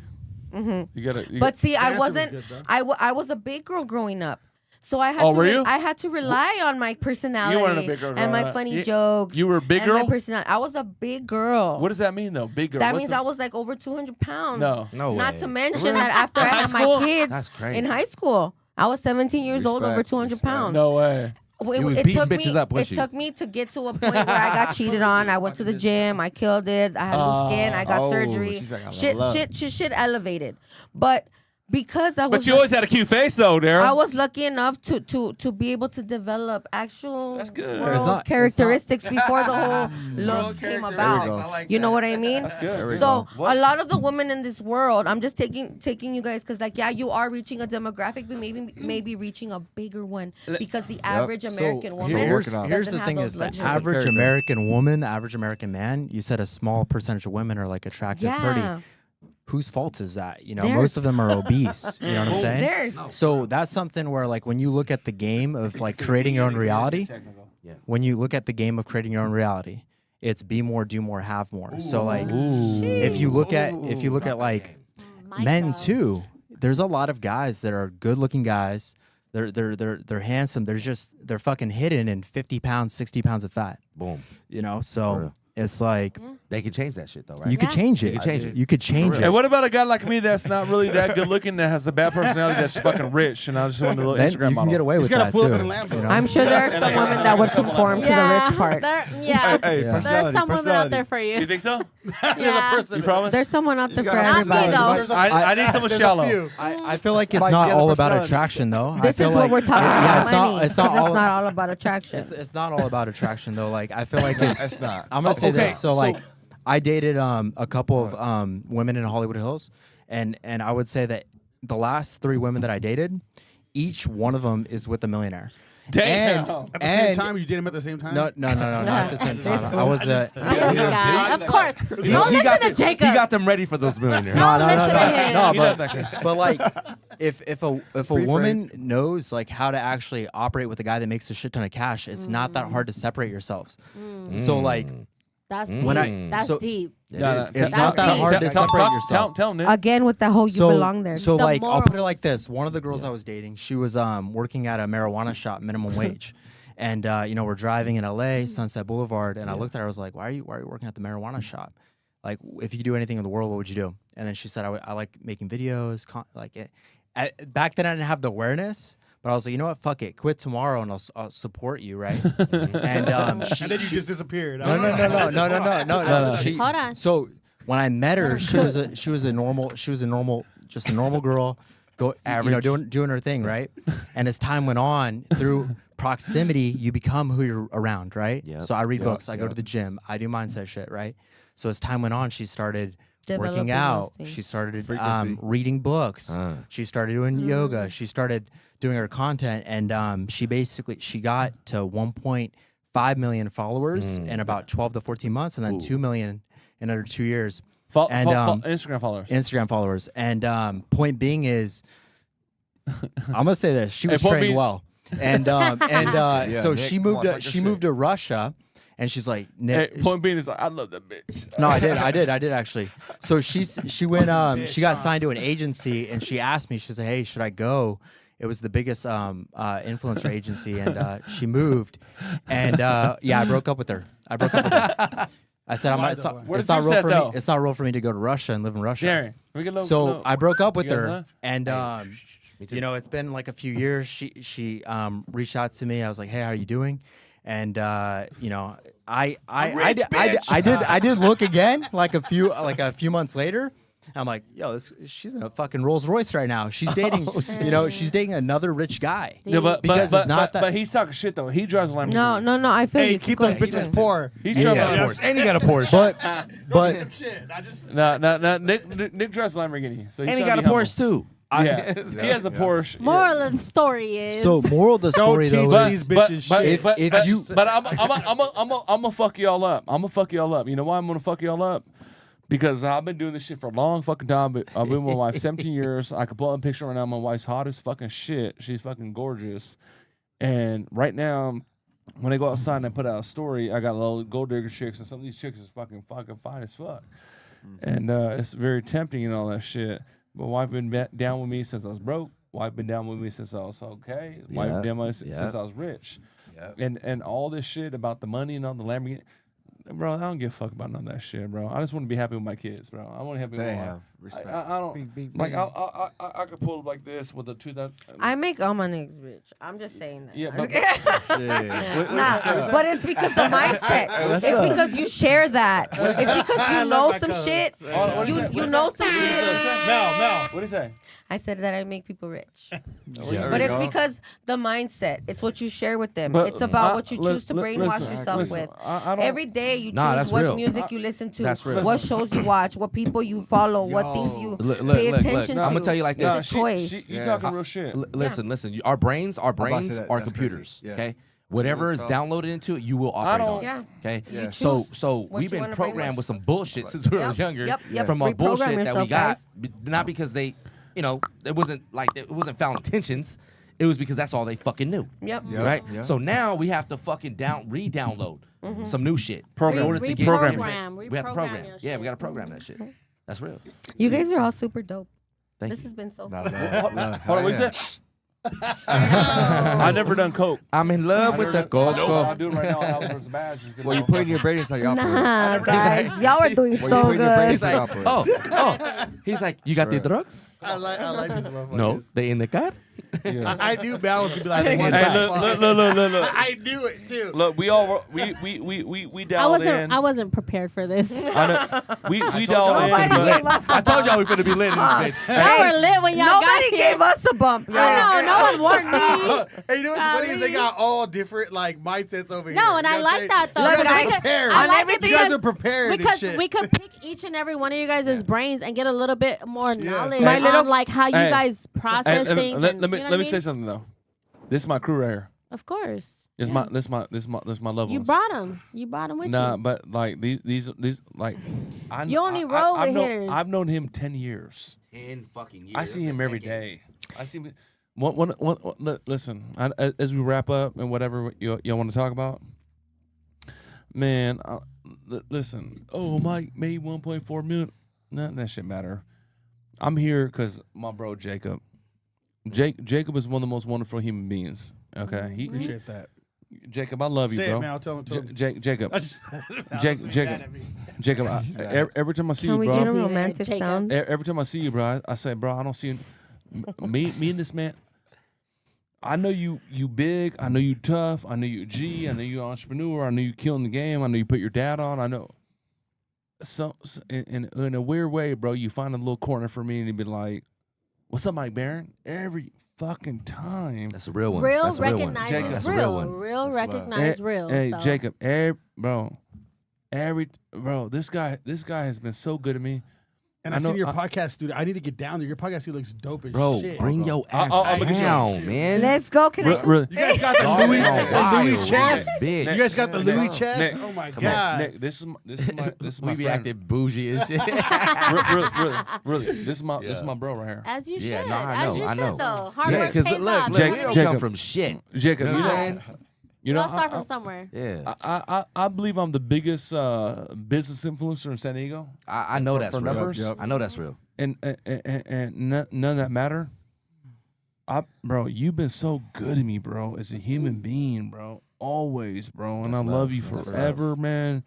Mhm. You gotta. But see, I Dancer was wasn't. good, though. I was a big girl growing up, so I had Oh, to. were you? I had to rely on my personality weren't a big girl and growing my up. funny You- jokes. you were a big and girl? My personality. I was a big girl. What does that mean though? Big girl. That What's means the- I was like over 200 pounds. No. Not way. to mention Really? that after I High had school? my kids That's crazy. in high school, I was 17 years old, over Respect, 200 respect. pounds. No way. You was beating bitches up, It wasn't you? took me to get to a point where I got cheated on. I went to the gym. I killed it. I had loose skin. I got Oh, surgery. she's like, I love Shit elevated. But because I was, But you always had a cute face though, Darren. I was lucky enough to be able to develop actual That's good. world It's not- characteristics before the whole looks came about. You know what I mean? good. So a lot of the women in this world, I'm just taking you guys because like you are reaching a demographic, but maybe reaching a bigger one because the average American woman here's doesn't the have thing those is the luxuries. average American woman, the average American man. You said a small percentage of women are like attractive, pretty. Whose fault is that? You know, most of them are obese. You know what I'm saying? Theirs. So that's something where, like, when you look at the game of like creating your own reality, when you look at the game of creating your own reality, it's be more, do more, have more. So like, if you look at like men too, there's a lot of guys that are good-looking guys. They're handsome. They're fucking hidden in 50 pounds, 60 pounds of fat. Boom. You know, so it's like They can change that shit though, right? you could change it. You could change it. You could change it. And what about a guy like me that's not really that good looking, that has a bad personality, that's fucking rich, and I just want a little Then Instagram you can model? get away with gotta that pull up too. in a Lambo. you know? I'm sure there are some women that would conform to the rich part. Yeah. Hey, Yeah. There's some women out there for You you. think so? Yeah. You promise? There's someone out there for Not me, everybody. though. I need someone shallow. I feel like it's Mike, not the other all about personality. attraction though. I This feel is like what we're talking yeah, about. Money. it's not 'cause all. it's not all about attraction. It's not all about attraction though. Like I feel like it's. It's not. I'm gonna say okay, this. So like, I dated a couple of women in Hollywood Hills, and I would say that the last 3 women that I dated, each one of them is with a millionaire. Damn. At the same time, you dated him at the same time? No, not at the same time. I was This guy. Of course. Don't listen to Jacob. He got them ready for those millionaires. No, listen to him. No, but like, if a woman knows like how to actually operate with a guy that makes a shit ton of cash, it's not that hard to separate yourselves. So like, That's deep. when I That's so deep. it's not that hard to separate yourself. Tell him, Nick. Again, with the whole you belong there. So The like, I'll put it morals. like this: one of the girls I was dating, she was working at a marijuana shop, minimum wage, and you know, we're driving in LA, Sunset Boulevard, and I looked at her, I was like, why are you working at the marijuana shop? Like, if you could do anything in the world, what would you do? And then she said, I like making videos, back then I didn't have the awareness. But I was like, you know what? Fuck it. Quit tomorrow, and I'll support you, right? And And then you just disappeared. no. Hold on. So when I met her, she was a normal girl, doing her thing, right? And as time went on, through proximity, you become who you're around, right? Yep. So I read books, I go to the gym, I do mindset shit, right? So as time went on, she started Developing working those out. things. She started Frequency. reading books. She started doing yoga. She started doing her content, and she got to 1.5 million followers in about 12 to 14 months, and then 2 million in under 2 years. Instagram followers. Instagram followers. And point being is, I'm gonna say this: she was point trained being- well. And so Nick, she come moved on, to talk your she moved to Russia, and she's like, Hey, point being is like, I love that bitch. no, I did actually. So she went she got signed to an agency, and she asked me, she said, hey, should I go? It was the biggest influencer agency, and she moved, and I broke up with her. I said, it's not real for me. It's not real for me to go to Russia and live in Russia. So I broke up with her, and you know, it's been like a few years. She reached out to me. I was like, hey, how are you doing? And you know, I did look again like a few months later. I'm like, yo, she's in a fucking Rolls Royce right now. She's dating, you know, she's dating another rich guy. Yeah, but he's talking shit though. He drives a Lamborghini. No. I feel Hey, you. keep those bitches poor. He's driving a Porsche. And he got a Porsche. But No. Nick drives a Lamborghini. So And he got a Porsche too. Yeah, he has a Porsche. Moral of the story is. so moral of the story though is, I'm gonna fuck y'all up. You know why I'm gonna fuck y'all up? Because I've been doing this shit for a long fucking time. But I've been with my wife 17 years. I can pull up a picture right now. My wife's hot as fucking shit. She's fucking gorgeous. And right now, when I go outside and I put out a story, I got little gold digger chicks, and some of these chicks is fucking fine as fuck. And it's very tempting and all that shit. But wife been down with me since I was broke. Wife been down with me since I was okay. Wife been down with me since I was rich. And all this shit about the money and all the Lamborghini. Bro, I don't give a fuck about none of that shit, bro. I just want to be happy with my kids, bro. I want to be happy with my wife. I don't like. I could pull up like this with a 2000. I make all my niggas rich. I'm just saying that. Yeah, but it's because the mindset. It's because you share that. It's because you know some shit. You know some shit. Mel. What do you say? I said that I make people rich. But it's because the mindset. It's what you share with them. It's about what you choose to brainwash yourself with. Every day you choose what music you listen to, what shows you watch, what people you follow, what things you pay attention to. I'm gonna tell you like this. It's a choice. You talking real shit. Listen. Our brains are computers. Yes. Okay. Whatever is downloaded into it, you will operate on. Yeah. Okay. Yeah. So we've you been wanna programmed with some bullshit since we were younger. Yep. From our Reprogram bullshit that we yourself, got, guys. not because they, you know, it wasn't found intentions. It was because that's all they fucking knew. Yep. Right. So now we have to fucking re-download some new shit in order to get Reprogram. different. We have to program. your Yeah, we shit. got to program that shit. That's real. You guys are all super dope. Thank This you. has been so Nah, fun. Hold on, what you said? I never done coke. I'm in love with the I'll coco. do it right now. How's versus Baaz? Well, you put in your brain, it's how you operate. Nah, guys, y'all are doing Well, you so put in your brain, good. it's how you operate. Oh. He's like, you got the drugs? I like this motherfucker. No, they in the car. I knew Bal was gonna be like one Hey, time. look. I knew it too. Look, we dialed in. I wasn't prepared for this. We dialed in. Nobody gave us a I told y'all we finna be lit in this bitch. Y'all were lit when y'all Nobody got here. gave us a bump. I know, no one warned me. Hey, you know what's funny is they got all different like mindsets over here. No, and You I know what like I'm that though. saying? You because guys are prepared. I like it You guys because are prepared. and because shit. we could pick each and every one of you guys' brains and get a little bit more knowledge My little- on like how you Hey, guys process things. Let and, me you know what I let me mean? say something though. This is my crew right here. Of course. This is my loved You ones. brought them. You brought them with Nah, you. but like these like. You only roll with hitters. I've known him 10 years. 10 fucking years. I see him every day. I see him. Listen, as we wrap up and whatever y'all want to talk about, man. Listen. Oh, Mike made 1.4 million. None of that shit matter. I'm here because my bro Jacob. Jacob is one of the most wonderful human beings. Okay, Appreciate that. Jacob, I love you, Say bro. it, man. I'll tell him. Jacob. Jacob. Every time I see Can you, we bro. get a romantic Jacob. sound? Every time I see you, bro, I say, bro, I don't see me and this man. I know you big. I know you tough. I know you a G. I know you an entrepreneur. I know you killing the game. I know you put your dad on. I know. So in a weird way, bro, you find a little corner for me and you be like, "What's up, Mike Barren?" Every fucking time. That's a real one. Real That's a real one. recognizes That's a real one. Real recognize real. Hey, so. Jacob, bro, this guy has been so good to me. And I seen your podcast studio. I need to get down there. Your podcast studio looks dope as Bro, shit. bring your ass I'll look at you. down, man. Let's go. Can I come? You guys got the Y'all Louis, wild, the Louis chest. big. You guys got the Louis chest. Nick, Oh my come on, god. Nick, this is my We be friend. acting bougie and shit. Really. This is my bro right here. As you should. Yeah, no, I As know, you I should, know. though. Hard Yeah, work because pays look, off. we Jacob, don't come from shit. Jacob, You know what I'm saying? you we know, all start from somewhere. Yeah. I believe I'm the biggest business influencer in San Diego, I know that's for real. numbers? I know that's real. and none of that matter. Bro, you've been so good to me, bro, as a human being, bro. Always, bro, and I love you forever, man.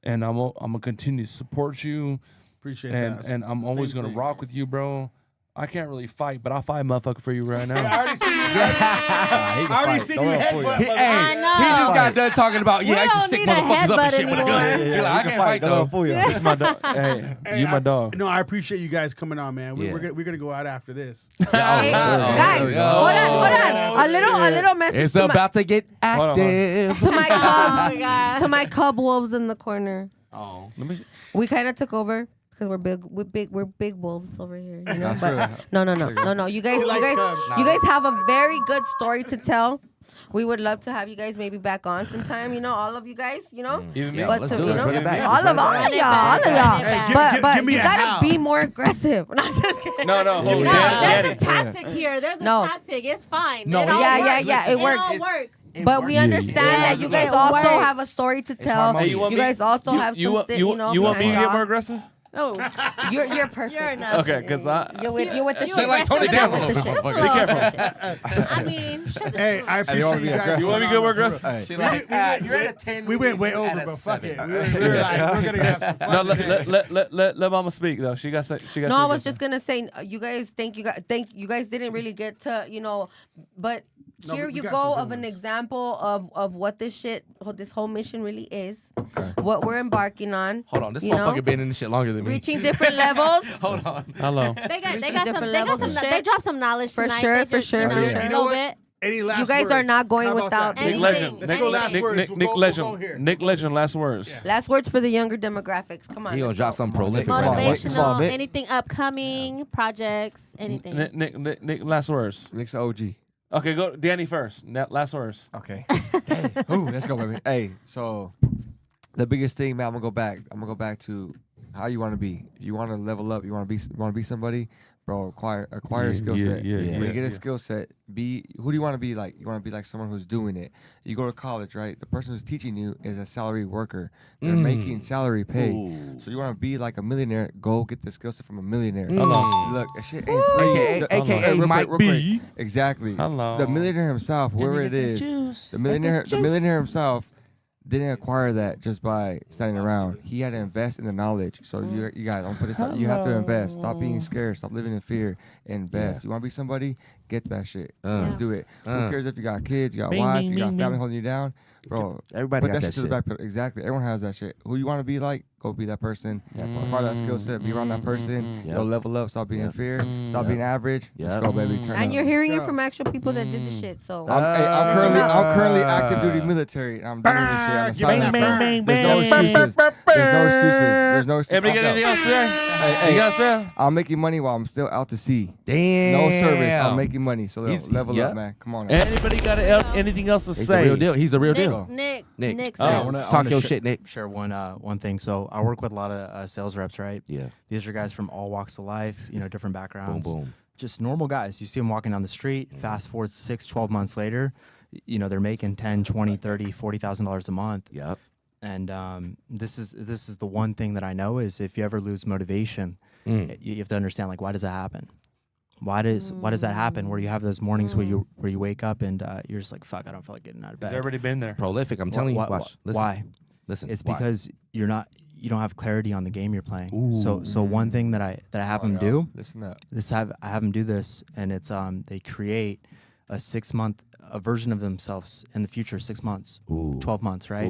And I'm gonna continue to support you, Appreciate and that. and I'm always Same gonna thing. rock with you, bro. I can't really fight, but I'll fight a motherfucker for you right now. I already seen you. I already seen you headbutt. Hey, I know. he just got done talking about, We I used to don't stick need a motherfuckers up and headbutt shit with a gun. anymore. You're like, I can't fight though. This my dog. Hey, you my dog. No, I appreciate you guys coming on, man. Yeah. We're gonna go out after this. Hey, guys, there we go. hold on. A little message It's to about to get Hold on. active. to my Oh cubs, my God. to my cub wolves in the corner. Oh. Let me. We kind of took over because we're big wolves over here. You know? That's But real. no. You guys, likes cubs? you guys have a very good story to tell. We would love to have you guys maybe back on sometime. You know, all of you guys. You know. Even me. Yeah, But let's to, do you it. know, Run it back. all of y'all. Hey, But give me you a gotta howl. be more aggressive. No, just kidding. No. No, Hold there's a Danny. tactic here. There's a No. tactic. It's fine. No, it all yeah, works. yeah, it works. all works. But we understand that you guys also have a story to tell. harmonious. Hey, you want You me- guys also have You some want shit, you you know. want me to behind get more y'all. aggressive? Oh, You're perfect. you're enough. Okay, because You're with the You shit. like Tony aggressive Danza, enough little with the motherfucker. shit. Be careful. I mean, shut the Hey, I appreciate you guys. You want me to get more aggressive? She like, you're at a 10. We went way you're at over, a but fuck 7. it. We were like, we're gonna have some fun. No, today. let Mama speak though. She got she got. No, I was just gonna say, you guys you guys didn't really get to, but No, here we you got go some good of an ones. example of what this whole mission really is, what we're embarking on. Hold on, this you know? motherfucker been in this shit longer than me. Reaching different levels. Hold on. Hello. They got Reaching some. different They got levels some. of They shit. dropped some knowledge For tonight. sure, They for just, sure, You for know, sure. a You know little what? bit. Any last You guys are words? not going How about without that? Anything. Legend. Let's go last words. Nick We'll go Legend. here. Nick Legend. Last words. Last words for the younger demographics. Come on. He gonna let's drop go. something prolific right now. Motivational. Nick. Anything upcoming projects. Anything. Nick. Last words. Nick's OG. Okay, go Danny first. Last words. Okay. Ooh, let's go, baby. Hey, so the biggest thing, man, I'm gonna go back to how you want to be. If you want to level up, you want to be somebody, bro. Acquire a skill set. When you get a skill set, who do you want to be like? You want to be like someone who's doing it. You go to college, right? The person who's teaching you is a salary worker. They're making salary pay. So you want to be like a millionaire. Go get the skill set from a millionaire. Hello. Look, that shit ain't free. AKA real Mike quick. B. Exactly. Hello. The millionaire himself, whoever it is, the millionaire himself didn't acquire that just by standing around. He had to invest in the knowledge. So you guys, don't put this out. You have to invest. Stop being scared. Stop living in fear. Invest. You want to be somebody? Get that shit. Let's do it. Who cares if you got kids, you got wife, you got family holding you down? Bro, Everybody put got that shit to the back. Exactly. Everyone has that shit. Who you want to be like? Go be that person. Acquire that skill set. Be around that person. You'll level up. Stop being in fear. Stop being average. Let's go, baby. Turn And up. you're hearing Let's it go. from actual people that did the shit. So I'm currently active duty military. I'm doing this shit. I'm Give me that assignment. bang, There's no excuses. There's no excuses. Everybody got anything else to say? Hey, You got to say? I'm making money while I'm still out to sea. Damn. No service. I'm making money. So He's- level yeah. up, man. Come on. Now. Anybody got anything else to He's say? a real deal. He's a real deal. Nick. Nick. said- Talk your shit, Nick. Share one thing. So I work with a lot of sales reps, right? Yeah. These are guys from all walks of life, different Boom, backgrounds. boom. Just normal guys. You see them walking down the street. Fast forward 6, 12 months later, they're making 10, 20, 30, $40,000 a month. Yep. And this is the one thing that I know is if you ever lose motivation, you have to understand, like, why does that happen? Why does that happen? Where you have those mornings where you wake up and you're just like, fuck, I don't feel like getting out of bed. Has everybody been there? Prolific. I'm telling you. Watch. Listen. Why? Listen. It's why? because you don't have clarity on the game you're playing. So one thing that I have them do, Listen up. I have them do this, and it's they create a 6-month version of themselves in the future, 6 months, 12 months, right?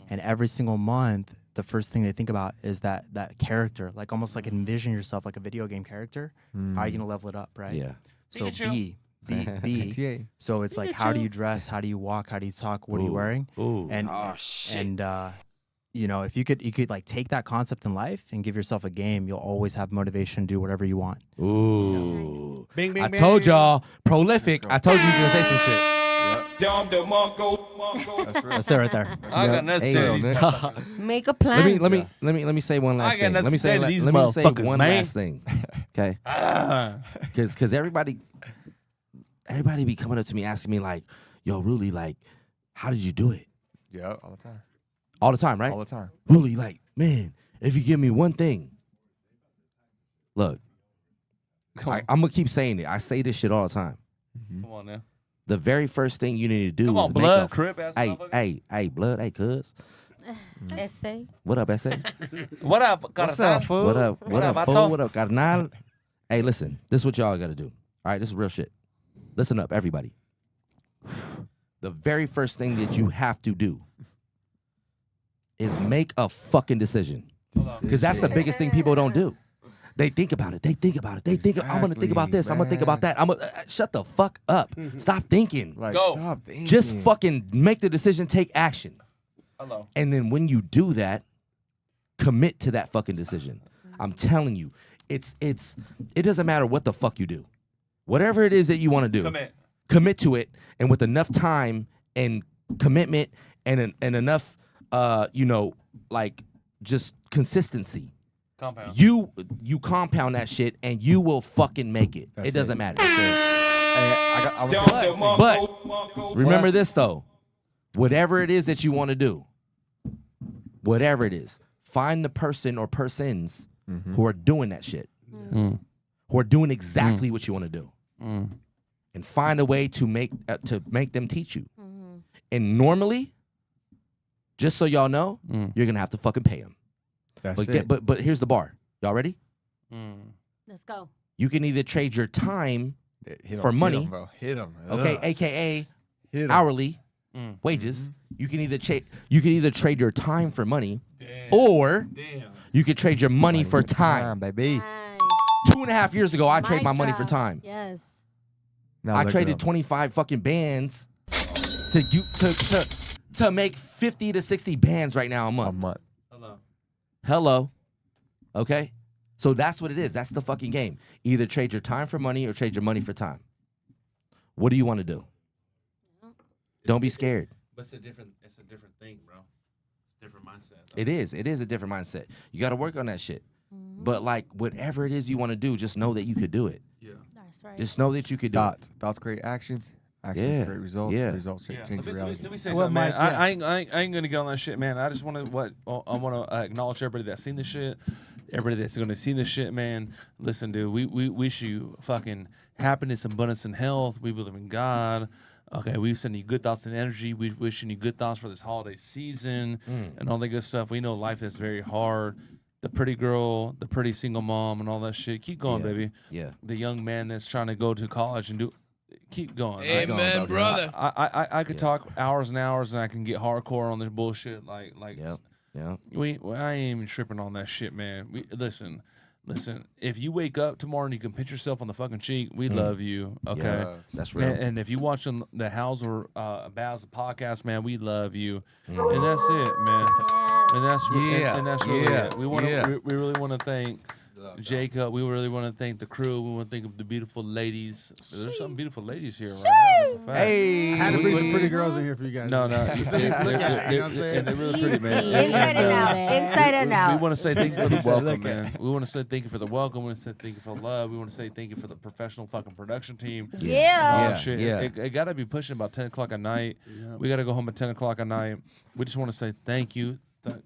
And every single month, the first thing they think about is that character, like almost like envision yourself like a video game character. How are you gonna level it up, right? Yeah. So B. PTA. So it's like, how do you dress? How do you walk? How do you talk? What are you wearing? Ooh. And you know, if you could like take that concept in life and give yourself a game, you'll always have motivation to do whatever you want. Ooh. Bing, bing, I bing. told y'all, prolific. I told you he was gonna say some shit. That's real. That's it right there. I got nothing to Hey, say to yo, these man. motherfuckers. Make a plan. Let me say one last I got thing. nothing Let me to say say to these let me say motherfuckers, one man. last thing. Okay? Ah. Cause everybody be coming up to me asking me like, yo, Ruli, like, how did you do it? Yeah, all the time. All the time, right? All the time. Ruli, like, man, if you give me one thing. Look, I'm gonna keep saying it. I say this shit all the time. Come on now. The very first thing you need to do Come is on, make blood, a crip ass hey, motherfucker. hey, blood, hey, cuz. Essay. What up, SA? What up? What's up, fool? What up? What up, Vato? fool? What up, carnal? Hey, listen, this is what y'all gotta do. All right, this is real shit. Listen up, everybody. The very first thing that you have to do is make a fucking decision. Because that's the biggest thing people don't do. They think about it. They think about it. They think, I'm going to think about this. I'm going to think about that. Shut the fuck up. Stop thinking. Like, Go. stop thinking. Just fucking make the decision, take action. Hello. And then when you do that, commit to that fucking decision. I'm telling you, it doesn't matter what the fuck you do. Whatever it is that you want to do, commit to it, and with enough time and commitment and enough like just consistency. Compound. You compound that shit and you will fucking make it. That's It doesn't matter. But Remember this though. Whatever it is that you want to do, whatever it is, find the person or persons who are doing that shit. Who are doing exactly what you want to do. And find a way to make them teach you. And normally, just so y'all know, you're gonna have to fucking pay them. That's But here's the bar. Y'all ready? Let's go. You can either trade your time Hit for 'em, money, hit 'em, bro. Hit 'em. okay, Ugh. aka Hit 'em. hourly wages. You can either trade your time for money, or you could trade your money for time. baby. Nice. 2.5 years ago, I traded my Mic money for drop. time. Yes. Now I look at traded 'em. 25 fucking bands to make 50 to 60 bands right now a a month. month. Hello. Okay? So that's what it is. That's the fucking game. Either trade your time for money or trade your money for time. What do you want to do? Don't be scared. But it's a different thing, bro. Different mindset. It is a different mindset. You got to work on that shit. But like whatever it is you want to do, just know that you could do it. Yeah. That's right. Just know that you could do it. Thoughts create actions. Actions Yeah, create results. yeah. Results change reality. Let me say Well, something, man. Mike, I ain't gonna get on that shit, man. I just want to acknowledge everybody that's seen this shit, everybody that's gonna see this shit, man. Listen, dude, we wish you fucking happiness, abundance, and health. We believe in God. Okay, we send you good thoughts and energy. We wishing you good thoughts for this holiday season and all that good stuff. We know life is very hard. The pretty girl, the pretty single mom, and all that shit. Keep going, baby. Yeah. The young man that's trying to go to college and do. Keep going. Amen, brother. I could talk hours and hours, and I can get hardcore on this bullshit. Like, Yep. Yeah. I ain't even tripping on that shit, man. Listen. If you wake up tomorrow and you can pinch yourself on the fucking cheek, we love you. Okay, Yeah, that's real. and if you watching the Howls or Baaz podcast, man, we love you, and that's it, man. And that's and that's really it. We want to. We really want to thank Jacob. We really want to thank the crew. We want to thank the beautiful ladies. There's some beautiful ladies here right now. That's a fact. Hey. I had to bring some pretty girls in here for you guys. No. You still need to look at it, you know what I'm saying? And they're really pretty, man. Inside and out. Inside and We out. want to say thank you for the welcome, man. We want to say thank you for the welcome. We want to say thank you for the love. We want to say thank you for the professional fucking production team. Yeah. Oh, shit. Yeah. It got to be pushing about 10 o'clock at night. We got to go home at 10 o'clock at night. We just want to say thank you.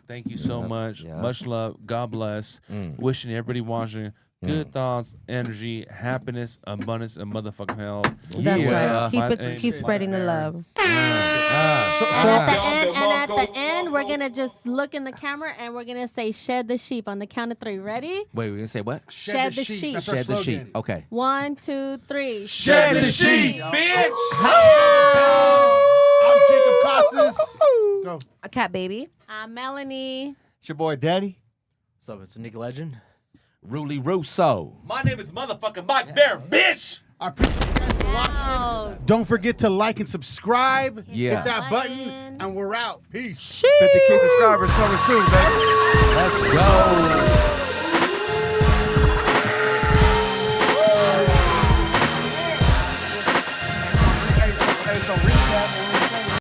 Thank you so much. Yeah. Much love. God bless. Wishing everybody watching good thoughts, energy, happiness, abundance, and motherfucking health. That's Yeah. right. Keep spreading the love. At the end, we're gonna just look in the camera and we're gonna say "shed the sheep" on the count of 3. Ready? Wait, we're gonna say what? Shed the sheep. That's our Shed the sheep. slogan. Okay. 1, 2, 3. Shed the sheep, bitch. I'm Jacob Casas. Go. A cat baby. I'm Melanie. It's your boy Daddy. So it's a Nick Legend. Ruli Russo. My name is motherfucking Mike Barren, bitch. I appreciate you guys for watching. Don't forget to like and subscribe. Yeah. Hit that button, and we're out. Peace. 50K subscribers coming soon, baby. Let's go.